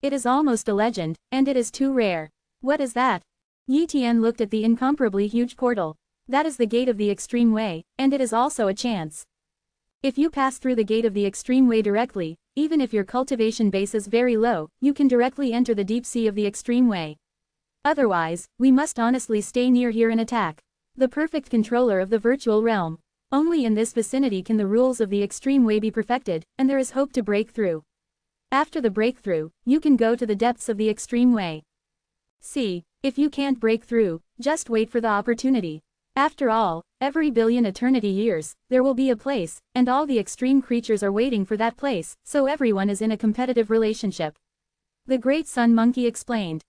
It is almost a legend, and it is too rare. What is that? Yi Tian looked at the incomparably huge portal. That is the gate of the extreme way, and it is also a chance. If you pass through the gate of the extreme way directly, even if your cultivation base is very low, you can directly enter the deep sea of the extreme way. Otherwise, we must honestly stay near here and attack. The perfect controller of the virtual realm. Only in this vicinity can the rules of the extreme way be perfected, and there is hope to break through. After the breakthrough, you can go to the depths of the extreme way. See, if you can't break through, just wait for the opportunity. After all, every billion eternity years, there will be a place, and all the extreme creatures are waiting for that place, so everyone is in a competitive relationship. The great sun monkey explained.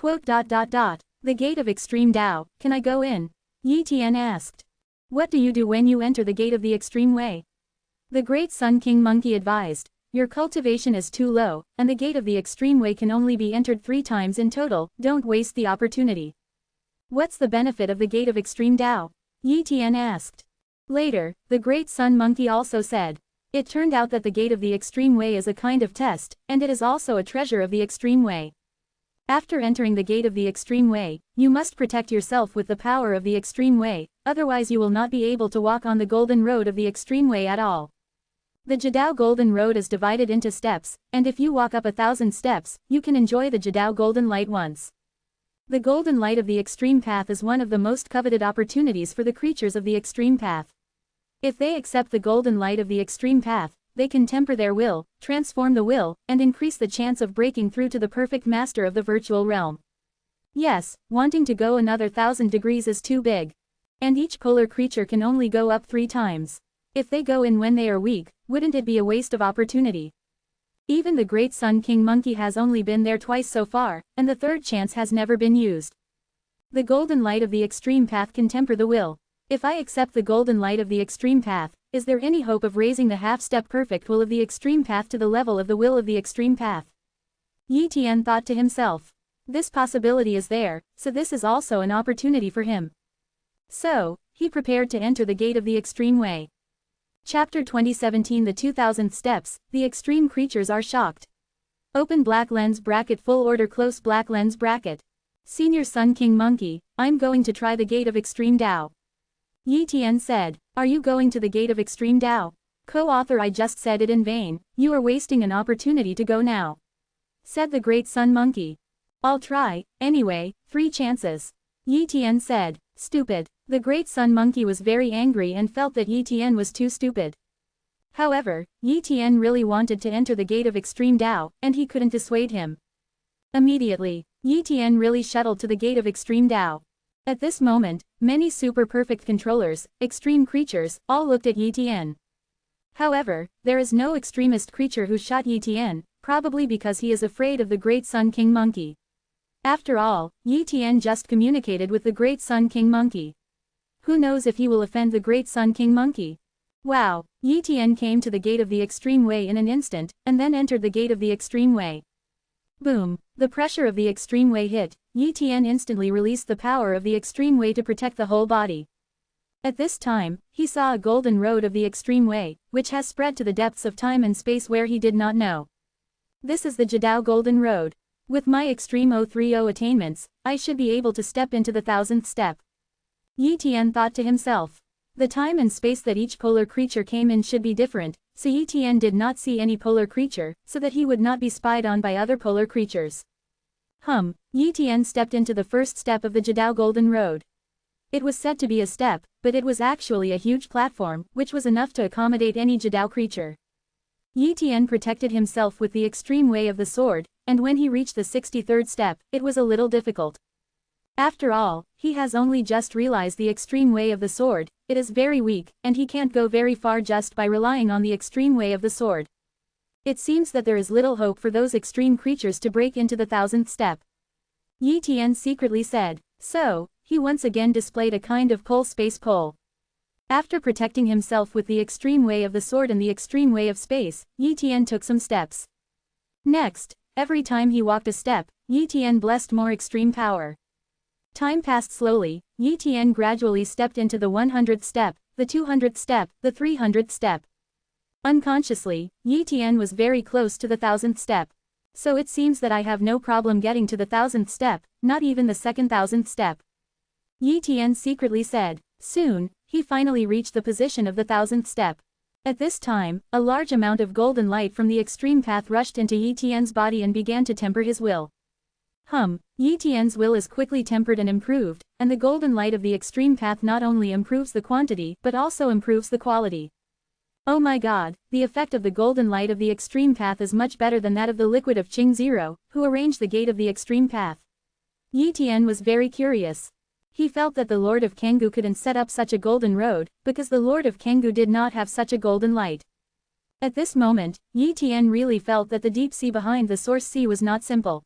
The gate of extreme Tao, can I go in? Yi Tian asked. What do you do when you enter the gate of the extreme way? The great sun king monkey advised. Your cultivation is too low, and the gate of the extreme way can only be entered 3 times in total, don't waste the opportunity. What's the benefit of the gate of extreme Tao? Yi Tian asked. Later, the great sun monkey also said. It turned out that the gate of the extreme way is a kind of test, and it is also a treasure of the extreme way. After entering the gate of the extreme way, you must protect yourself with the power of the extreme way, otherwise you will not be able to walk on the golden road of the extreme way at all. The Jadao Golden Road is divided into steps, and if you walk up 1,000 steps, you can enjoy the Jadao Golden Light once. The golden light of the extreme path is one of the most coveted opportunities for the creatures of the extreme path. If they accept the golden light of the extreme path, they can temper their will, transform the will, and increase the chance of breaking through to the perfect master of the virtual realm. Yes, wanting to go another 1,000 degrees is too big. And each polar creature can only go up 3 times. If they go in when they are weak, wouldn't it be a waste of opportunity? Even the great Sun King monkey has only been there twice so far, and the 3rd chance has never been used. The golden light of the extreme path can temper the will. If I accept the golden light of the extreme path, is there any hope of raising the half-step perfect will of the extreme path to the level of the will of the extreme path? Yi Tian thought to himself. This possibility is there, so this is also an opportunity for him. So, he prepared to enter the gate of the extreme way. Chapter 2017 The 2000th Steps, the extreme creatures are shocked. Open black lens bracket full order close black lens bracket. Senior Sun King Monkey, I'm going to try the gate of extreme Tao. Yi Tian said, are you going to the gate of extreme Tao? Co-author I just said it in vain, you are wasting an opportunity to go now. Said the great Sun Monkey. I'll try, anyway, 3 chances. Yi Tian said, stupid. The great Sun Monkey was very angry and felt that Yi Tian was too stupid. However, Yi Tian really wanted to enter the gate of extreme Tao, and he couldn't dissuade him. Immediately, Yi Tian really shuttled to the gate of extreme Tao. At this moment, many super perfect controllers, extreme creatures, all looked at Yi Tian. However, there is no extremist creature who shot Yi Tian, probably because he is afraid of the great Sun King Monkey. After all, Yi Tian just communicated with the great Sun King Monkey. Who knows if he will offend the great Sun King Monkey? Wow, Yi Tian came to the gate of the extreme way in an instant, and then entered the gate of the extreme way. Boom! The pressure of the extreme way hit. Yi Tian instantly released the power of the extreme way to protect the whole body. At this time, he saw a golden road of the extreme way, which has spread to the depths of time and space where he did not know. This is the Jidao Golden Road. With my extreme 030 attainments, I should be able to step into the 1000th step. Yi Tian thought to himself. The time and space that each polar creature came in should be different, so Yi Tian did not see any polar creature, so that he would not be spied on by other polar creatures. Yi Tian stepped into the first step of the Jidao Golden Road. It was said to be a step, but it was actually a huge platform, which was enough to accommodate any Jidao creature. Yi Tian protected himself with the extreme way of the sword, and when he reached the 63rd step, it was a little difficult. After all, he has only just realized the extreme way of the sword, it is very weak, and he can't go very far just by relying on the extreme way of the sword. It seems that there is little hope for those extreme creatures to break into the 1000th step. Yi Tian secretly said. So, he once again displayed a kind of space pole. After protecting himself with the extreme way of the sword and the extreme way of space, Yi Tian took some steps. Next, every time he walked a step, Yi Tian blessed more extreme power. Time passed slowly. Yi Tian gradually stepped into the 100th step, the 200th step, the 300th step. Unconsciously, Yi Tian was very close to the 1000th step. So it seems that I have no problem getting to the 1000th step, not even the second 1000th step. Yi Tian secretly said. Soon, he finally reached the position of the 1000th step. At this time, a large amount of golden light from the extreme path rushed into Yi Tian's body and began to temper his will. Yi Tian's will is quickly tempered and improved, and the golden light of the extreme path not only improves the quantity but also improves the quality. Oh my god, the effect of the golden light of the extreme path is much better than that of the liquid of Qing Zero, who arranged the gate of the extreme path. Yi Tian was very curious. He felt that the Lord of Kangoo couldn't set up such a golden road, because the Lord of Kangoo did not have such a golden light. At this moment, Yi Tian really felt that the deep sea behind the source sea was not simple.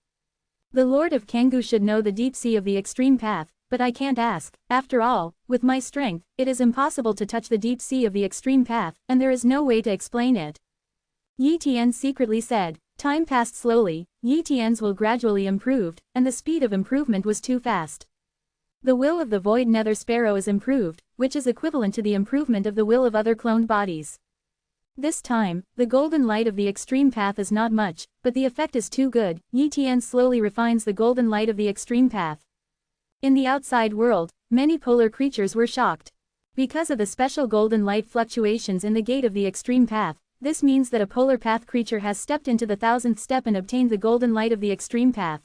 The Lord of Kangoo should know the deep sea of the extreme path, but I can't ask. After all, with my strength, it is impossible to touch the deep sea of the extreme path, and there is no way to explain it. Yi Tian secretly said. Time passed slowly. Yi Tian's will gradually improved, and the speed of improvement was too fast. The will of the void nether sparrow is improved, which is equivalent to the improvement of the will of other cloned bodies. This time, the golden light of the extreme path is not much, but the effect is too good. Yi Tian slowly refines the golden light of the extreme path. In the outside world, many polar creatures were shocked. Because of the special golden light fluctuations in the gate of the extreme path, this means that a polar path creature has stepped into the 1000th step and obtained the golden light of the extreme path.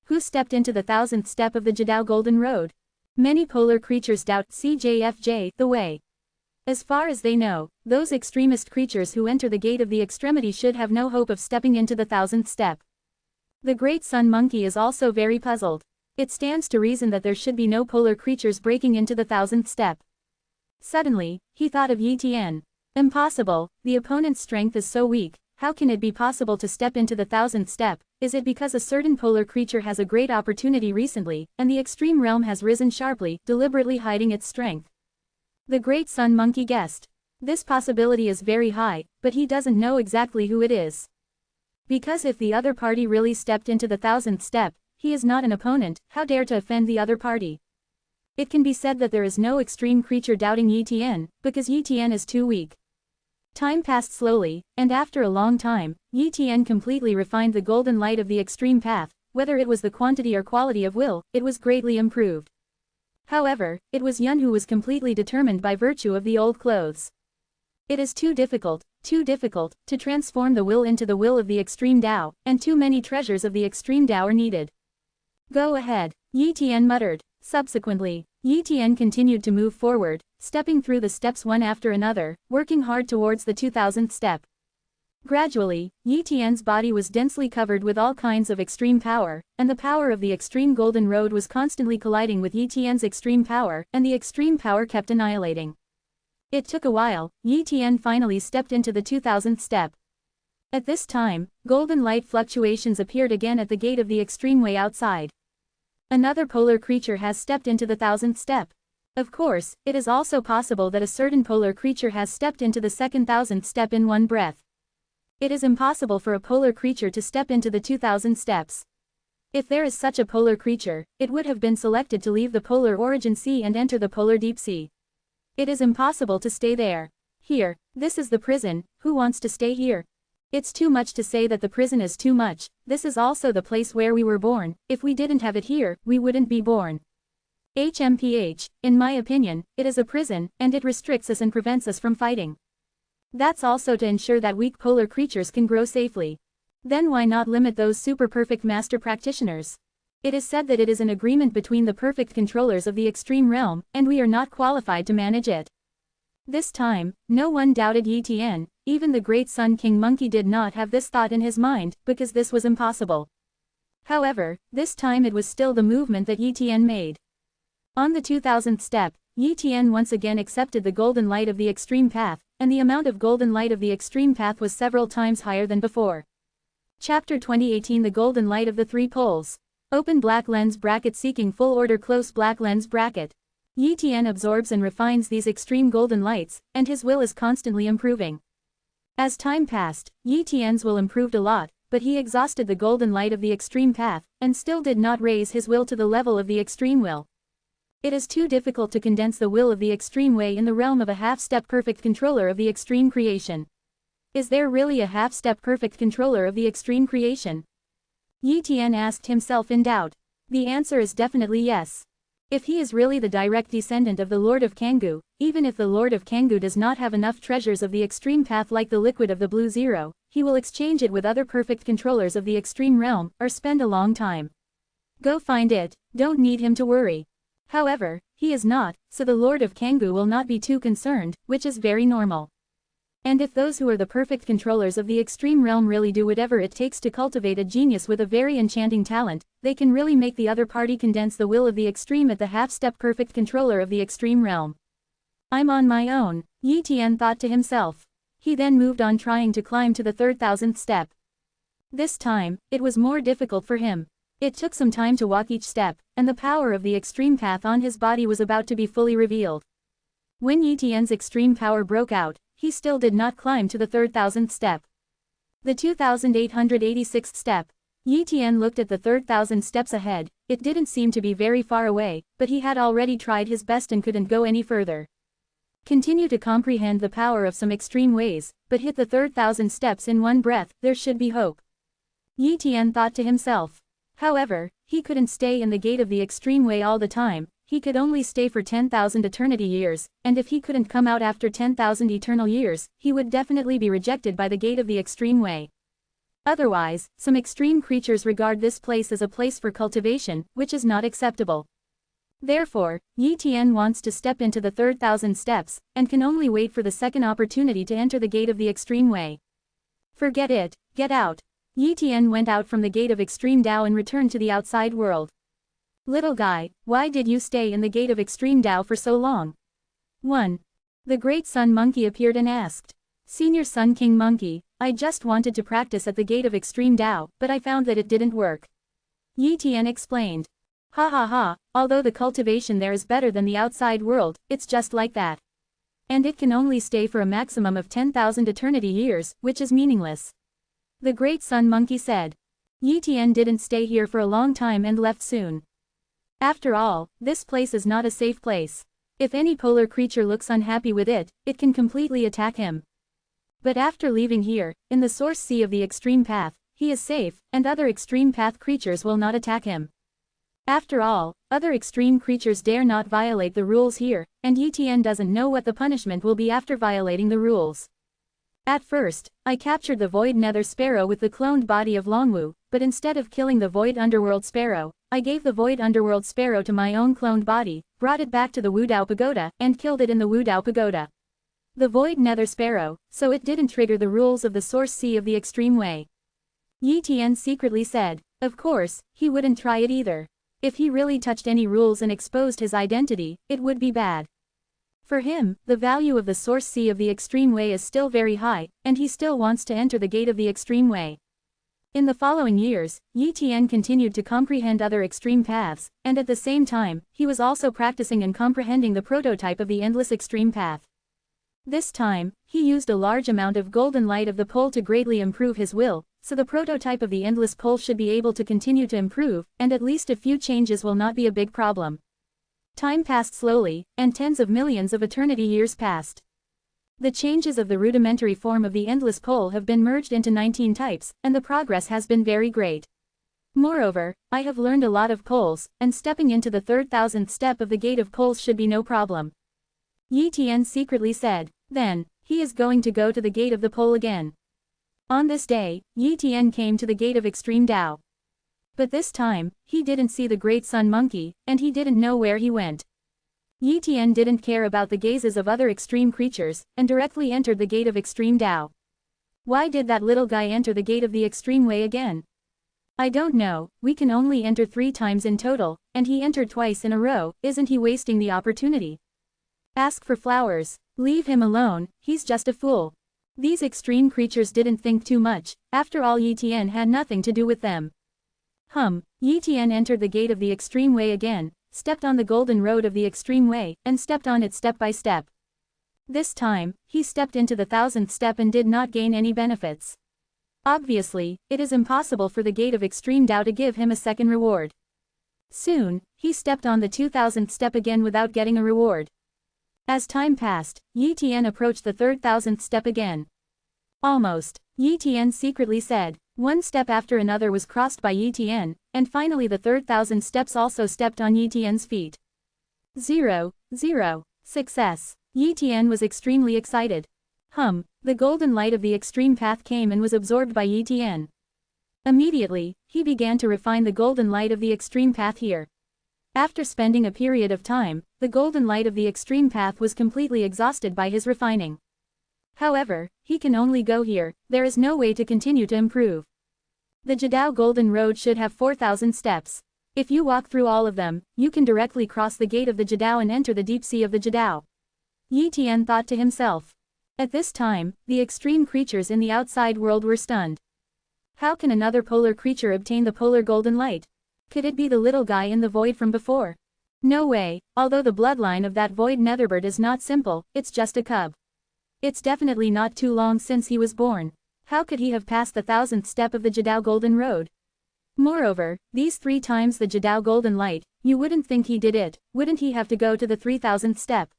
Who stepped into the 1000th step of the Jidao Golden Road? Many polar creatures doubt CJFJ the way. As far as they know, those extremist creatures who enter the gate of the extremity should have no hope of stepping into the 1000th step. The great sun monkey is also very puzzled. It stands to reason that there should be no polar creatures breaking into the 1000th step. Suddenly, he thought of Yi Tian. Impossible, the opponent's strength is so weak, how can it be possible to step into the 1000th step? Is it because a certain polar creature has a great opportunity recently, and the extreme realm has risen sharply, deliberately hiding its strength? The great sun monkey guessed. This possibility is very high, but he doesn't know exactly who it is. Because if the other party really stepped into the 1000th step, he is not an opponent, how dare to offend the other party? It can be said that there is no extreme creature doubting Yi Tian, because Yi Tian is too weak. Time passed slowly, and after a long time, Yi Tian completely refined the golden light of the extreme path. Whether it was the quantity or quality of will, it was greatly improved. However, it was Yun who was completely determined by virtue of the old clothes. It is too difficult, to transform the will into the will of the extreme Tao, and too many treasures of the extreme Tao are needed. Go ahead, Yi Tian muttered. Subsequently, Yi Tian continued to move forward, stepping through the steps one after another, working hard towards the 2000th step. Gradually, Yi Tian's body was densely covered with all kinds of extreme power, and the power of the extreme golden road was constantly colliding with Yi Tian's extreme power, and the extreme power kept annihilating. It took a while. Yi Tian finally stepped into the 2000th step. At this time, golden light fluctuations appeared again at the gate of the extreme way outside. Another polar creature has stepped into the 1000th step. Of course, it is also possible that a certain polar creature has stepped into the second 1000th step in one breath. It is impossible for a polar creature to step into the 2000 steps. If there is such a polar creature, it would have been selected to leave the polar origin sea and enter the polar deep sea. It is impossible to stay there. Here, this is the prison, who wants to stay here? It's too much to say that the prison is too much, this is also the place where we were born, if we didn't have it here, we wouldn't be born. HMPH, in my opinion, it is a prison, and it restricts us and prevents us from fighting. That's also to ensure that weak polar creatures can grow safely. Then why not limit those super perfect master practitioners? It is said that it is an agreement between the perfect controllers of the extreme realm, and we are not qualified to manage it. This time, no one doubted Yi Tian, even the great Sun King Monkey did not have this thought in his mind, because this was impossible. However, this time it was still the movement that Yi Tian made. On the 2000th step, Yi Tian once again accepted the golden light of the extreme path, and the amount of golden light of the extreme path was several times higher than before. Chapter 2018 The Golden Light of the Three Poles. Open black lens bracket seeking full order close black lens bracket. Yi Tian absorbs and refines these extreme golden lights, and his will is constantly improving. As time passed, Yi Tian's will improved a lot, but he exhausted the golden light of the extreme path, and still did not raise his will to the level of the extreme will. It is too difficult to condense the will of the extreme way in the realm of a half-step perfect controller of the extreme creation. Is there really a half-step perfect controller of the extreme creation? Yi Tian asked himself in doubt. The answer is definitely yes. If he is really the direct descendant of the Lord of Kangoo, even if the Lord of Kangoo does not have enough treasures of the extreme path like the liquid of the blue zero, he will exchange it with other perfect controllers of the extreme realm, or spend a long time. Go find it, don't need him to worry. However, he is not, so the Lord of Kangoo will not be too concerned, which is very normal. And if those who are the perfect controllers of the extreme realm really do whatever it takes to cultivate a genius with a very enchanting talent, they can really make the other party condense the will of the extreme at the half-step perfect controller of the extreme realm. I'm on my own, Yi Tian thought to himself. He then moved on trying to climb to the 3000th step. This time, it was more difficult for him. It took some time to walk each step, and the power of the extreme path on his body was about to be fully revealed. When Yi Tian's extreme power broke out, he still did not climb to the 3000th step. The 2886th step. Yi Tian looked at the 3000 steps ahead, it didn't seem to be very far away, but he had already tried his best and couldn't go any further. Continue to comprehend the power of some extreme ways, but hit the 3000 steps in one breath, there should be hope. Yi Tian thought to himself. However, he couldn't stay in the gate of the extreme way all the time. He could only stay for 10,000 eternity years, and if he couldn't come out after 10,000 eternal years, he would definitely be rejected by the gate of the extreme way. Otherwise, some extreme creatures regard this place as a place for cultivation, which is not acceptable. Therefore, Yi Tian wants to step into the 3000 steps, and can only wait for the second opportunity to enter the gate of the extreme way. Forget it, get out. Yi Tian went out from the gate of extreme Tao and returned to the outside world. Little guy, why did you stay in the gate of extreme Tao for so long? 1. The great Sun Monkey appeared and asked. Senior Sun King Monkey, I just wanted to practice at the gate of extreme Tao, but I found that it didn't work. Yi Tian explained. Ha ha ha, although the cultivation there is better than the outside world, it's just like that. And it can only stay for a maximum of 10,000 eternity years, which is meaningless. The great Sun Monkey said. Yi Tian didn't stay here for a long time and left soon. After all, this place is not a safe place. If any polar creature looks unhappy with it, it can completely attack him. But after leaving here, in the source sea of the extreme path, he is safe, and other extreme path creatures will not attack him. After all, other extreme creatures dare not violate the rules here, and Yi Tian doesn't know what the punishment will be after violating the rules. At first, I captured the Void Nether Sparrow with the cloned body of Longwu, but instead of killing the Void Underworld Sparrow, I gave the Void Underworld Sparrow to my own cloned body, brought it back to the Wudao Pagoda, and killed it in the Wudao Pagoda. The Void Nether Sparrow, so it didn't trigger the rules of the source sea of the extreme way. Yi Tian secretly said. Of course, he wouldn't try it either. If he really touched any rules and exposed his identity, it would be bad. For him, the value of the source sea of the extreme way is still very high, and he still wants to enter the gate of the extreme way. In the following years, Yi Tian continued to comprehend other extreme paths, and at the same time, he was also practicing and comprehending the prototype of the endless extreme path. This time, he used a large amount of golden light of the pole to greatly improve his will, so the prototype of the endless pole should be able to continue to improve, and at least a few changes will not be a big problem. Time passed slowly, and tens of millions of eternity years passed. The changes of the rudimentary form of the endless pole have been merged into 19 types, and the progress has been very great. Moreover, I have learned a lot of poles, and stepping into the 3,000th step of the gate of poles should be no problem. Yi Tian secretly said. Then, he is going to go to the gate of the pole again. On this day, Yi Tian came to the gate of extreme Tao. But this time, he didn't see the great sun monkey, and he didn't know where he went. Yi Tian didn't care about the gazes of other extreme creatures, and directly entered the gate of extreme Tao. Why did that little guy enter the gate of the extreme way again? I don't know, we can only enter 3 times in total, and he entered twice in a row, isn't he wasting the opportunity? Ask for flowers. Leave him alone, he's just a fool. These extreme creatures didn't think too much, after all Yi Tian had nothing to do with them. Yi Tian entered the gate of the extreme way again, stepped on the golden road of the extreme way, and stepped on it step by step. This time, he stepped into the 1,000th step and did not gain any benefits. Obviously, it is impossible for the gate of extreme Tao to give him a second reward. Soon, he stepped on the 2,000th step again without getting a reward. As time passed, Yi Tian approached the 3,000th step again. Almost, Yi Tian secretly said. One step after another was crossed by Yi Tian, and finally the 3,000 steps also stepped on Yi Tian's feet. 0, 0. Success. Yi Tian was extremely excited. The golden light of the extreme path came and was absorbed by Yi Tian. Immediately, he began to refine the golden light of the extreme path here. After spending a period of time, the golden light of the extreme path was completely exhausted by his refining. However, he can only go here, there is no way to continue to improve. The Jadao Golden Road should have 4,000 steps. If you walk through all of them, you can directly cross the gate of the Jadao and enter the deep sea of the Jadao. Yi Tian thought to himself. At this time, the extreme creatures in the outside world were stunned. How can another polar creature obtain the polar golden light? Could it be the little guy in the void from before? No way, although the bloodline of that void netherbird is not simple, it's just a cub. It's definitely not too long since he was born. How could he have passed the 1,000th step of the Jadao Golden Road? Moreover, these 3 times the Jadao Golden Light, you wouldn't think he did it, wouldn't he have to go to the 3,000th step?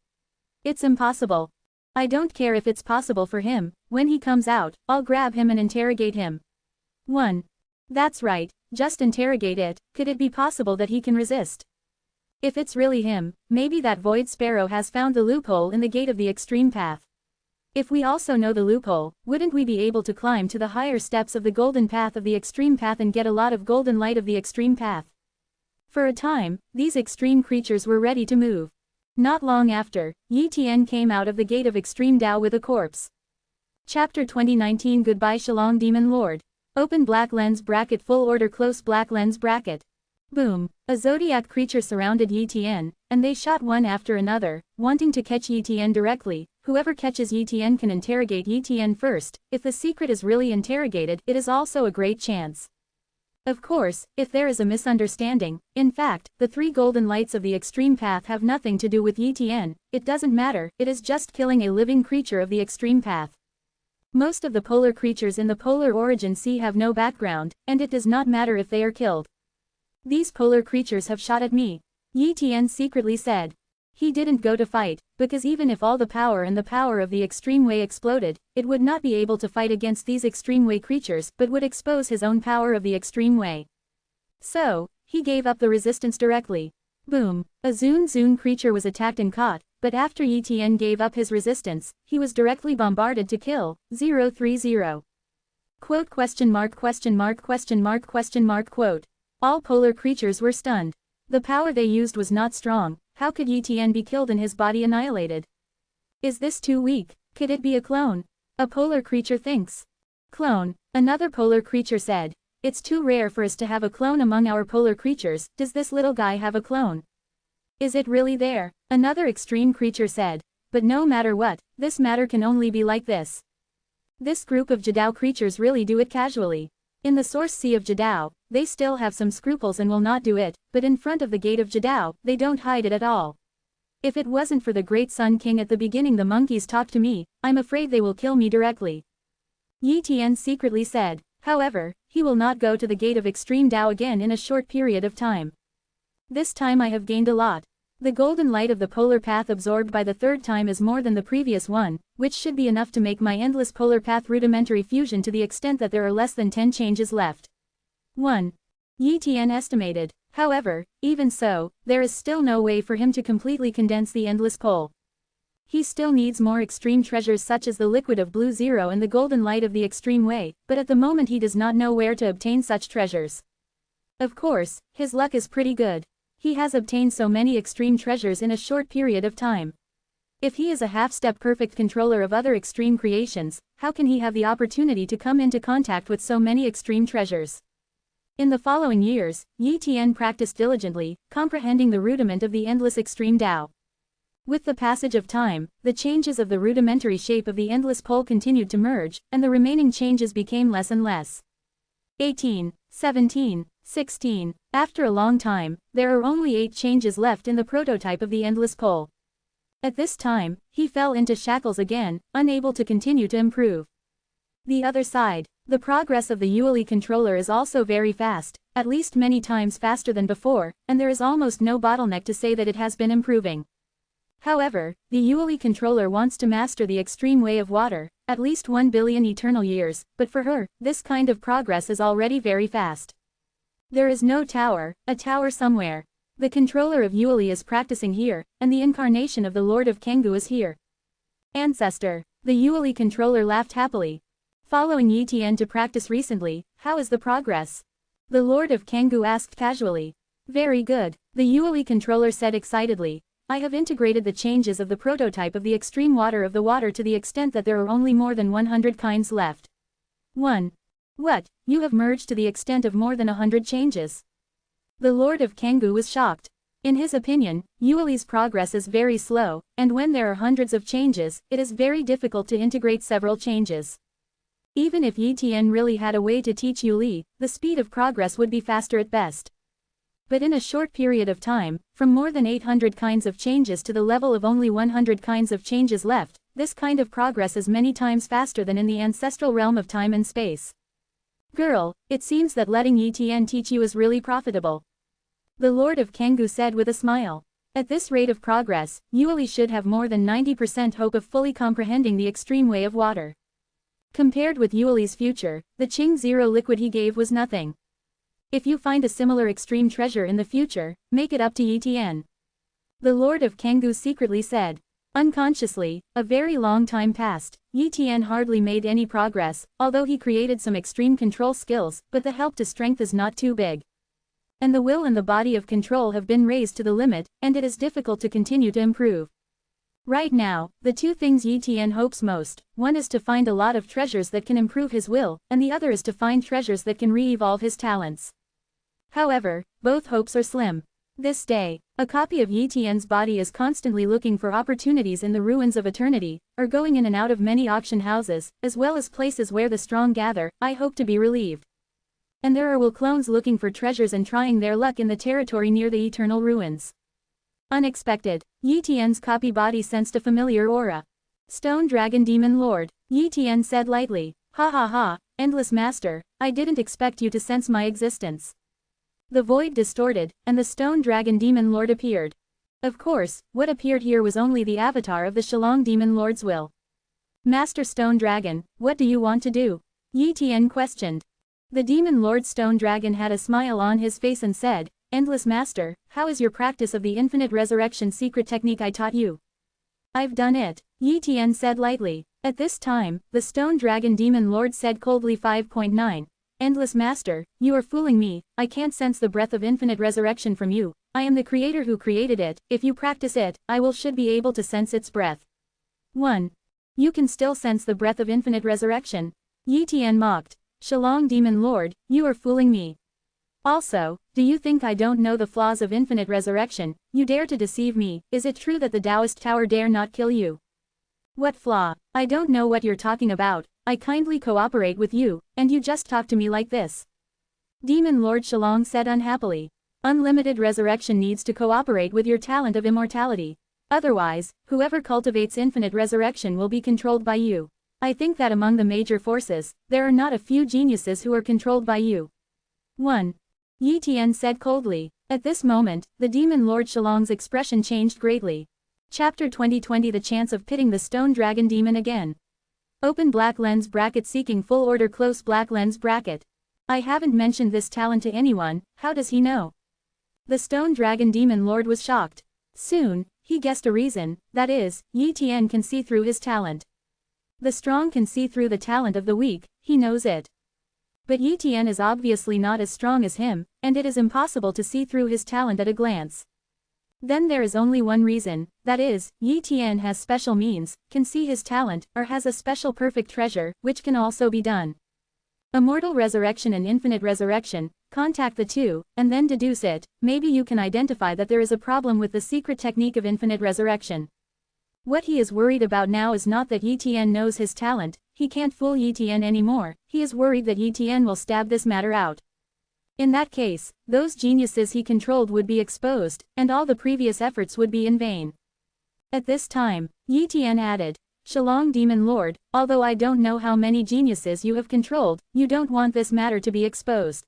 It's impossible. I don't care if it's possible for him, when he comes out, I'll grab him and interrogate him. 1. That's right, just interrogate it, could it be possible that he can resist? If it's really him, maybe that void sparrow has found the loophole in the gate of the extreme path. If we also know the loophole, wouldn't we be able to climb to the higher steps of the golden path of the extreme path and get a lot of golden light of the extreme path? For a time, these extreme creatures were ready to move. Not long after, Yi Tian came out of the gate of extreme Tao with a corpse. Chapter 2019 Goodbye Shillong Demon Lord. Open black lens bracket full order close black lens bracket. Boom. A zodiac creature surrounded Yi Tian, and they shot one after another, wanting to catch Yi Tian directly. Whoever catches Yi Tian can interrogate Yi Tian first. If the secret is really interrogated, it is also a great chance. Of course, if there is a misunderstanding, in fact, the 3 golden lights of the extreme path have nothing to do with Yi Tian, it doesn't matter, it is just killing a living creature of the extreme path. Most of the polar creatures in the polar origin sea have no background, and it does not matter if they are killed. These polar creatures have shot at me, Yi Tian secretly said. He didn't go to fight, because even if all the power and the power of the extreme way exploded, it would not be able to fight against these extreme way creatures but would expose his own power of the extreme way. So, he gave up the resistance directly. Boom. A Zun creature was attacked and caught, but after Yi Tian gave up his resistance, he was directly bombarded to kill. 030. Quote question mark question mark question mark question mark quote. All polar creatures were stunned. The power they used was not strong. How could Yi Tian be killed and his body annihilated? Is this too weak? Could it be a clone? A polar creature thinks. Clone. Another polar creature said. It's too rare for us to have a clone among our polar creatures. Does this little guy have a clone? Is it really there? Another extreme creature said. But no matter what, this matter can only be like this. This group of Jadao creatures really do it casually. In the source sea of Jadao, they still have some scruples and will not do it, but in front of the gate of Jadao, they don't hide it at all. If it wasn't for the great Sun King at the beginning the monkeys talked to me, I'm afraid they will kill me directly. Yi Tian secretly said. However, he will not go to the gate of extreme Tao again in a short period of time. This time I have gained a lot. The golden light of the polar path absorbed by the third time is more than the previous one, which should be enough to make my endless polar path rudimentary fusion to the extent that there are less than 10 changes left. 1. Yi Tian estimated. However, even so, there is still no way for him to completely condense the endless pole. He still needs more extreme treasures such as the liquid of blue zero and the golden light of the extreme way, but at the moment he does not know where to obtain such treasures. Of course, his luck is pretty good. He has obtained so many extreme treasures in a short period of time. If he is a half-step perfect controller of other extreme creations, how can he have the opportunity to come into contact with so many extreme treasures? In the following years, Yi Tian practiced diligently, comprehending the rudiment of the endless extreme Tao. With the passage of time, the changes of the rudimentary shape of the endless pole continued to merge, and the remaining changes became less and less. 18, 17, 16. After a long time, there are only 8 changes left in the prototype of the endless pole. At this time, he fell into shackles again, unable to continue to improve. The other side, the progress of the Yueli controller is also very fast, at least many times faster than before, and there is almost no bottleneck to say that it has been improving. However, the Yueli controller wants to master the extreme way of water, at least 1 billion eternal years, but for her, this kind of progress is already very fast. There is no tower, a tower somewhere. The controller of Yueli is practicing here, and the incarnation of the Lord of Kangoo is here. Ancestor. The Yueli controller laughed happily. Following Yi Tian to practice recently, how is the progress? The Lord of Kangoo asked casually. Very good, the Yueli controller said excitedly. I have integrated the changes of the prototype of the extreme water of the water to the extent that there are only more than 100 kinds left. 1. What, you have merged to the extent of more than 100 changes? The Lord of Kangoo was shocked. In his opinion, Yueli's progress is very slow, and when there are hundreds of changes, it is very difficult to integrate several changes. Even if Yi Tian really had a way to teach Yueli, the speed of progress would be faster at best. But in a short period of time, from more than 800 kinds of changes to the level of only 100 kinds of changes left, this kind of progress is many times faster than in the ancestral realm of time and space. Girl, it seems that letting Yi Tian teach you is really profitable. The Lord of Kangoo said with a smile. At this rate of progress, Yueli should have more than 90% hope of fully comprehending the extreme way of water. Compared with Yueli's future, the Qing Zero liquid he gave was nothing. If you find a similar extreme treasure in the future, make it up to Yi Tian. The Lord of Kangoo secretly said. Unconsciously, a very long time passed. Yi Tian hardly made any progress, although he created some extreme control skills, but the help to strength is not too big. And the will and the body of control have been raised to the limit, and it is difficult to continue to improve. Right now, the two things Yi Tian hopes most, one is to find a lot of treasures that can improve his will, and the other is to find treasures that can re-evolve his talents. However, both hopes are slim. This day, a copy of Yi Tian's body is constantly looking for opportunities in the ruins of eternity, or going in and out of many auction houses, as well as places where the strong gather. I hope to be relieved. And there are will clones looking for treasures and trying their luck in the territory near the eternal ruins. Unexpected, Yi Tian's copy body sensed a familiar aura. Stone Dragon Demon Lord, Yi Tian said lightly. Ha ha ha, Endless Master, I didn't expect you to sense my existence. The void distorted, and the Stone Dragon Demon Lord appeared. Of course, what appeared here was only the avatar of the Shillong Demon Lord's will. Master Stone Dragon, what do you want to do? Yi Tian questioned. The Demon Lord Stone Dragon had a smile on his face and said, Endless Master, how is your practice of the infinite resurrection secret technique I taught you? I've done it, Yi Tian said lightly. At this time, the Stone Dragon Demon Lord said coldly 5.9. Endless Master, you are fooling me, I can't sense the breath of infinite resurrection from you. I am the creator who created it. If you practice it, I should be able to sense its breath. 1. You can still sense the breath of infinite resurrection? Yi Tian mocked. Shillong Demon Lord, you are fooling me. Also, do you think I don't know the flaws of infinite resurrection? You dare to deceive me. Is it true that the Taoist tower dare not kill you? What flaw? I don't know what you're talking about. I kindly cooperate with you, and you just talk to me like this. Demon Lord Shillong said unhappily. Unlimited resurrection needs to cooperate with your talent of immortality. Otherwise, whoever cultivates infinite resurrection will be controlled by you. I think that among the major forces, there are not a few geniuses who are controlled by you. 1. Yi Tian said coldly. At this moment, the demon lord Shalong's expression changed greatly. Chapter 2020 The chance of pitting the stone dragon demon again. Open black lens bracket seeking full order close black lens bracket. I haven't mentioned this talent to anyone, how does he know? The stone dragon demon lord was shocked. Soon, he guessed a reason, that is, Yi Tian can see through his talent. The strong can see through the talent of the weak, he knows it. But Yi Tian is obviously not as strong as him, and it is impossible to see through his talent at a glance. Then there is only one reason, that is, Yi Tian has special means, can see his talent, or has a special perfect treasure, which can also be done. Immortal resurrection and infinite resurrection, contact the two, and then deduce it, maybe you can identify that there is a problem with the secret technique of infinite resurrection. What he is worried about now is not that Yi Tian knows his talent, he can't fool Yi Tian anymore, he is worried that Yi Tian will stab this matter out. In that case, those geniuses he controlled would be exposed, and all the previous efforts would be in vain. At this time, Yi Tian added, Shalong Demon Lord, although I don't know how many geniuses you have controlled, you don't want this matter to be exposed.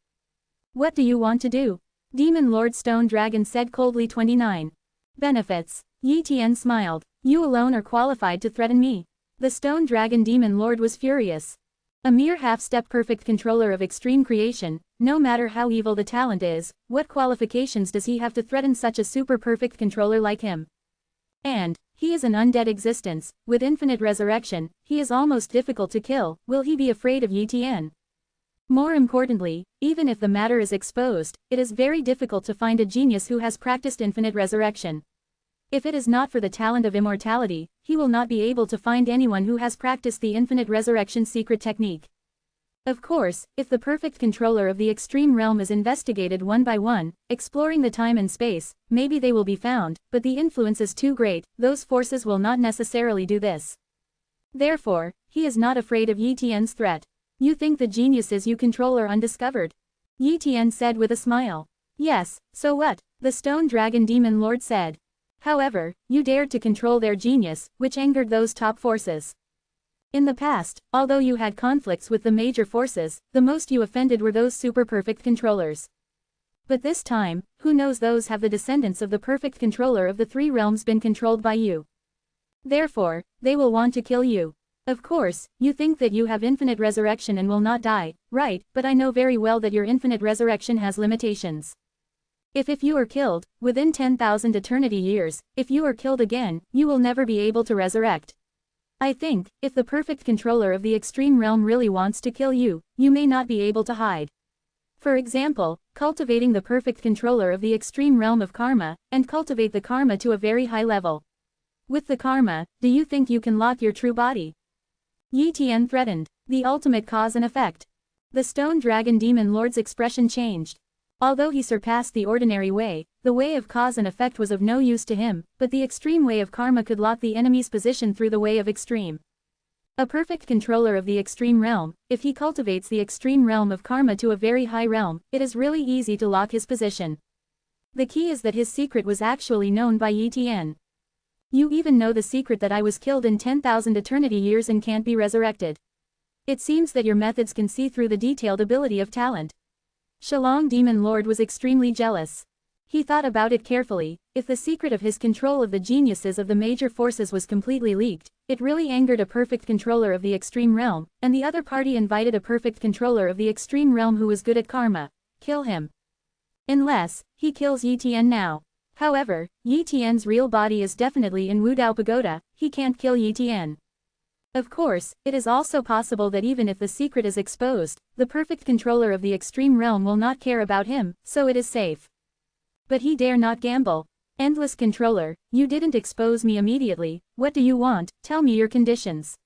What do you want to do? Demon Lord Stone Dragon said coldly. 29. Benefits. Yi Tian smiled. You alone are qualified to threaten me. The Stone Dragon Demon Lord was furious. A mere half-step perfect controller of extreme creation, no matter how evil the talent is, what qualifications does he have to threaten such a super-perfect controller like him? And, he is an undead existence, with infinite resurrection, he is almost difficult to kill, will he be afraid of Yi Tian? More importantly, even if the matter is exposed, it is very difficult to find a genius who has practiced infinite resurrection. If it is not for the talent of immortality, he will not be able to find anyone who has practiced the infinite resurrection secret technique. Of course, if the perfect controller of the extreme realm is investigated one by one, exploring the time and space, maybe they will be found, but the influence is too great, those forces will not necessarily do this. Therefore, he is not afraid of Yi Tian's threat. You think the geniuses you control are undiscovered? Yi Tian said with a smile. Yes, so what? The Stone Dragon Demon Lord said. However, you dared to control their genius, which angered those top forces. In the past, although you had conflicts with the major forces, the most you offended were those super-perfect controllers. But this time, who knows, those have the descendants of the perfect controller of the three realms been controlled by you. Therefore, they will want to kill you. Of course, you think that you have infinite resurrection and will not die, right, but I know very well that your infinite resurrection has limitations. If you are killed, within 10,000 eternity years, if you are killed again, you will never be able to resurrect. I think, if the perfect controller of the extreme realm really wants to kill you, you may not be able to hide. For example, cultivating the perfect controller of the extreme realm of karma, and cultivate the karma to a very high level. With the karma, do you think you can lock your true body? Yi Tian threatened. The ultimate cause and effect. The Stone Dragon Demon Lord's expression changed. Although he surpassed the ordinary way, the way of cause and effect was of no use to him, but the extreme way of karma could lock the enemy's position through the way of extreme. A perfect controller of the extreme realm, if he cultivates the extreme realm of karma to a very high realm, it is really easy to lock his position. The key is that his secret was actually known by Yi Tian. You even know the secret that I was killed in 10,000 eternity years and can't be resurrected. It seems that your methods can see through the detailed ability of talent. Shalong Demon Lord was extremely jealous. He thought about it carefully. If the secret of his control of the geniuses of the major forces was completely leaked, it really angered a perfect controller of the extreme realm, and the other party invited a perfect controller of the extreme realm who was good at karma. Kill him. Unless, he kills Yi Tian now. However, Yi Tian's real body is definitely in Wudao Pagoda, he can't kill Yi Tian. Of course, it is also possible that even if the secret is exposed, the perfect controller of the extreme realm will not care about him, so it is safe. But he dare not gamble. Endless controller, you didn't expose me immediately, what do you want? Tell me your conditions.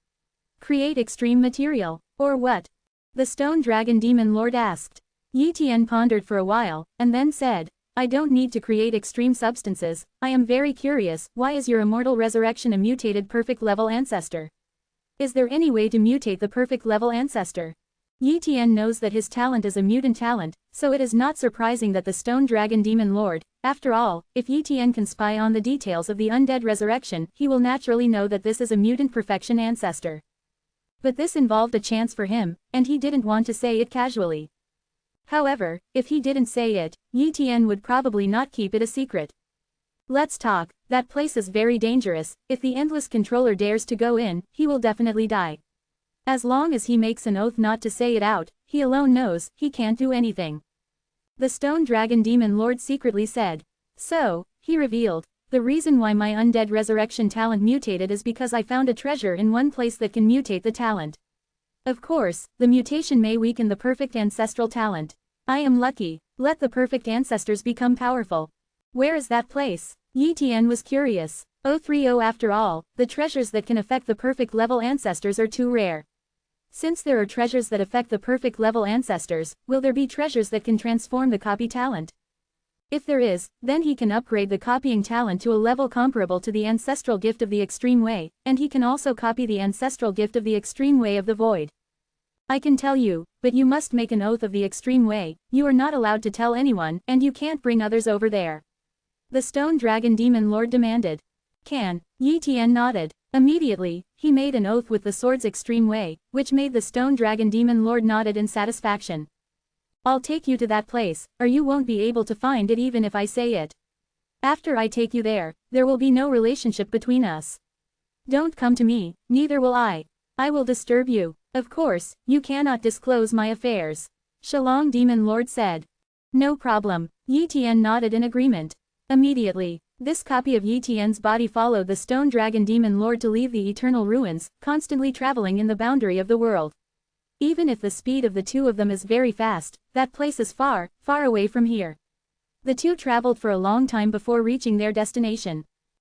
Create extreme material, or what? The Stone Dragon Demon Lord asked. Yi Tian pondered for a while, and then said, I don't need to create extreme substances, I am very curious, why is your immortal resurrection a mutated perfect level ancestor? Is there any way to mutate the perfect level ancestor? Yi Tian knows that his talent is a mutant talent, so it is not surprising that the Stone Dragon Demon Lord, After all, if Yi Tian can spy on the details of the undead resurrection, he will naturally know that this is a mutant perfection ancestor. But this involved a chance for him, and he didn't want to say it casually. However, if he didn't say it, Yi Tian would probably not keep it a secret. Let's talk, that place is very dangerous, if the Endless Controller dares to go in, he will definitely die. As long as he makes an oath not to say it out, he alone knows, he can't do anything. The Stone Dragon Demon Lord secretly said. So, he revealed, the reason why my undead resurrection talent mutated is because I found a treasure in one place that can mutate the talent. Of course, the mutation may weaken the perfect ancestral talent. I am lucky, let the perfect ancestors become powerful. Where is that place? Yi Tian was curious. 030 After all, the treasures that can affect the perfect level ancestors are too rare. Since there are treasures that affect the perfect level ancestors, will there be treasures that can transform the copy talent? If there is, then he can upgrade the copying talent to a level comparable to the ancestral gift of the Extreme Way, and he can also copy the ancestral gift of the Extreme Way of the Void. I can tell you, but you must make an oath of the Extreme Way, you are not allowed to tell anyone, and you can't bring others over there. The Stone Dragon Demon Lord demanded. Can? Yi Tian nodded. Immediately, he made an oath with the sword's Extreme Way, which made the Stone Dragon Demon Lord nodded in satisfaction. I'll take you to that place, or you won't be able to find it even if I say it. After I take you there will be no relationship between us. Don't come to me, neither will I. I will disturb you. Of course, you cannot disclose my affairs. Shalong Demon Lord said. No problem. Yi Tian nodded in agreement. Immediately, this copy of Yi Tian's body followed the Stone Dragon Demon Lord to leave the Eternal Ruins, constantly traveling in the boundary of the world. Even if the speed of the two of them is very fast, that place is far, far away from here. The two traveled for a long time before reaching their destination.